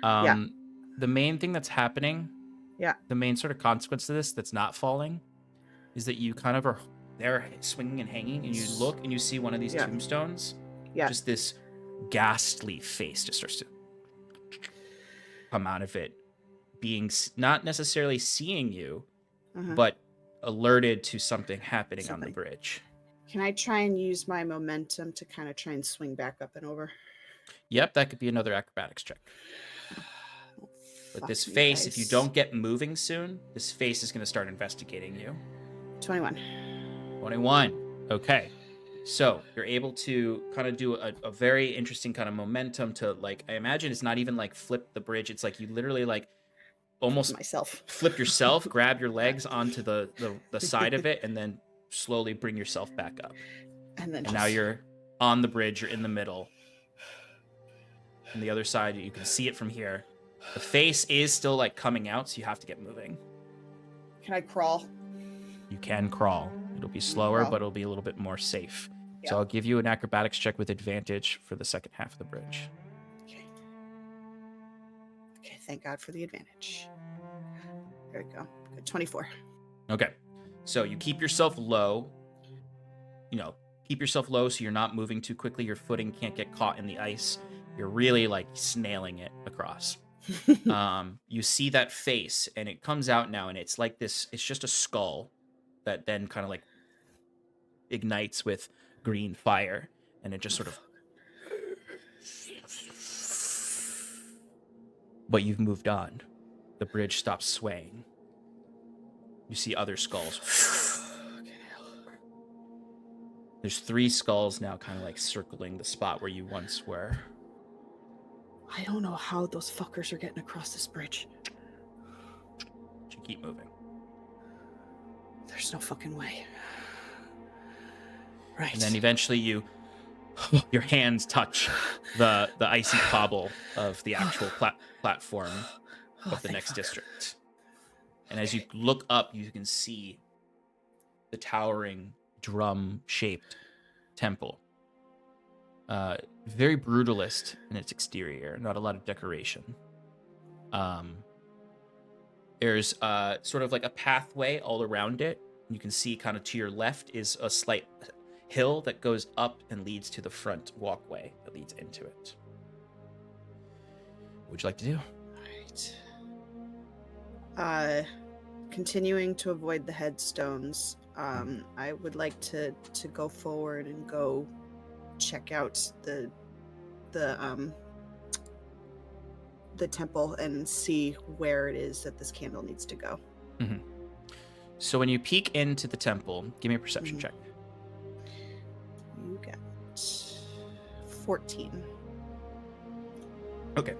The main thing that's happening, the main sort of consequence to this that's not falling, is that you kind of are there swinging and hanging, and you look and you see one of these tombstones. Yeah. Just this ghastly face just starts to come out of it, being not necessarily seeing you, but alerted to something happening on the bridge. Can I try and use my momentum to kind of try and swing back up and over? Yep, that could be another acrobatics check. But this face, if you don't get moving soon, this face is going to start investigating you. 21. 21. Okay. So you're able to kind of do a very interesting kind of momentum to, like, I imagine it's not even like flip the bridge. It's like you literally like almost flip yourself, grab your legs onto the side of it, and then slowly bring yourself back up. And now you're on the bridge, you're in the middle. On the other side, you can see it from here. The face is still like coming out, so you have to get moving. Can I crawl? You can crawl. It'll be slower, but it'll be a little bit more safe. So I'll give you an acrobatics check with advantage for the second half of the bridge. Okay, thank God for the advantage. There we go. Good. 24. Okay. So you keep yourself low. Keep yourself low so you're not moving too quickly. Your footing can't get caught in the ice. You're really like snailing it across. You see that face, and it comes out now, and it's like this. It's just a skull that then kind of like ignites with green fire, and it just sort of. But you've moved on. The bridge stops swaying. You see other skulls. There's 3 skulls now kind of like circling the spot where you once were. I don't know how those fuckers are getting across this bridge. You keep moving. There's no fucking way. Right. And then eventually your hands touch the icy cobble of the actual platform of the next district. And as you look up, you can see the towering drum-shaped temple. Very brutalist in its exterior, not a lot of decoration. There's sort of like a pathway all around it. You can see kind of to your left is a slight hill that goes up and leads to the front walkway that leads into it. What would you like to do? Right. Continuing to avoid the headstones, I would like to go forward and go check out the temple and see where it is that this candle needs to go. Mm-hmm. So when you peek into the temple, give me a perception check. You got 14. Okay.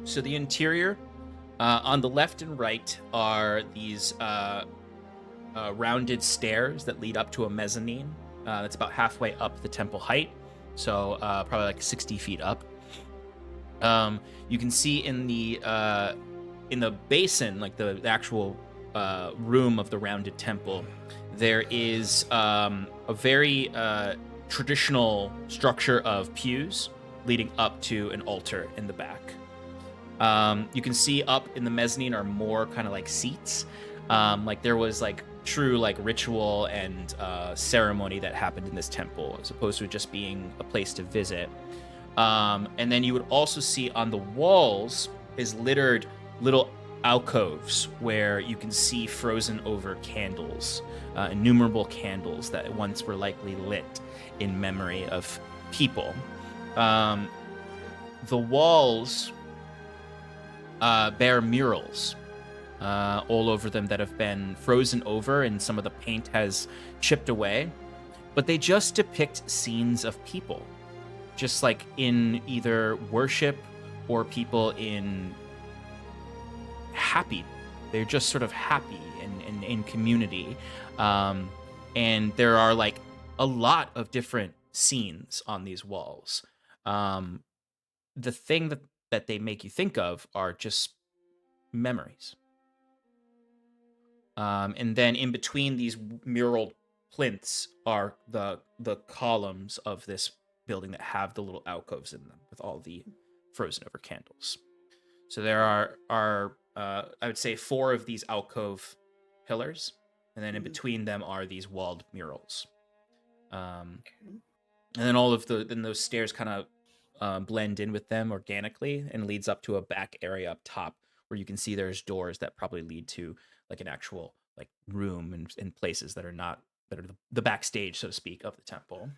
So the interior, on the left and right are these rounded stairs that lead up to a mezzanine that's about halfway up the temple height. so probably like 60 feet up. You can see in the basin, like the actual room of the rounded temple, there is a very traditional structure of pews leading up to an altar in the back. You can see up in the mezzanine are more kind of like seats. Like there was like true like ritual and ceremony that happened in this temple, as opposed to it just being a place to visit. And then you would also see on the walls is littered little alcoves where you can see frozen over candles, innumerable candles that once were likely lit in memory of people. The walls bear murals all over them that have been frozen over, and some of the paint has chipped away, but they just depict scenes of people, just like in either worship or people in happy. They're just sort of happy and in community. And there are like a lot of different scenes on these walls. The thing that they make you think of are just memories. And then in between these mural plinths are the columns of this building that have the little alcoves in them with all the frozen over candles. So there are I would say 4 of these alcove pillars, and then in between them are these walled murals. And then all of those stairs kind of blend in with them organically and leads up to a back area up top where you can see there's doors that probably lead to like an actual like room and places that are the backstage, so to speak, of the temple.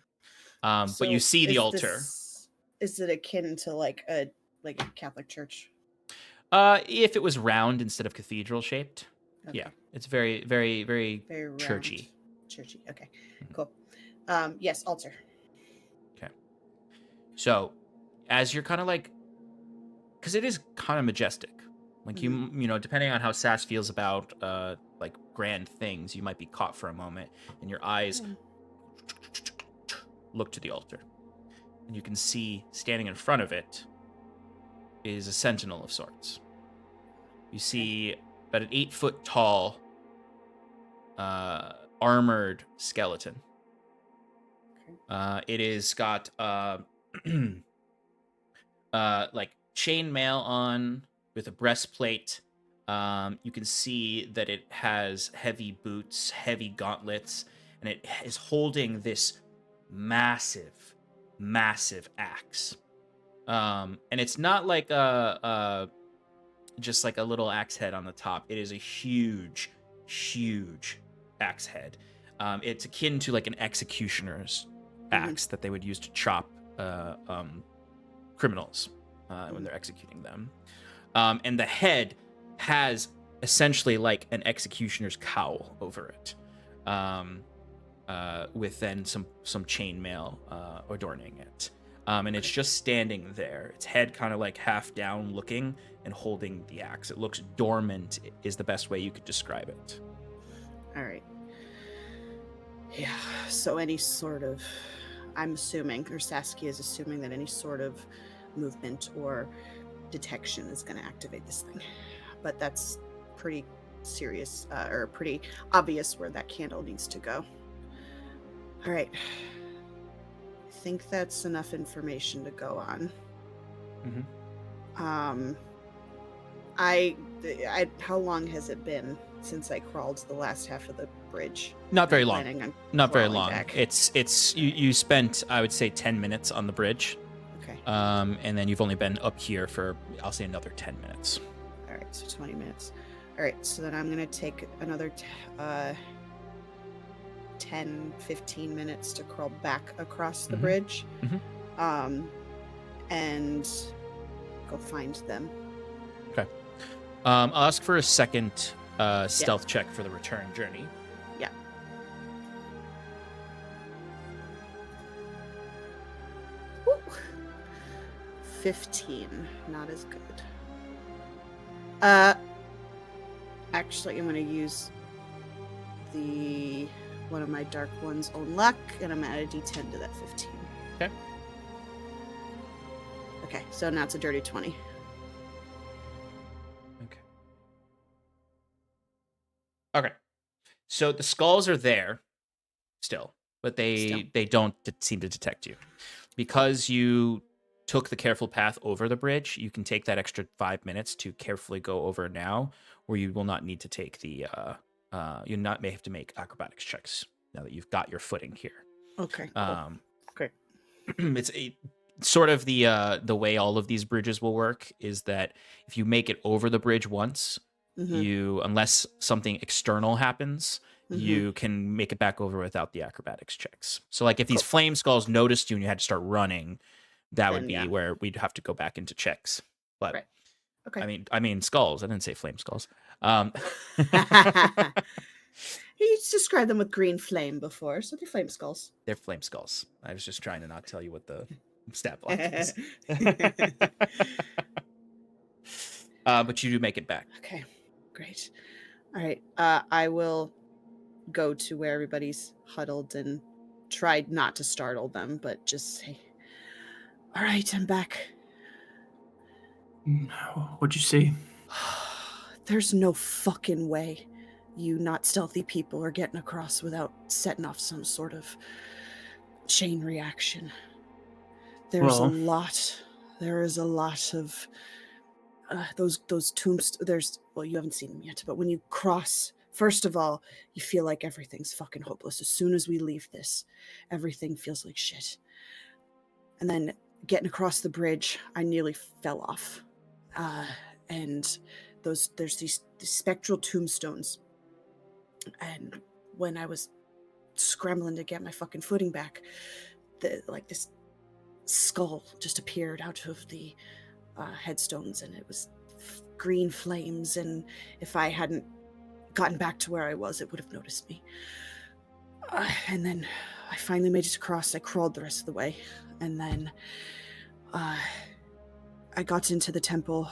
But you see the altar. Is it akin to like a Catholic church? If it was round instead of cathedral shaped, okay. Yeah, it's very, very, very, very churchy. Churchy. Okay, cool. Yes, altar. Okay. So, as you're kind of like, because it is kind of majestic. Like you know, depending on how Sass feels about like grand things, you might be caught for a moment, and your eyes look to the altar, and you can see standing in front of it is a sentinel of sorts. You see about an 8-foot tall armored skeleton. It is got like chainmail on with a breastplate. You can see that it has heavy boots, heavy gauntlets, and it is holding this massive axe. And it's not like just like a little axe head on the top. It is a huge axe head. It's akin to like an executioner's axe that they would use to chop criminals when they're executing them. And the head has essentially like an executioner's cowl over it, with then some chainmail adorning it. And it's just standing there. Its head kind of like half down looking and holding the axe. It looks dormant is the best way you could describe it. All right. Yeah, so any sort of, I'm assuming, or Saskia is assuming that any sort of movement or detection is going to activate this thing. But that's pretty serious, or pretty obvious where that candle needs to go. All right. I think that's enough information to go on. How long has it been since I crawled the last half of the bridge? Not very long. Not very long. Back. It's you spent, I would say, 10 minutes on the bridge. Okay. And then you've only been up here for, I'll say, another 10 minutes. All right, so 20 minutes. All right, so then I'm gonna take another 10, 15 minutes to crawl back across the bridge, and go find them. Okay. I'll ask for a second stealth check for the return journey. Yeah. Woo. 15, not as good. Actually, I'm going to use one of my Dark One's own luck, and I'm going to add a d10 to that 15. Okay. Okay, so now it's a dirty 20. Okay. So the skulls are there still, but Still. they don't seem to detect you. Because you took the careful path over the bridge, you can take that extra 5 minutes to carefully go over now, where you will not need to take the you may have to make acrobatics checks now that you've got your footing here. Okay, cool. Great. It's sort of the way all of these bridges will work is that if you make it over the bridge once, Mm-hmm. unless something external happens, Mm-hmm. you can make it back over without the acrobatics checks. So like if these Cool. flame skulls noticed you and you had to start running, that Then, would be yeah. where we'd have to go back into checks. But Right. Okay. I mean skulls. I didn't say flame skulls. He's described them with green flame before, so they're flame skulls. They're flame skulls. I was just trying to not tell you what the stat block is. But you do make it back. Okay, great. All right, I will go to where everybody's huddled and try not to startle them, but just say, all right, I'm back. What'd you see? There's no fucking way you not stealthy people are getting across without setting off some sort of chain reaction. There is a lot of those tombstones. You haven't seen them yet, but when you cross, first of all, you feel like everything's fucking hopeless. As soon as we leave this, everything feels like shit. And then getting across the bridge, I nearly fell off. And there's these spectral tombstones. And when I was scrambling to get my fucking footing back, this skull just appeared out of the headstones, and it was green flames, and if I hadn't gotten back to where I was, it would have noticed me. And then I finally made it across. I crawled the rest of the way, and then I got into the temple.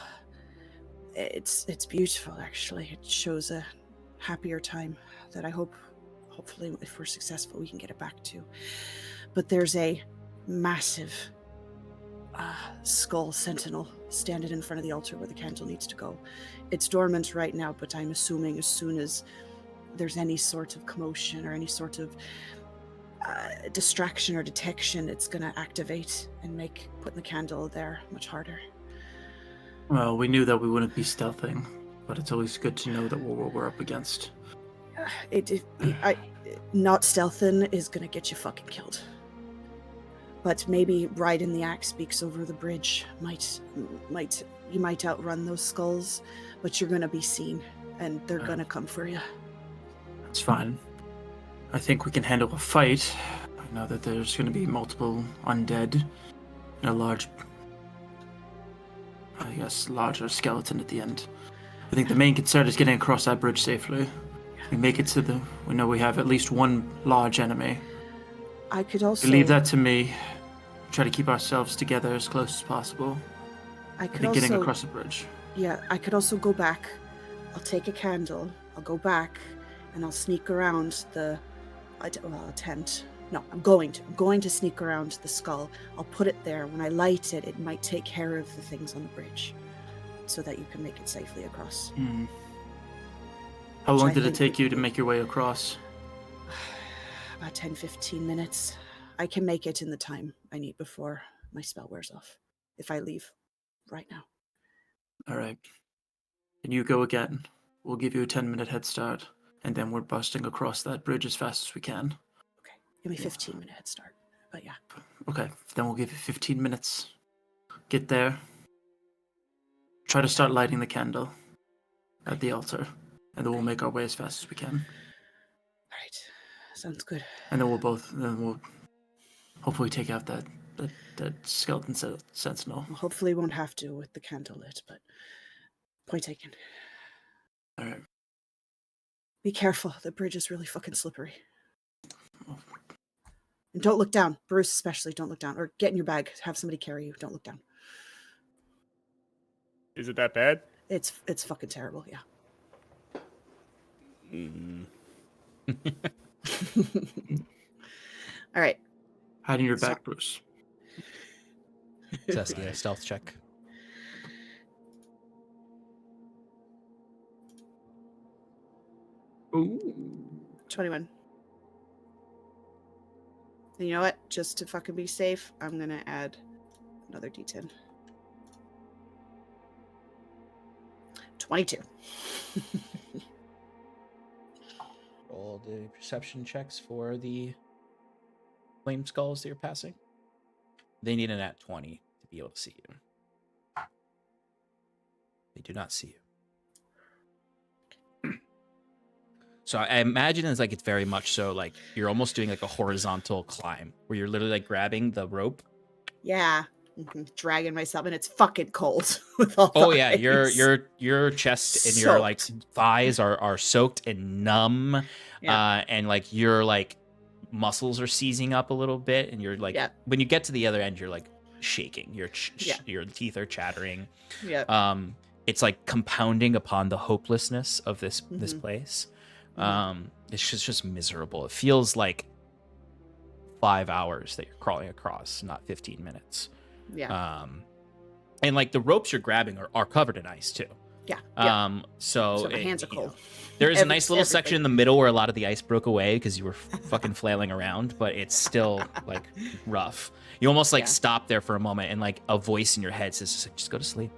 It's beautiful, actually. It shows a happier time that I hopefully, if we're successful, we can get it back to. But there's a massive skull sentinel standing in front of the altar where the candle needs to go. It's dormant right now, but I'm assuming as soon as there's any sort of commotion or any sort of distraction or detection, it's going to activate and make putting the candle there much harder. Well, we knew that we wouldn't be stealthing, but it's always good to know that what we're up against. Not stealthing is going to get you fucking killed. But maybe riding the axe speaks over the bridge you might outrun those skulls, but you're going to be seen, and they're going to come for you. That's fine. I think we can handle a fight. I know that there's going to be multiple undead and a larger skeleton at the end. I think the main concern is getting across that bridge safely. We make it we know we have at least one large enemy. I could also leave that to me. Try to keep ourselves together as close as possible. I think getting across the bridge. Yeah, I could also go back. I'll take a candle. I'll go back, and I'll sneak around I'll attempt. No, I'm going to sneak around the skull. I'll put it there. When I light it, it might take care of the things on the bridge, so that you can make it safely across. How long did it take you to make your way across? About 10-15 minutes. I can make it in the time I need before my spell wears off, if I leave right now. All right. And you go again. We'll give you a 10-minute head start, and then we're busting across that bridge as fast as we can. Okay. Give me 15-minute head start. But yeah. Okay. Then we'll give you 15 minutes. Get there. Try to start lighting the candle at the altar, and then we'll make our way as fast as we can. All right. Sounds good. And then we'll hopefully take out that skeleton sentinel. Hopefully we won't have to with the candle lit, but point taken. All right. Be careful. The bridge is really fucking slippery. And don't look down. Bruce especially, don't look down. Or get in your bag. Have somebody carry you. Don't look down. Is it that bad? It's fucking terrible, yeah. All right. Hide in your back, Bruce. Saskia, stealth check. Ooh. 21. And you know what? Just to fucking be safe, I'm gonna add another D10. 22. Roll the perception checks for the flame skulls that you're passing. They need an at 20 to be able to see you. They do not see you. So I imagine it's very much so like you're almost doing like a horizontal climb where you're literally like grabbing the rope. Yeah. Dragging myself, and it's fucking cold with all Oh the yeah, ice. your chest and your like Soaked. thighs are soaked and numb. Yeah. And like your like muscles are seizing up a little bit, and you're like when you get to the other end, you're like shaking. Your teeth are chattering. Yeah. It's like compounding upon the hopelessness of this place. It's just miserable. It feels like 5 hours that you're crawling across, not 15 minutes. Yeah. And like the ropes you're grabbing are covered in ice too. Yeah. So my hands are cold. There is a nice little section in the middle where a lot of the ice broke away because you were fucking flailing around, but it's still like rough. You almost like stop there for a moment, and like a voice in your head says, "Just go to sleep."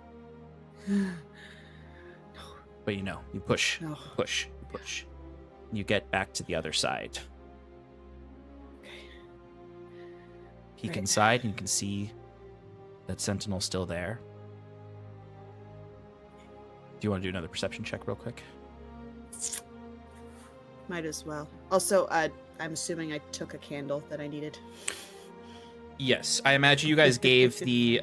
But you push, you push. You get back to the other side. Peek inside, and you can see that sentinel still there. Do you want to do another perception check real quick? Might as well. Also, I'm assuming I took a candle that I needed. Yes, I imagine you guys gave the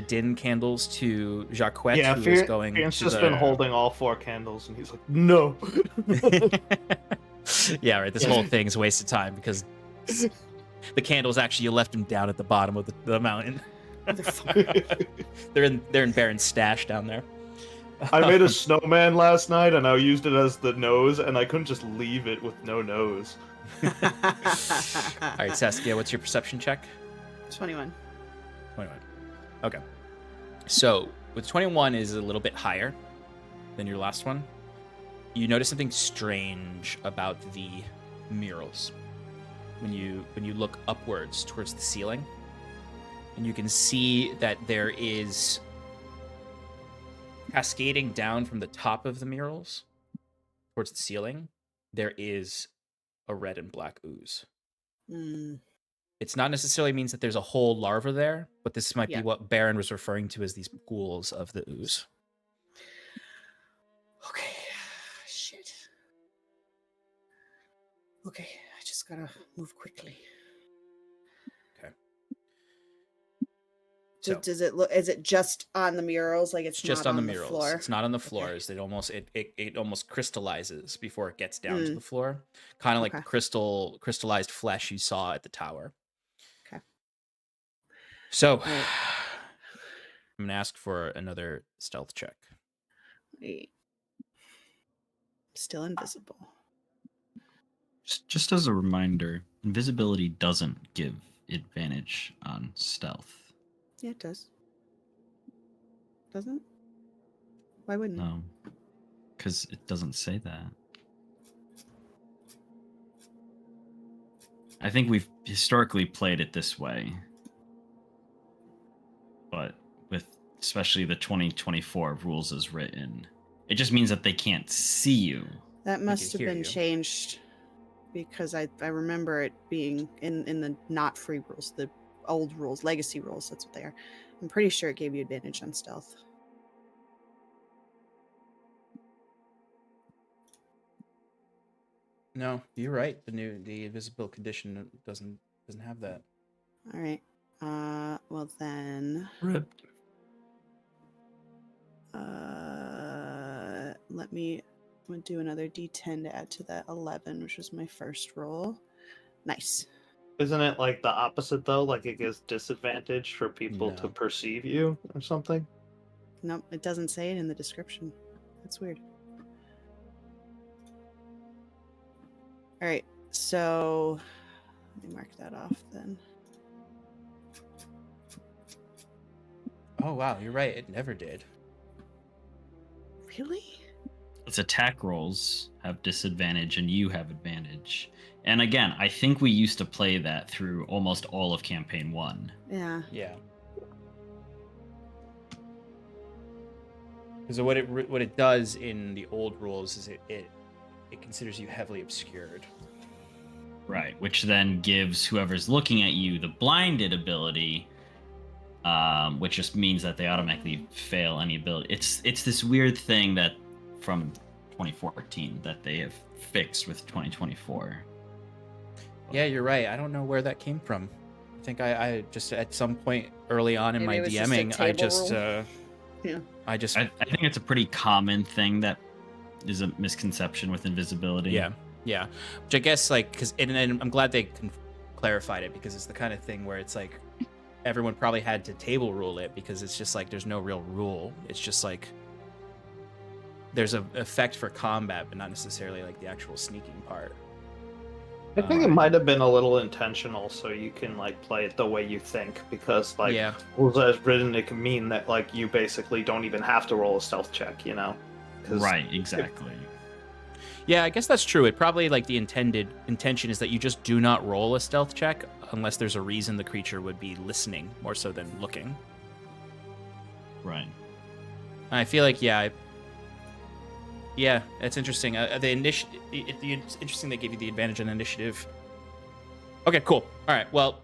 din candles to Jacquette, who is going. Fyrn's just been holding all 4 candles, and he's like, "No." Yeah, right. This whole thing's a waste of time because the candles actually you left them down at the bottom of the mountain. They're in Baron's stash down there. I made a snowman last night, and I used it as the nose, and I couldn't just leave it with no nose. All right, Saskia, what's your perception check? 21. 21. Okay. So with 21 is a little bit higher than your last one. You notice something strange about the murals when you look upwards towards the ceiling, and you can see that there is cascading down from the top of the murals towards the ceiling. There is a red and black ooze. It's not necessarily means that there's a whole larva there, but this might be what Baron was referring to as these pools of the ooze. Okay. Shit. Okay, I just gotta move quickly. Okay. So, does it look? Is it just on the murals? Like it's just not on the murals. Floor? It's not on the floors. Okay. It almost crystallizes before it gets down to the floor, kind of like the crystallized flesh you saw at the tower. Okay. So, I'm gonna ask for another stealth check. Wait. Still invisible. Just as a reminder, invisibility doesn't give advantage on stealth. Yeah, it does. Doesn't? Why wouldn't it? No, because it doesn't say that. I think we've historically played it this way, but with especially the 2024 rules as written, it just means that they can't see you. That must have been changed because I remember it being in the not free rules, the old rules, legacy rules. That's what they are. I'm pretty sure it gave you advantage on stealth. No, you're right. The invisible condition doesn't have that. All right. Well then. Rip. Let me do another D10 to add to that 11, which was my first roll. Nice. Isn't it like the opposite though? Like it gives disadvantage for people to perceive you or something? Nope, it doesn't say it in the description. That's weird. All right, so let me mark that off then. Oh wow, you're right. It never did. Really? Its attack rolls have disadvantage and you have advantage. And again, I think we used to play that through almost all of campaign 1. Yeah. Yeah. Because what it does in the old rules is it considers you heavily obscured. Right, which then gives whoever's looking at you the blinded ability, which just means that they automatically fail any ability. It's this weird thing that from 2014 that they have fixed with 2024. Yeah, you're right. I don't know where that came from. I think I just at some point early on in Maybe my it was just a DMing, I table just rule. Yeah. I just I think it's a pretty common thing that is a misconception with invisibility. yeah. Which I guess and I'm glad they clarified it, because it's the kind of thing where it's like everyone probably had to table rule it, because it's just like there's no real rule. It's just like there's an effect for combat, but not necessarily like the actual sneaking part. I think it might have been a little intentional, so you can like play it the way you think, because like rules as written, it can mean that like you basically don't even have to roll a stealth check, you know? Right, exactly. Yeah, I guess that's true. It probably like the intention is that you just do not roll a stealth check unless there's a reason the creature would be listening more so than looking. Right. I feel like yeah, it's interesting. It's interesting they gave you the advantage on initiative. Okay, cool. All right, well,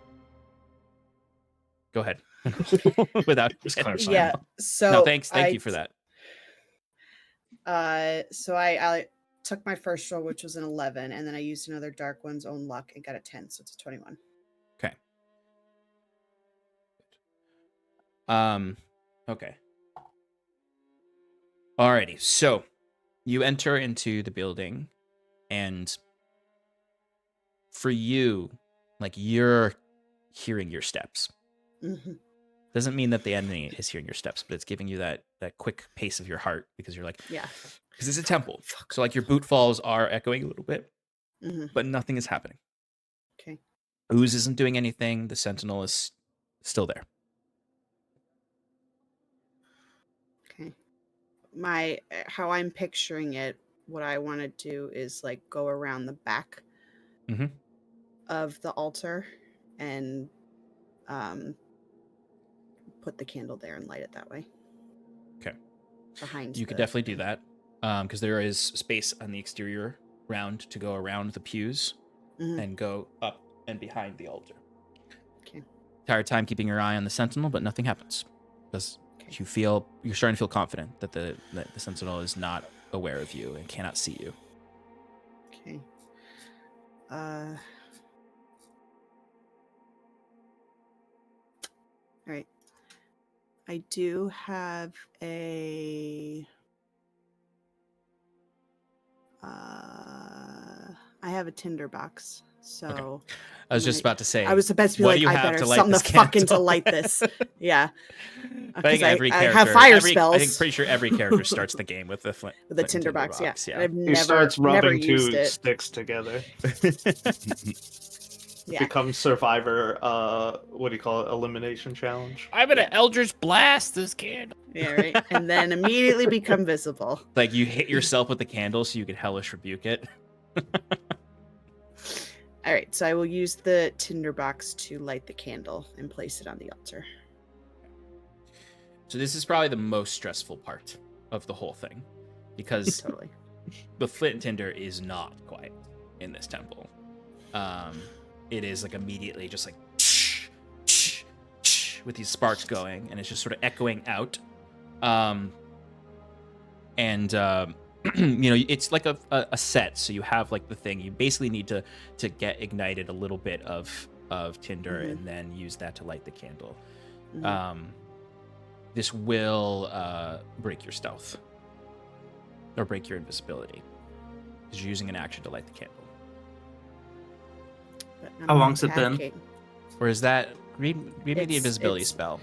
go ahead. Without just clarifying. Yeah. So no, thank you for that. So I took my first roll, which was an 11, and then I used another Dark One's own luck and got a 10, so it's a 21. Okay. Okay. Alrighty, so you enter into the building, and for you, like, you're hearing your steps. Mm-hmm. Doesn't mean that the enemy is hearing your steps, but it's giving you that quick pace of your heart, because you're like, yeah, because it's a temple. So like your boot falls are echoing a little bit, but nothing is happening. Okay. Ooze isn't doing anything. The sentinel is still there. Okay. How I'm picturing it, what I want to do is like go around the back of the altar and put the candle there and light it that way. Okay. Behind you could definitely do that, because there is space on the exterior round to go around the pews and go up and behind the altar. Okay. Entire time keeping your eye on the sentinel, but nothing happens, because you're starting to feel confident that the sentinel is not aware of you and cannot see you. Okay. All right. I do have a I have a tinderbox. So okay. I was just about to say, I was about to be what like, do you I have better to light something this to fucking candle? to light this. Yeah. I think every character, I have fire spells. I think pretty sure every character starts the game with the with the tinderbox. Yeah. I've He starts never rubbing used two it. sticks together. Yeah. Becomes Survivor, what do you call it? Elimination challenge. I'm gonna Eldritch Blast this candle. Yeah, right. And then immediately become visible. Like you hit yourself with the candle so you could hellish rebuke it. All right, so I will use the tinderbox to light the candle and place it on the altar. So this is probably the most stressful part of the whole thing, because Totally. the flint and tinder is not quiet in this temple. It is like immediately just like with these sparks going, and it's just sort of echoing out. You know, it's like a set, so you have like the thing. You basically need to get ignited a little bit of tinder and then use that to light the candle. This will break your stealth or break your invisibility, because you're using an action to light the candle. How long's it been? Or is that read me the invisibility spell?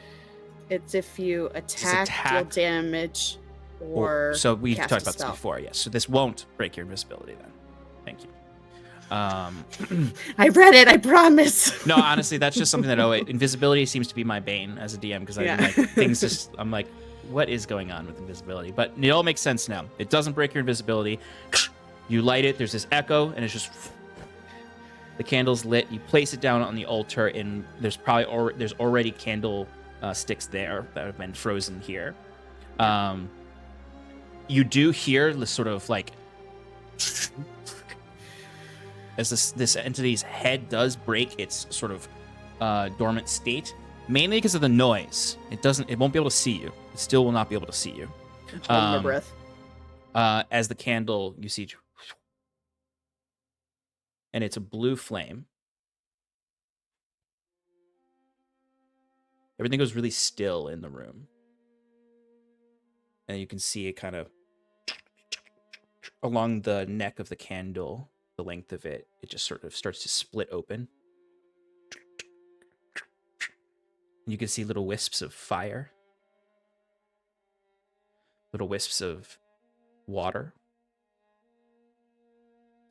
It's if you attack, deal damage, or so we've cast talked a about this spell. before. Yes. So this won't break your invisibility then. Thank you. I read it, I promise. No, honestly, that's just something that invisibility seems to be my bane as a DM because I'm like, what is going on with invisibility? But it all makes sense now. It doesn't break your invisibility. You light it, there's this echo, and it's just the candle's lit. You place it down on the altar, and there's already candle sticks there that have been frozen here. You do hear this sort of like as this entity's head does break its sort of dormant state, mainly because of the noise. It won't be able to see you. It still will not be able to see you. Hold my breath. As the candle, you see, and it's a blue flame. Everything goes really still in the room. And you can see it kind of along the neck of the candle, the length of it, it just sort of starts to split open. You can see little wisps of fire, little wisps of water.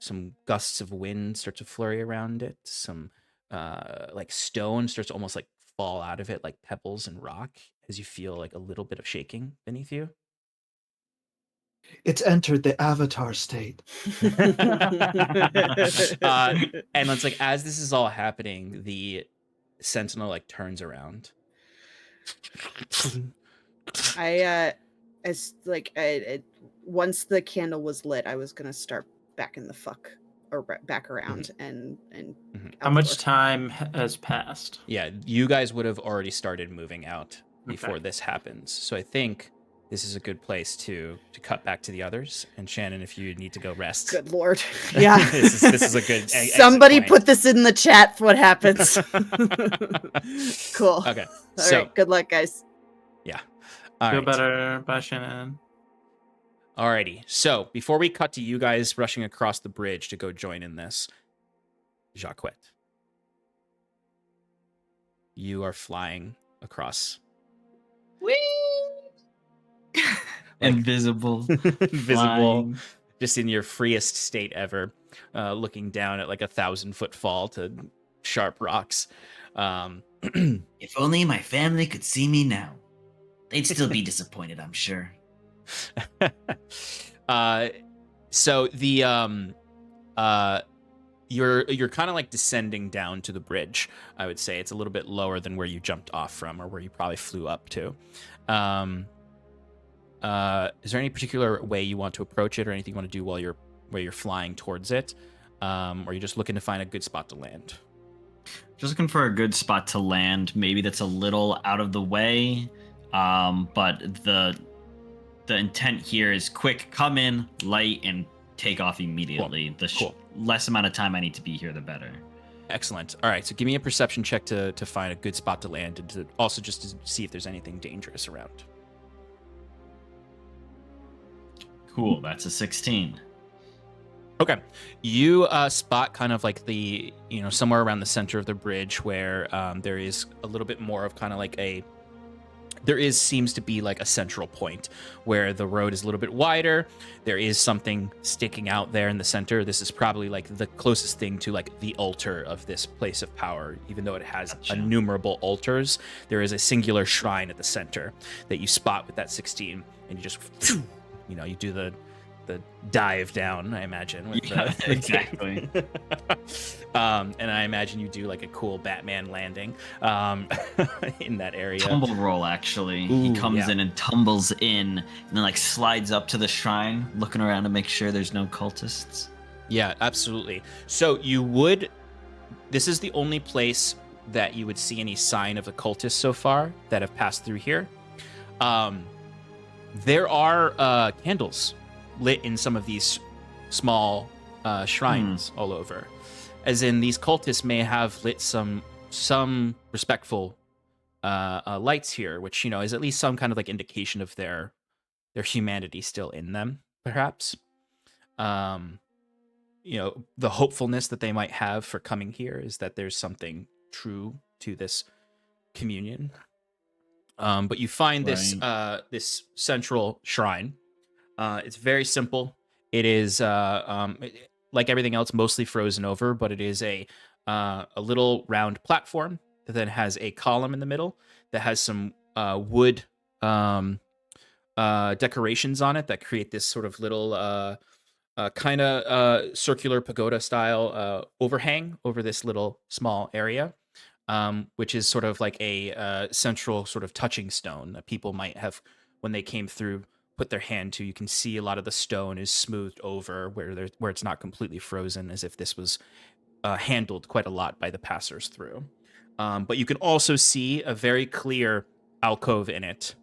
Some gusts of wind start to flurry around it. Some like stone starts to almost like fall out of it like pebbles and rock as you feel like a little bit of shaking beneath you. It's entered the avatar state. And it's like as this is all happening, the sentinel like turns around. Once the candle was lit, I was gonna start backing the fuck or back around and How much time has passed? Yeah, you guys would have already started moving out before this happens. So I think this is a good place to cut back to the others. And Shannon, if you need to go rest. Good Lord. Yeah. this is a good Somebody put this in the chat for what happens. Cool. Okay. All right. Good luck, guys. Yeah. Feel better. Bye, Shannon. Alrighty. So before we cut to you guys rushing across the bridge to go join in this, Jacquette, you are flying across. Whee! Invisible. Visible. Just in your freest state ever, looking down at like 1,000-foot fall to sharp rocks. If only my family could see me now. They'd still be disappointed, I'm sure. So the you're kind of like descending down to the bridge. I would say it's a little bit lower than where you jumped off from, or where you probably flew up to. Is there any particular way you want to approach it, or anything you want to do while you're flying towards it, or are you just looking to find a good spot to land? Just looking for a good spot to land. Maybe that's a little out of the way, but the intent here is quick, come in, light, and take off immediately. Cool. Less amount of time I need to be here, the better. Excellent. All right, so give me a perception check to find a good spot to land, and to also just to see if there's anything dangerous around. Cool, that's a 16. Okay. You spot kind of like somewhere around the center of the bridge where there is a little bit more of kind of like seems to be like a central point where the road is a little bit wider. There is something sticking out there in the center. This is probably like the closest thing to like the altar of this place of power. Even though it has innumerable altars, there is a singular shrine at the center that you spot with that 16, and you just, you do the dive down, I imagine. Exactly. And I imagine you do like a cool Batman landing in that area. Tumble roll, actually. Ooh, he comes in and tumbles in, and then like slides up to the shrine, looking around to make sure there's no cultists. Yeah, absolutely. So this is the only place that you would see any sign of the cultists so far that have passed through here. There are candles lit in some of these small shrines all over, as in these cultists may have lit some respectful lights here, which is at least some kind of like indication of their humanity still in them, perhaps. The hopefulness that they might have for coming here is that there's something true to this communion. But you find this central shrine. It's very simple. It is like everything else, mostly frozen over, but it is a little round platform that then has a column in the middle that has some wood decorations on it that create this sort of little kind of circular pagoda style overhang over this little small area, which is sort of like a central sort of touching stone that people might have, when they came through, put their hand to. You can see a lot of the stone is smoothed over where it's not completely frozen, as if this was handled quite a lot by the passers through. But you can also see a very clear alcove in it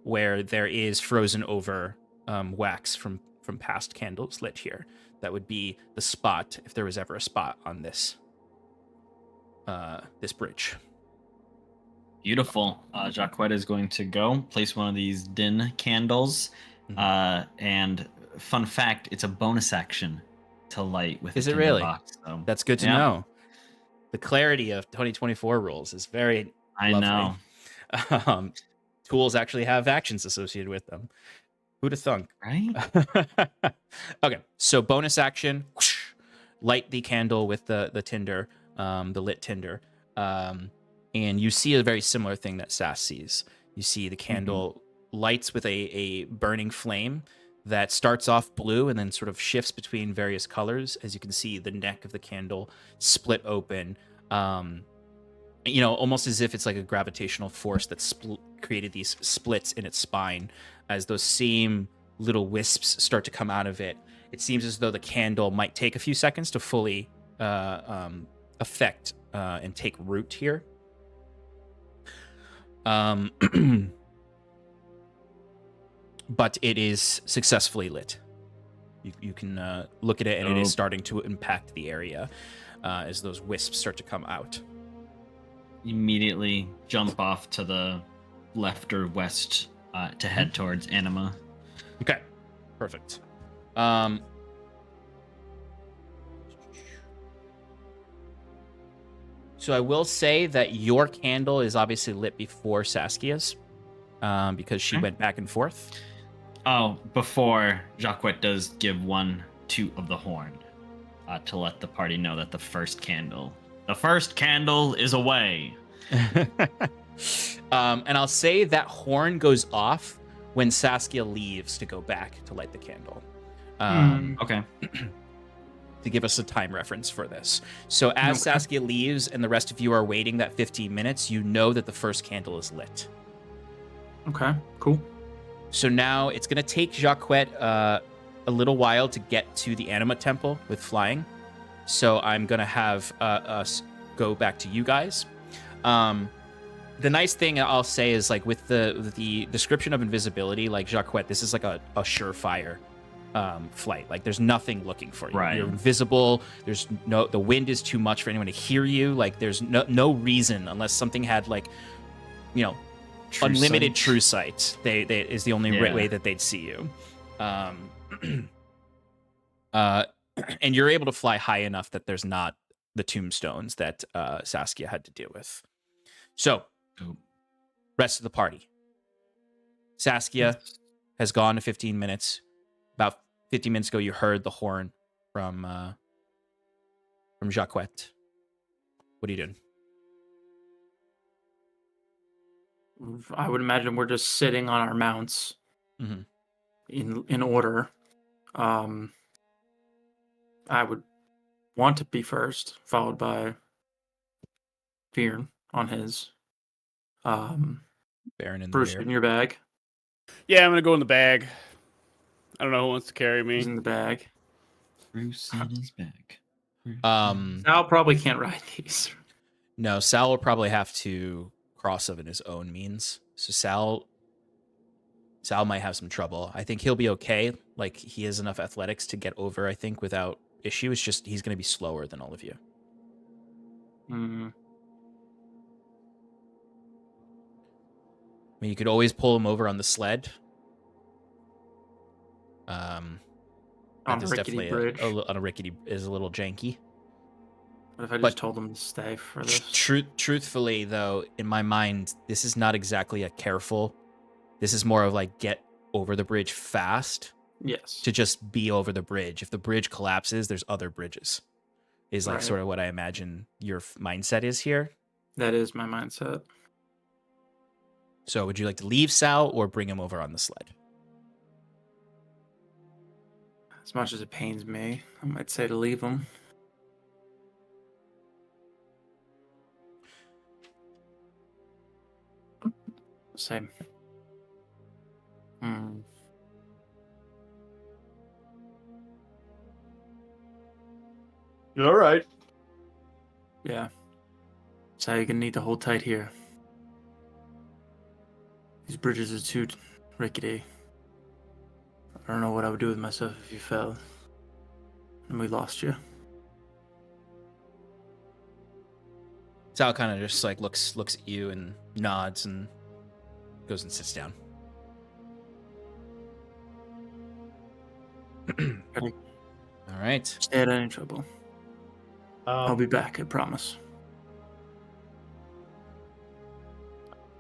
where there is frozen over wax from past candles lit here. That would be the spot, if there was ever a spot on this this bridge. Beautiful. Jacques is going to go place one of these din candles. And fun fact, it's a bonus action to light with Is a it tinder really? box. So, That's good to know. The clarity of 2024 rules is very I lovely. know. Tools actually have actions associated with them. Who'd have thunk? Right? Okay, so bonus action, whoosh, light the candle with the tinder, the lit tinder, and you see a very similar thing that Sass sees. You see the candle lights with a burning flame that starts off blue and then sort of shifts between various colors. As you can see, the neck of the candle split open, almost as if it's like a gravitational force that created these splits in its spine. As those same little wisps start to come out of it, it seems as though the candle might take a few seconds to fully affect and take root here. But it is successfully lit. You can look at it, and it is starting to impact the area as those wisps start to come out. Immediately jump off to the left or west to head towards Anima. Okay, perfect. So I will say that your candle is obviously lit before Saskia's, because she went back and forth. Oh, before Jacques does give one toot of the horn to let the party know that the first candle is away. And I'll say that horn goes off when Saskia leaves to go back to light the candle. Okay. To give us a time reference for this. So as Saskia leaves and the rest of you are waiting that 15 minutes, you know that the first candle is lit. Okay, cool. So now it's going to take Jacques a little while to get to the Anima Temple with flying. So I'm going to have us go back to you guys. The nice thing I'll say is, like, with the description of invisibility, like Jacques, this is like a surefire flight. Like, there's nothing looking for you. Right. You're invisible. The wind is too much for anyone to hear you. Like, there's no reason, unless something had, like, unlimited true sight. They is the only way that they'd see you. And you're able to fly high enough that there's not the tombstones that Saskia had to deal with. So, rest of the party. Saskia has gone to 15 minutes. About 15 minutes ago, you heard the horn from Jacques. What are you doing? I would imagine we're just sitting on our mounts in order. I would want to be first, followed by Fyrn on his. Baron in Bruce, the rear. in your bag. Yeah, I'm gonna go in the bag. I don't know who wants to carry me. He's in the bag. Bruce in his bag. Sal probably can't ride these. No, Sal will probably have to cross of in his own means. So Sal might have some trouble. I think he'll be okay. Like, he has enough athletics to get over, I think, without issue. It's just he's going to be slower than all of you. I mean, you could always pull him over on the sled. On a rickety bridge. On a rickety is a little janky. What if I just told him to stay for this? Truthfully, though, in my mind, this is not exactly a careful. This is more of like get over the bridge fast Yes. to just be over the bridge. If the bridge collapses, there's other bridges. Is like Right. sort of what I imagine your mindset is here. That is my mindset. So would you like to leave Sal or bring him over on the sled? As much as it pains me, I might say to leave him. Same. You all right? Yeah. So you're gonna need to hold tight here. These bridges are too rickety. I don't know what I would do with myself if you fell and we lost you. Sal kind of just like looks at you and nods and goes and sits down. Ready? All right. Stay out of any trouble. I'll be back, I promise.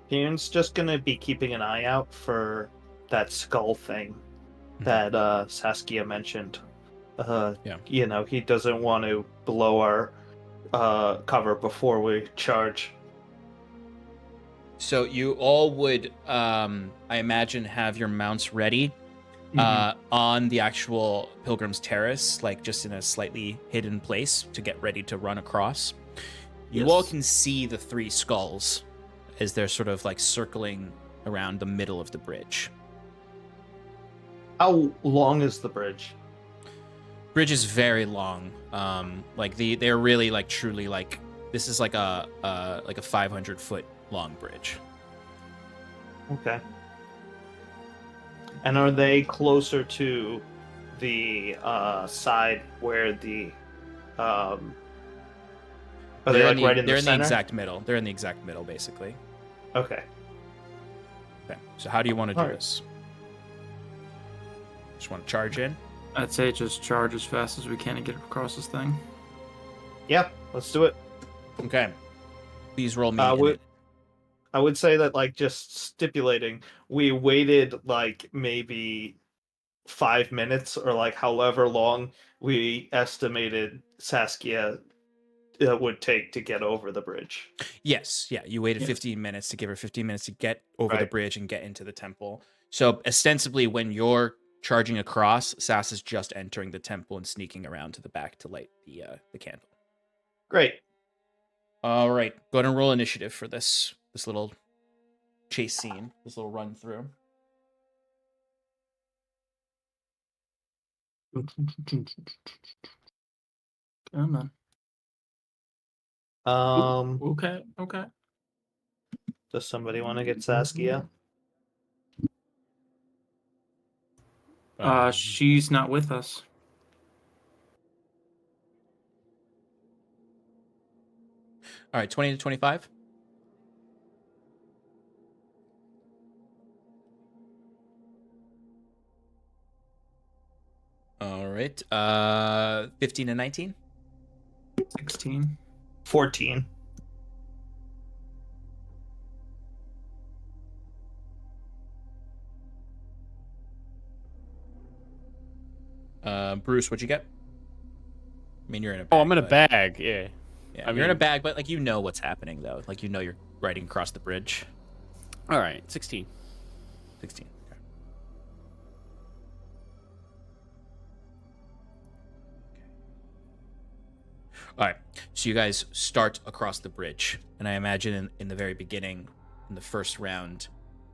Fyrn's just gonna be keeping an eye out for that skull thing that Saskia mentioned. Yeah. You know, he doesn't want to blow our cover before we charge. So you all would, I imagine, have your mounts ready on the actual Pilgrim's Terrace, like just in a slightly hidden place to get ready to run across. You all can see the three skulls as they're sort of like circling around the middle of the bridge. How long is the bridge? Bridge is very long. Like they're really like truly like this is like a 500-foot long bridge. Okay. And are they closer to the side where the are they like right in the center? They're in the exact middle. They're in the exact middle, basically. Okay. Okay. So how do you want to do Alright. this? Just want to charge in? I'd say just charge as fast as we can and get across this thing. Yeah, let's do it. Okay. Please roll me. I would say that, like, just stipulating, we waited like maybe 5 minutes or like however long we estimated Saskia would take to get over the bridge. Yes. Yeah. You waited 15 minutes to give her 15 minutes to get over the Right. bridge and get into the temple. So ostensibly, when you're charging across, Sass is just entering the temple and sneaking around to the back to light the candle. Great. All right. Go ahead and roll initiative for this little chase scene, this little run through. Come on. Um, Okay. does somebody want to get Saskia? She's not with us. All right, 20 to 25. All right. 15 and 19. 16. 14. Bruce, what'd you get? I mean, you're in a bag. Oh, I'm in a but- bag. Yeah. Yeah, I you're in a mean- bag, but like you know what's happening though. Like you know you're riding across the bridge. All right. 16. 16. Okay. All right. So you guys start across the bridge, and I imagine in the very beginning, in the first round,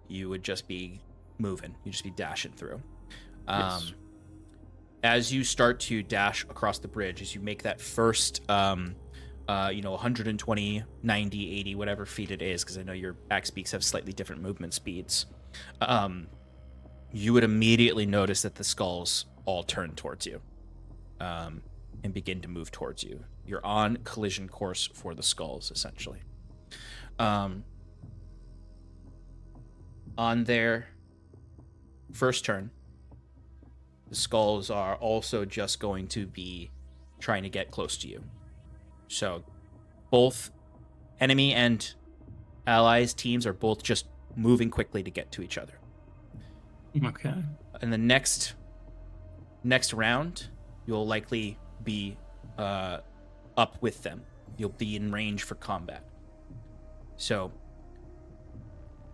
you would just be moving. You'd just be dashing through. Yes. As you start to dash across the bridge, as you make that first 120, 90, 80, whatever feet it is, because I know your axe beaks have slightly different movement speeds. You would immediately notice that the skulls all turn towards you and begin to move towards you. You're on collision course for the skulls, essentially. On their first turn, the skulls are also just going to be trying to get close to you. So both enemy and allies teams are both just moving quickly to get to each other. Okay. In the next next round, you'll likely be up with them. You'll be in range for combat. So,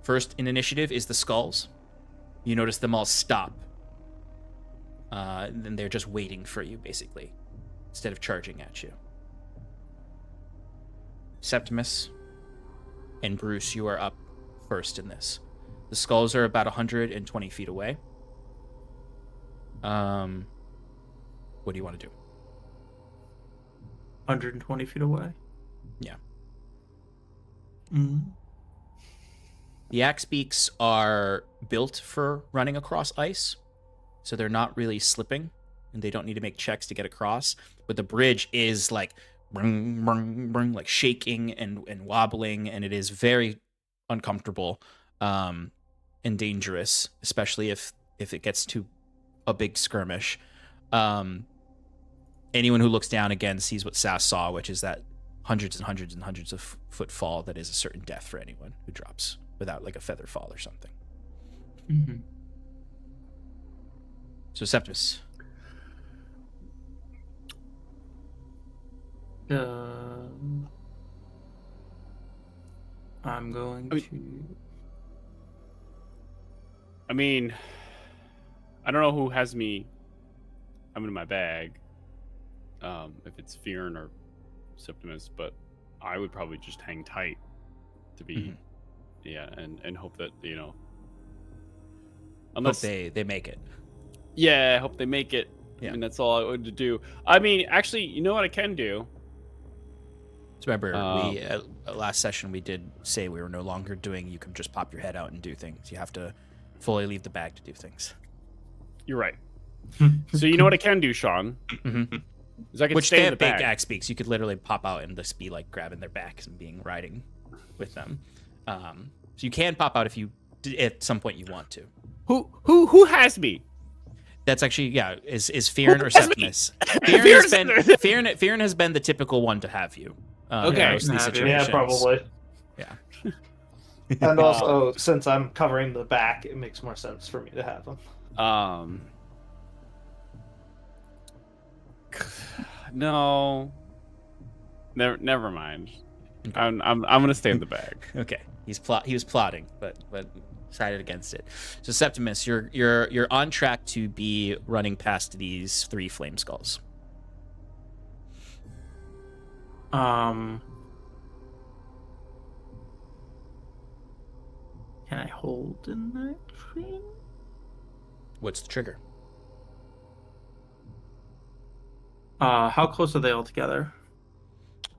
first in initiative is the skulls. You notice them all stop. And they're just waiting for you, basically, instead of charging at you. Septimus and Bruce, you are up first in this. The skulls are about 120 feet away. What do you want to do? 120 feet away? Yeah. Mm-hmm. The axe beaks are built for running across ice, so they're not really slipping, and they don't need to make checks to get across. But the bridge is like brung, brung, brung, like shaking and wobbling, and it is very uncomfortable and dangerous, especially if it gets to a big skirmish. Anyone who looks down again sees what Sass saw, which is that hundreds and hundreds and hundreds of foot fall that is a certain death for anyone who drops without like a feather fall or something. Mm-hmm. So Septimus. I'm going to... I mean, I don't know who has me. I'm in my bag. If it's Fyrn or Septimus, but I would probably just hang tight to be, and hope that, you know, unless hope they make it. Yeah, I hope they make it. Yeah. I mean, that's all I would do. I mean, actually, you know what I can do? So remember, we last session we did say we were no longer doing. You can just pop your head out and do things. You have to fully leave the bag to do things. You're right. So you know what I can do, Sean? Mm-hmm. Is I can Which stay they in have the big bag. axe beaks. You could literally pop out and just be like grabbing their backs and riding with them. So you can pop out if at some point you want to. Who has me? That's actually is Fyrn or Septimus? Fyrn has been the typical one to have you. Okay. In most of these situations. Yeah, probably. Yeah. And also, since I'm covering the back, it makes more sense for me to have them. No. Never mind. Okay. I'm gonna stay in the bag. Okay. He was plotting, but decided against it. So Septimus, you're on track to be running past these 3 flame skulls. Can I hold an action? What's the trigger? How close are they all together?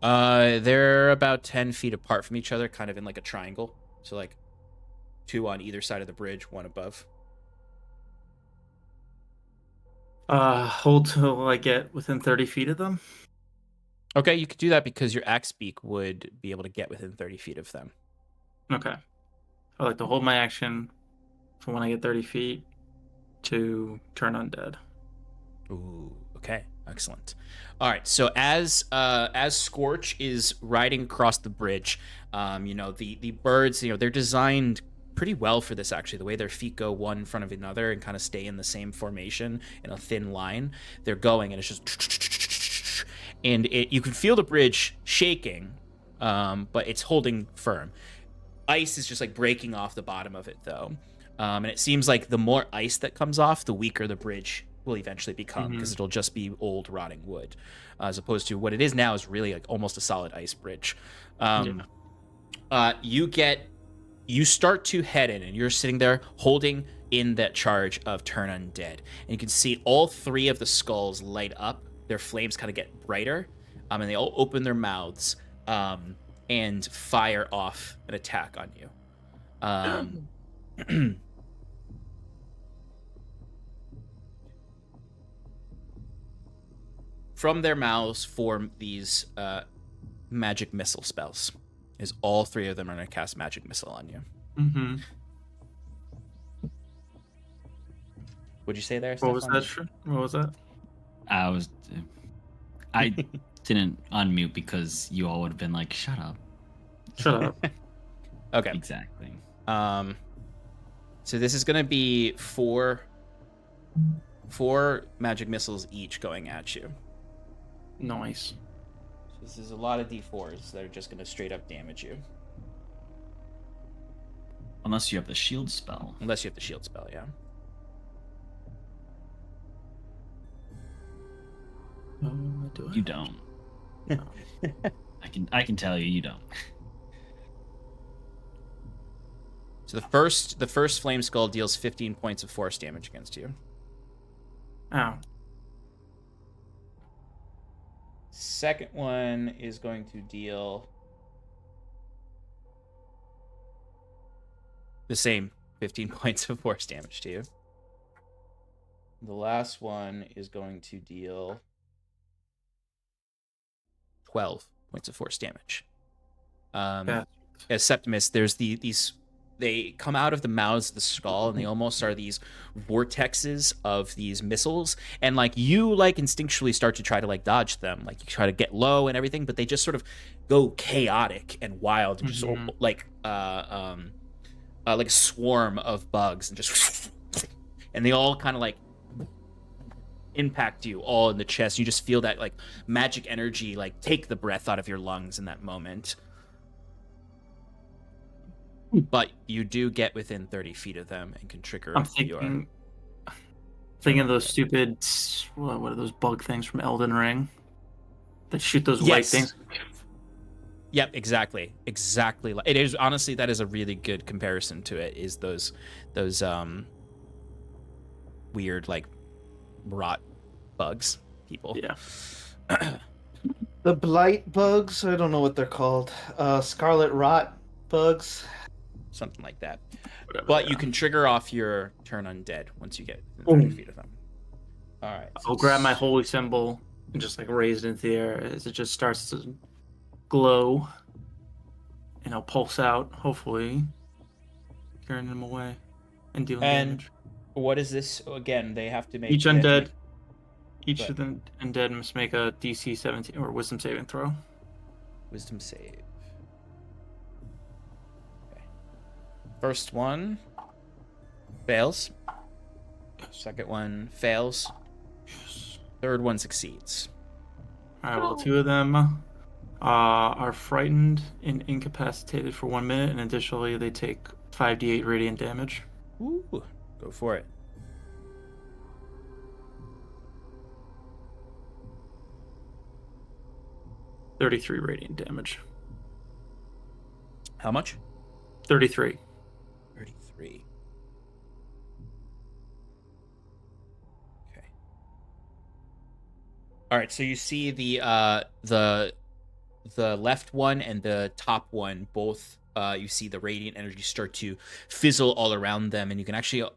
They're about 10 feet apart from each other, kind of in like a triangle. So like 2 on either side of the bridge, 1 above. Hold till I get within 30 feet of them. Okay, you could do that because your axe beak would be able to get within 30 feet of them. Okay. I like to hold my action for when I get 30 feet to turn undead. Ooh, okay, excellent. All right, so as Scorch is riding across the bridge, the birds, they're designed pretty well for this, actually. The way their feet go one in front of another and kind of stay in the same formation in a thin line, they're going, and it's just, and you can feel the bridge shaking, but it's holding firm. Ice is just like breaking off the bottom of it, though, and it seems like the more ice that comes off, the weaker the bridge will eventually become, because it'll just be old rotting wood, as opposed to what it is now is really like almost a solid ice bridge. You start to head in, and you're sitting there holding in that charge of Turn Undead, and you can see all 3 of the skulls light up. Their flames kind of get brighter, and they all open their mouths and fire off an attack on you. From their mouths form these magic missile spells. Is all 3 of them are going to cast magic missile on you. Mm-hmm. What'd you say there, What was Stefan? that? What was that? I didn't unmute because you all would have been like, "Shut up." Shut up. Okay. Exactly. So this is going to be 4 4 magic missiles each going at you. Nice. So this is a lot of d4s that are just going to straight up damage you. Unless you have the shield spell. Unless you have the shield spell, yeah. Do I? You don't. I can tell you don't. So the first flame skull deals 15 points of force damage against you. Ow. Second one is going to deal the same 15 points of force damage to you. The last one is going to deal 12 points of force damage. As Septimus, there's these they come out of the mouths of the skull, and they almost are these vortexes of these missiles, and like you like instinctually start to try to like dodge them, like you try to get low and everything, but they just sort of go chaotic and wild and just like a swarm of bugs, and just and they all kind of like impact you all in the chest. You just feel that like magic energy like take the breath out of your lungs in that moment. But you do get within 30 feet of them and can trigger I'm thinking of those stupid, what are those bug things from Elden Ring that shoot those white things? Yep, exactly. It is, honestly, that is a really good comparison to it, is those weird like rot bugs people. Yeah. The blight bugs, I don't know what they're called. Scarlet rot bugs. Something like that. Whatever, But yeah. you can trigger off your turn undead once you get within 30 feet of them. All right. I'll grab my holy symbol and just like raise it into the air as it just starts to glow, and I'll pulse out, hopefully carrying them away and dealing damage. What is this again? They have to make Each they have to undead, make- each But- of the undead must make a DC 17 or Wisdom saving throw. Wisdom save. Okay. First one fails. Second one fails. Third one succeeds. All right, well, 2 of them are frightened and incapacitated for 1 minute, and additionally they take 5d8 radiant damage. Ooh, go for it. $33 radiant damage. How much? 33. 33. Okay. All right, so you see the left one and the top one both you see the radiant energy start to fizzle all around them, and you can actually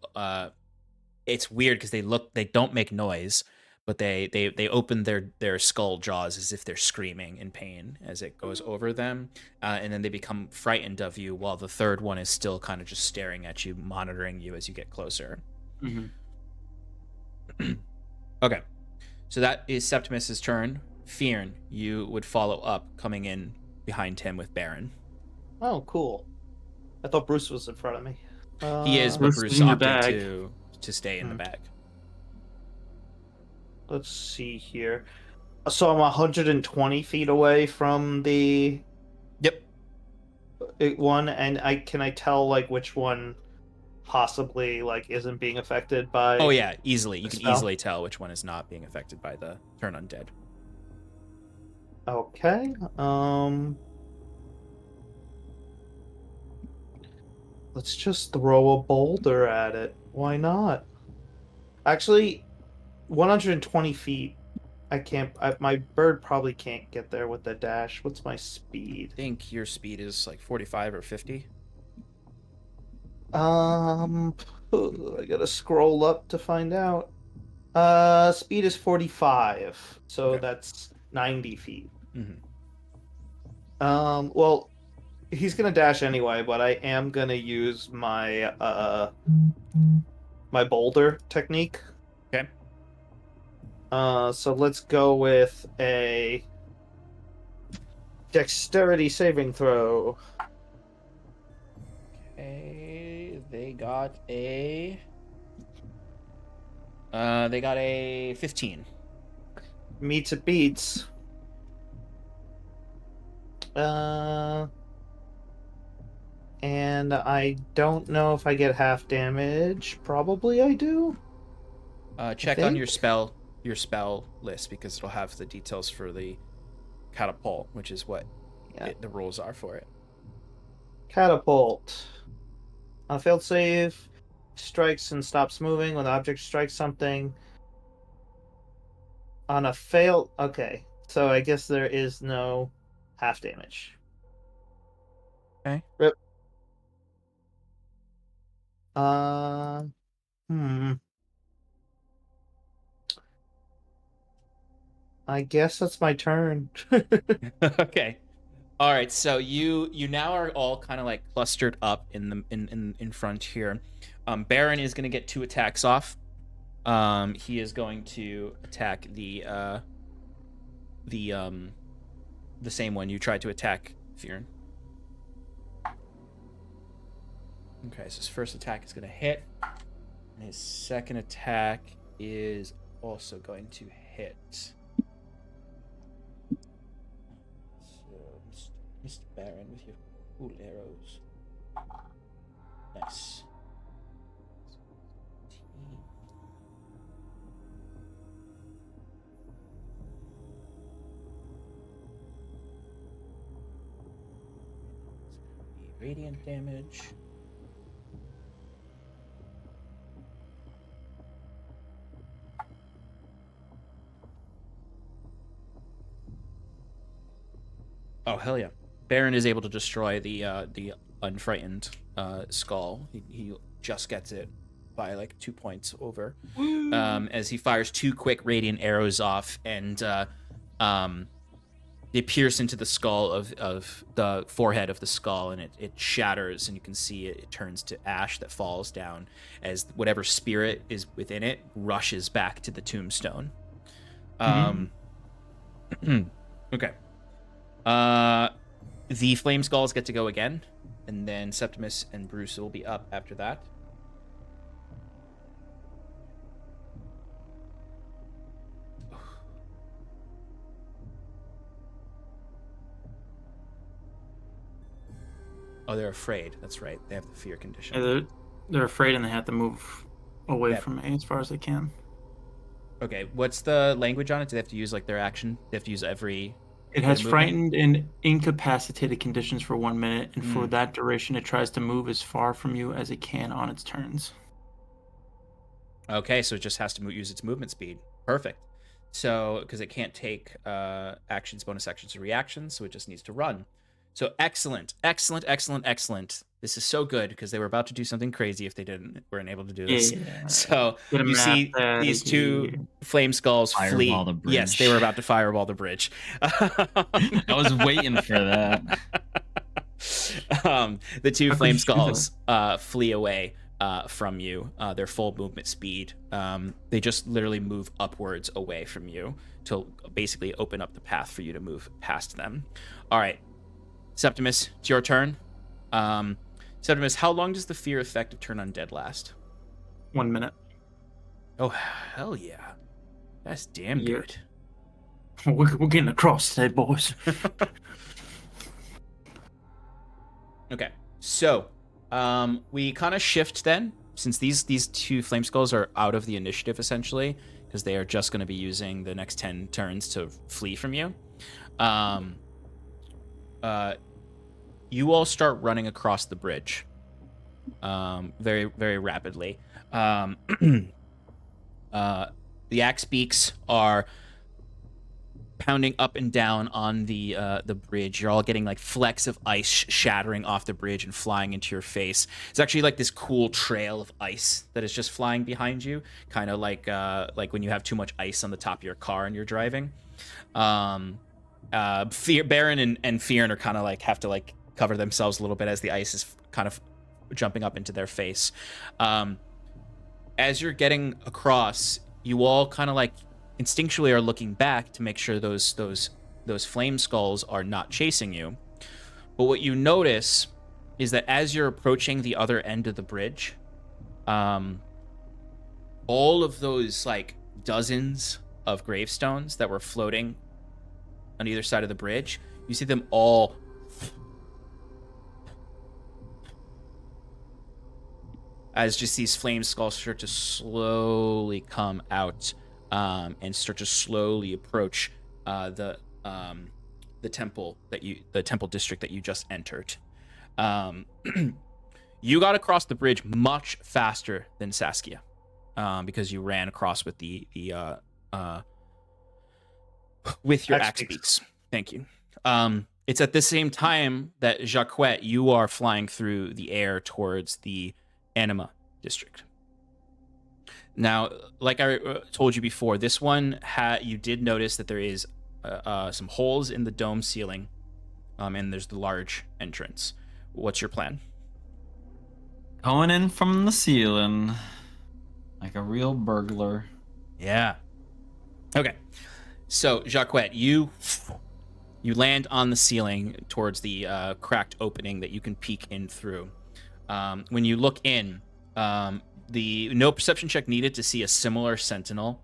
it's weird because they don't make noise, but they open their skull jaws as if they're screaming in pain as it goes over them, and then they become frightened of you, while the third one is still kind of just staring at you, monitoring you as you get closer. Mm-hmm. Okay, so that is Septimus's turn. Fyrn, you would follow up, coming in behind him with Baron. Oh, cool. I thought Bruce was in front of me. He is, but Bruce Bruce is in the opted bag. to stay in the bag. Let's see here. So I'm 120 feet away from the Yep. one, and can I tell like which one possibly like isn't being affected by? Oh yeah, easily. You the can spell? easily tell which one is not being affected by the turn undead. Okay. Let's just throw a boulder at it. Why not? Actually, 120 feet. I can't. My bird probably can't get there with the dash. What's my speed? I think your speed is like 45 or 50. I gotta scroll up to find out. Speed is 45, so Okay. that's 90 feet. Mhm. Well, he's gonna dash anyway, but I am gonna use my my boulder technique. Okay. So let's go with a dexterity saving throw. Okay, they got a They got a 15. Meets it beats. And I don't know if I get half damage. Probably I do. Check on your spell list because it'll have the details for the catapult, which is what the rules are for it. Catapult. On a failed save, strikes and stops moving when the object strikes something. On a failed... Okay, so I guess there is no half damage. Okay. Rip. I guess that's my turn. Okay. All right. So you now are all kind of like clustered up in front here. Baron is going to get 2 attacks off. He is going to attack the same one you tried to attack, Fyrn. Okay, so his first attack is going to hit, and his second attack is also going to hit. So, Mr. Baron with your cool arrows. Nice. Radiant damage. Oh, hell yeah. Baron is able to destroy the unfrightened skull. He just gets it by like 2 points over. As he fires 2 quick radiant arrows off, and they pierce into the skull of the forehead of the skull, and it shatters, and you can see it turns to ash that falls down as whatever spirit is within it rushes back to the tombstone. Okay. The flame skulls get to go again, and then Septimus and Bruce will be up after that. Oh, they're afraid. That's right. They have the fear condition. Yeah, they're afraid, and they have to move away from me as far as they can. Okay, what's the language on it? Do they have to use like their action? They have to use every... It has frightened and incapacitated conditions for 1 minute, and for that duration, it tries to move as far from you as it can on its turns. Okay, so it just has to use its movement speed. Perfect. So, because it can't take actions, bonus actions, or reactions, so it just needs to run. So excellent. This is so good because they were about to do something crazy if they weren't able to do this. Yeah. So you see these 2 flame skulls flee. The bridge. Yes, they were about to fireball the bridge. I was waiting for that. The 2 flame skulls flee away from you. Their full movement speed. They just literally move upwards away from you to basically open up the path for you to move past them. All right. Septimus, it's your turn. Septimus, how long does the fear effect of turn undead last? 1 minute. Oh, hell yeah. That's damn good. We're getting across today, boys. Okay, so we kind of shift then, since these 2 flame skulls are out of the initiative, essentially, because they are just going to be using the next 10 turns to flee from you. You all start running across the bridge very, very rapidly. The axe beaks are pounding up and down on the bridge. You're all getting like flecks of ice shattering off the bridge and flying into your face. It's actually like this cool trail of ice that is just flying behind you, kind of like when you have too much ice on the top of your car and you're driving. Baron and Fyrn are kind of like have to like cover themselves a little bit as the ice is kind of jumping up into their face. As you're getting across, you all kind of like instinctually are looking back to make sure those flame skulls are not chasing you. But what you notice is that as you're approaching the other end of the bridge, all of those like dozens of gravestones that were floating on either side of the bridge, you see them all as just these flame skulls start to slowly come out and start to slowly approach the temple the temple district that you just entered. You got across the bridge much faster than Saskia because you ran across with with your axe beaks. Thank you. It's at the same time that Jacquette, you are flying through the air towards the Anima district. Now, like I told you before, this one you did notice that there is some holes in the dome ceiling, and there's the large entrance. What's your plan? Going in from the ceiling like a real burglar. Yeah. Okay. So, Jacquette, you land on the ceiling towards the cracked opening that you can peek in through. When you look in, no perception check needed to see a similar sentinel.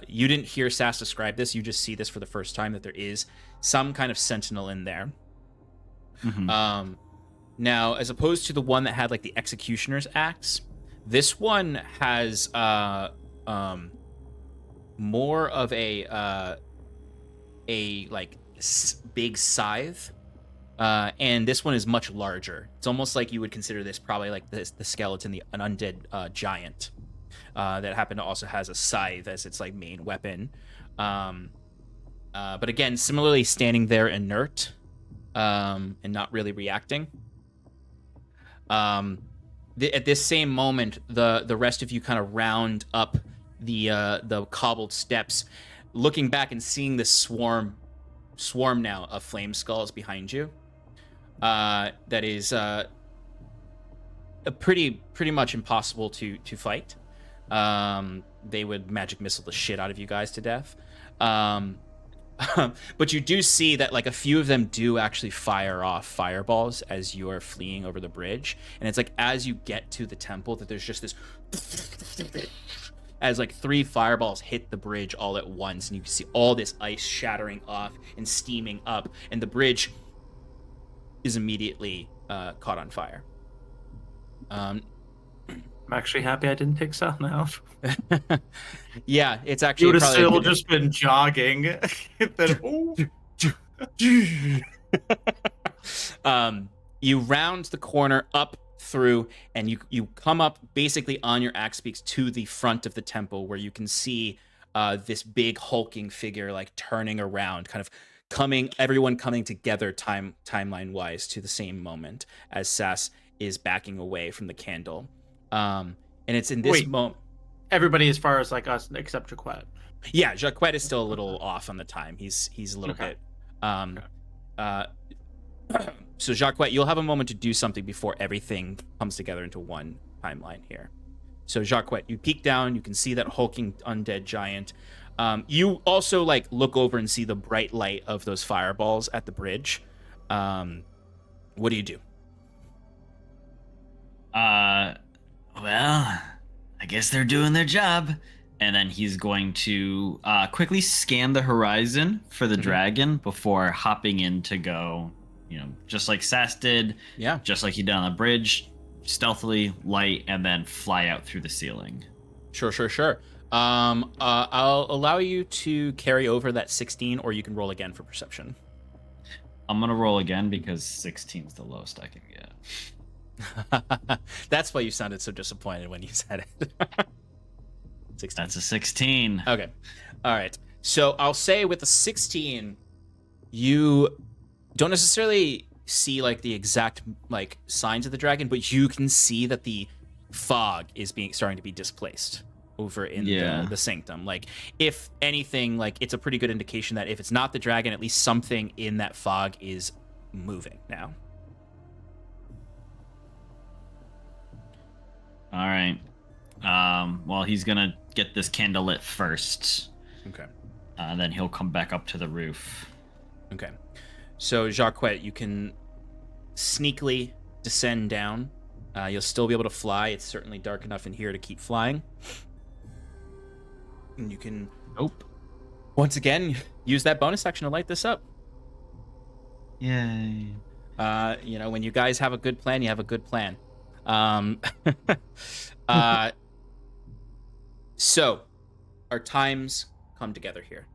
You didn't hear Sass describe this. You just see this for the first time, that there is some kind of sentinel in there. Mm-hmm. Now, as opposed to the one that had like the executioner's axe, this one has more of a like big scythe, and this one is much larger. It's almost like you would consider this probably like the skeleton, an undead giant that happened to also has a scythe as its like main weapon. But again, similarly standing there inert and not really reacting. At this same moment, the rest of you kind of round up the cobbled steps, looking back and seeing this swarm now of flame skulls behind you. That is pretty much impossible to fight. They would magic missile the shit out of you guys to death. But you do see that like a few of them do actually fire off fireballs as you are fleeing over the bridge, and it's like as you get to the temple that there's just this as like 3 fireballs hit the bridge all at once, and you can see all this ice shattering off and steaming up, and the bridge is immediately caught on fire. I'm actually happy I didn't take Sal now. Yeah, it's You actually would have probably still just been jogging. Then, you round the corner up through, and you come up basically on your axe beaks to the front of the temple, where you can see this big hulking figure like turning around, kind of everyone coming together timeline wise to the same moment as Sass is backing away from the candle. And it's in this moment. Everybody as far as like us except Jacquette. Yeah, Jacquette is still a little off on the time. He's a little bit. So Jacquette, you'll have a moment to do something before everything comes together into one timeline here. So Jacquette, you peek down, you can see that hulking undead giant. You also like look over and see the bright light of those fireballs at the bridge. What do you do? Well, I guess they're doing their job. And then he's going to quickly scan the horizon for the dragon before hopping in to go, just like Sass did. Yeah. Just like he did on the bridge, stealthily, light, and then fly out through the ceiling. Sure. I'll allow you to carry over that 16, or you can roll again for perception. I'm going to roll again because 16 is the lowest I can get. That's why you sounded so disappointed when you said it. 16. That's a 16. Okay. All right. So I'll say with the 16, you don't necessarily see like the exact like signs of the dragon, but you can see that the fog is starting to be displaced over in the sanctum. Like if anything, like it's a pretty good indication that if it's not the dragon, at least something in that fog is moving now. All right. Well, he's gonna get this candle lit first. Okay. Then he'll come back up to the roof. Okay. So Jacquette, you can sneakily descend down. You'll still be able to fly. It's certainly dark enough in here to keep flying. And you can, Nope. once again, use that bonus action to light this up. Yay. When you guys have a good plan, you have a good plan. So, our times come together here.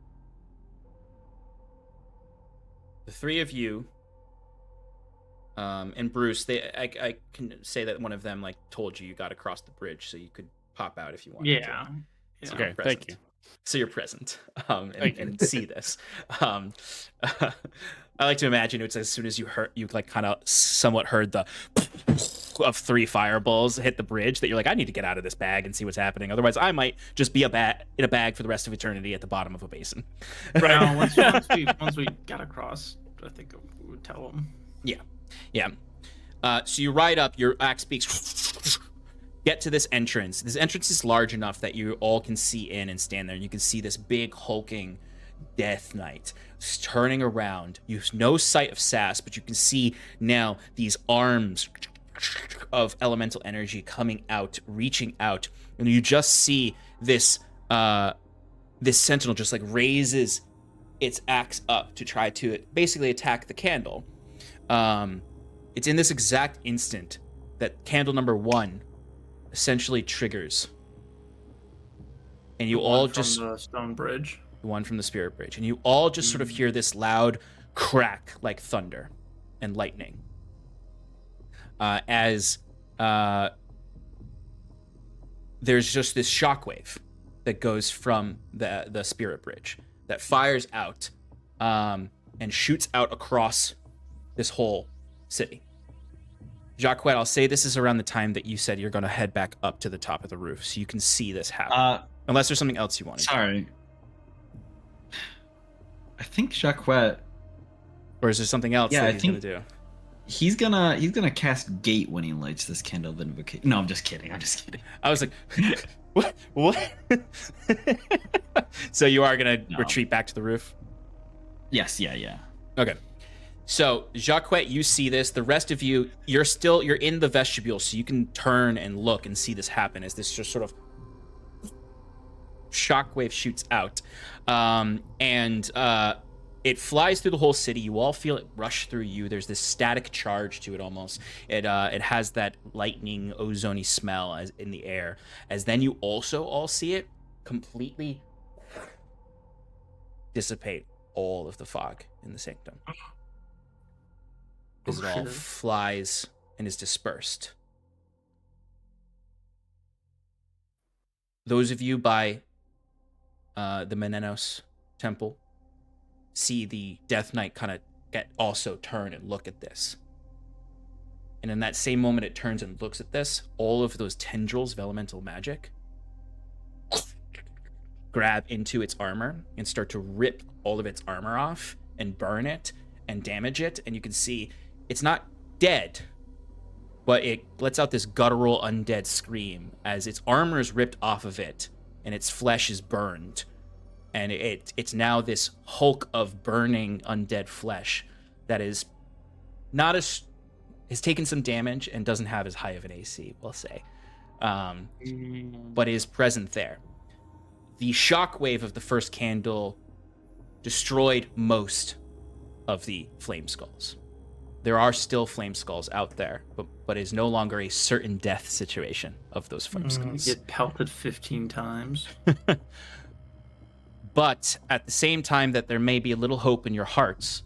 The three of you, and Bruce, I can say that one of them told you got to cross the bridge, so you could pop out if you wanted to. Yeah. So Okay, you're present. thank you. So you're present, Thank you. and see this. I like to imagine it's as soon as you kind of somewhat heard the of 3 fireballs hit the bridge that you're like, I need to get out of this bag and see what's happening. Otherwise, I might just be in a bag for the rest of eternity at the bottom of a basin. Right. No, once we got across, I think we would tell them. Yeah. So you ride up, your axe beaks, get to this entrance. This entrance is large enough that you all can see in and stand there. And you can see this big hulking Death Knight turning around. You have no sight of Sass, but you can see now these arms of elemental energy coming out, reaching out. And you just see this this sentinel just raises its axe up to try to basically attack the candle. It's in this exact instant that candle number 1 essentially triggers, and you all just from the stone bridge, the one from the spirit bridge, and you all just sort of hear this loud crack like thunder and lightning as there's just this shockwave that goes from the spirit bridge that fires out and shoots out across this whole city. Jacques, I'll say this is around the time that you said you're going to head back up to the top of the roof, so you can see this happen. Unless there's something else you want to do. Sorry. I think Jacques, or is there something else that he's going to do? He's gonna cast Gate when he lights this candle of invocation. No, I'm just kidding. I was like, what? So you are going to retreat back to the roof? Yes, yeah. Okay. So, Jacques, you see this. The rest of you, you're in the vestibule, so you can turn and look and see this happen as this just sort of shockwave shoots out. And it flies through the whole city. You all feel it rush through you. There's this static charge to it almost. It has that lightning, ozony smell as in the air. As then you also all see it completely dissipate all of the fog in the sanctum. As it all flies and is dispersed. Those of you by the Menenos temple see the Death Knight kind of also turn and look at this. And in that same moment it turns and looks at this, all of those tendrils of elemental magic grab into its armor and start to rip all of its armor off and burn it and damage it. And you can see it's not dead, but it lets out this guttural undead scream as its armor is ripped off of it and its flesh is burned. And it's now this hulk of burning undead flesh that is not as has taken some damage and doesn't have as high of an AC, we'll say, but is present there. The shockwave of the first candle destroyed most of the flame skulls. There are still flame skulls out there, but is no longer a certain death situation of those flame skulls. Get pelted 15 times. But at the same time that there may be a little hope in your hearts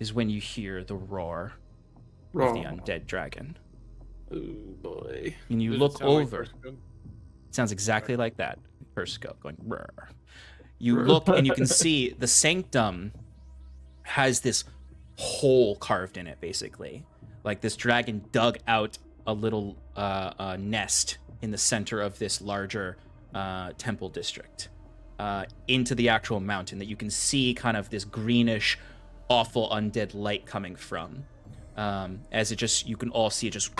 is when you hear the roar of the undead dragon. Oh boy. And you look over. It sounds exactly like that. Persico going roar. You look and you can see the sanctum has this hole carved in it, basically. Like this dragon dug out a little nest in the center of this larger temple district. Into the actual mountain that you can see kind of this greenish, awful undead light coming from. As it just, you can all see it just,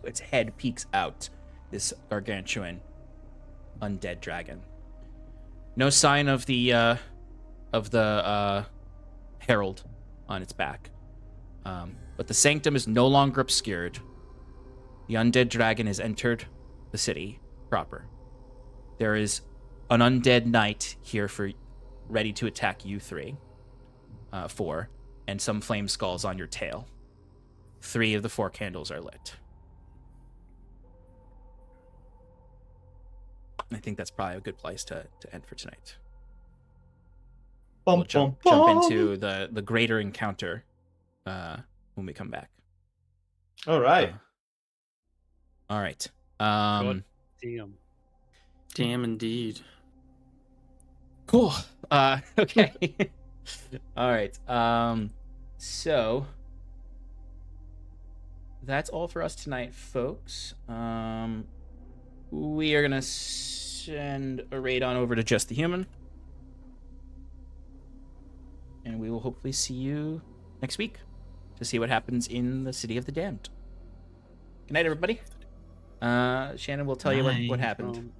its head peeks out, this gargantuan undead dragon. No sign of the herald on its back. But the sanctum is no longer obscured. The undead dragon has entered the city proper. There is an undead knight here ready to attack you 4, and some flame skulls on your tail. 3 of the 4 candles are lit. I think that's probably a good place to end for tonight. We'll jump into the greater encounter when we come back. All right. All right. Damn. Damn, indeed. Cool. Okay. All right. So that's all for us tonight, folks. We are gonna send a raid on over to Just the Human, and we will hopefully see you next week to see what happens in the City of the Damned. Good night, everybody. Shannon will tell you what happened.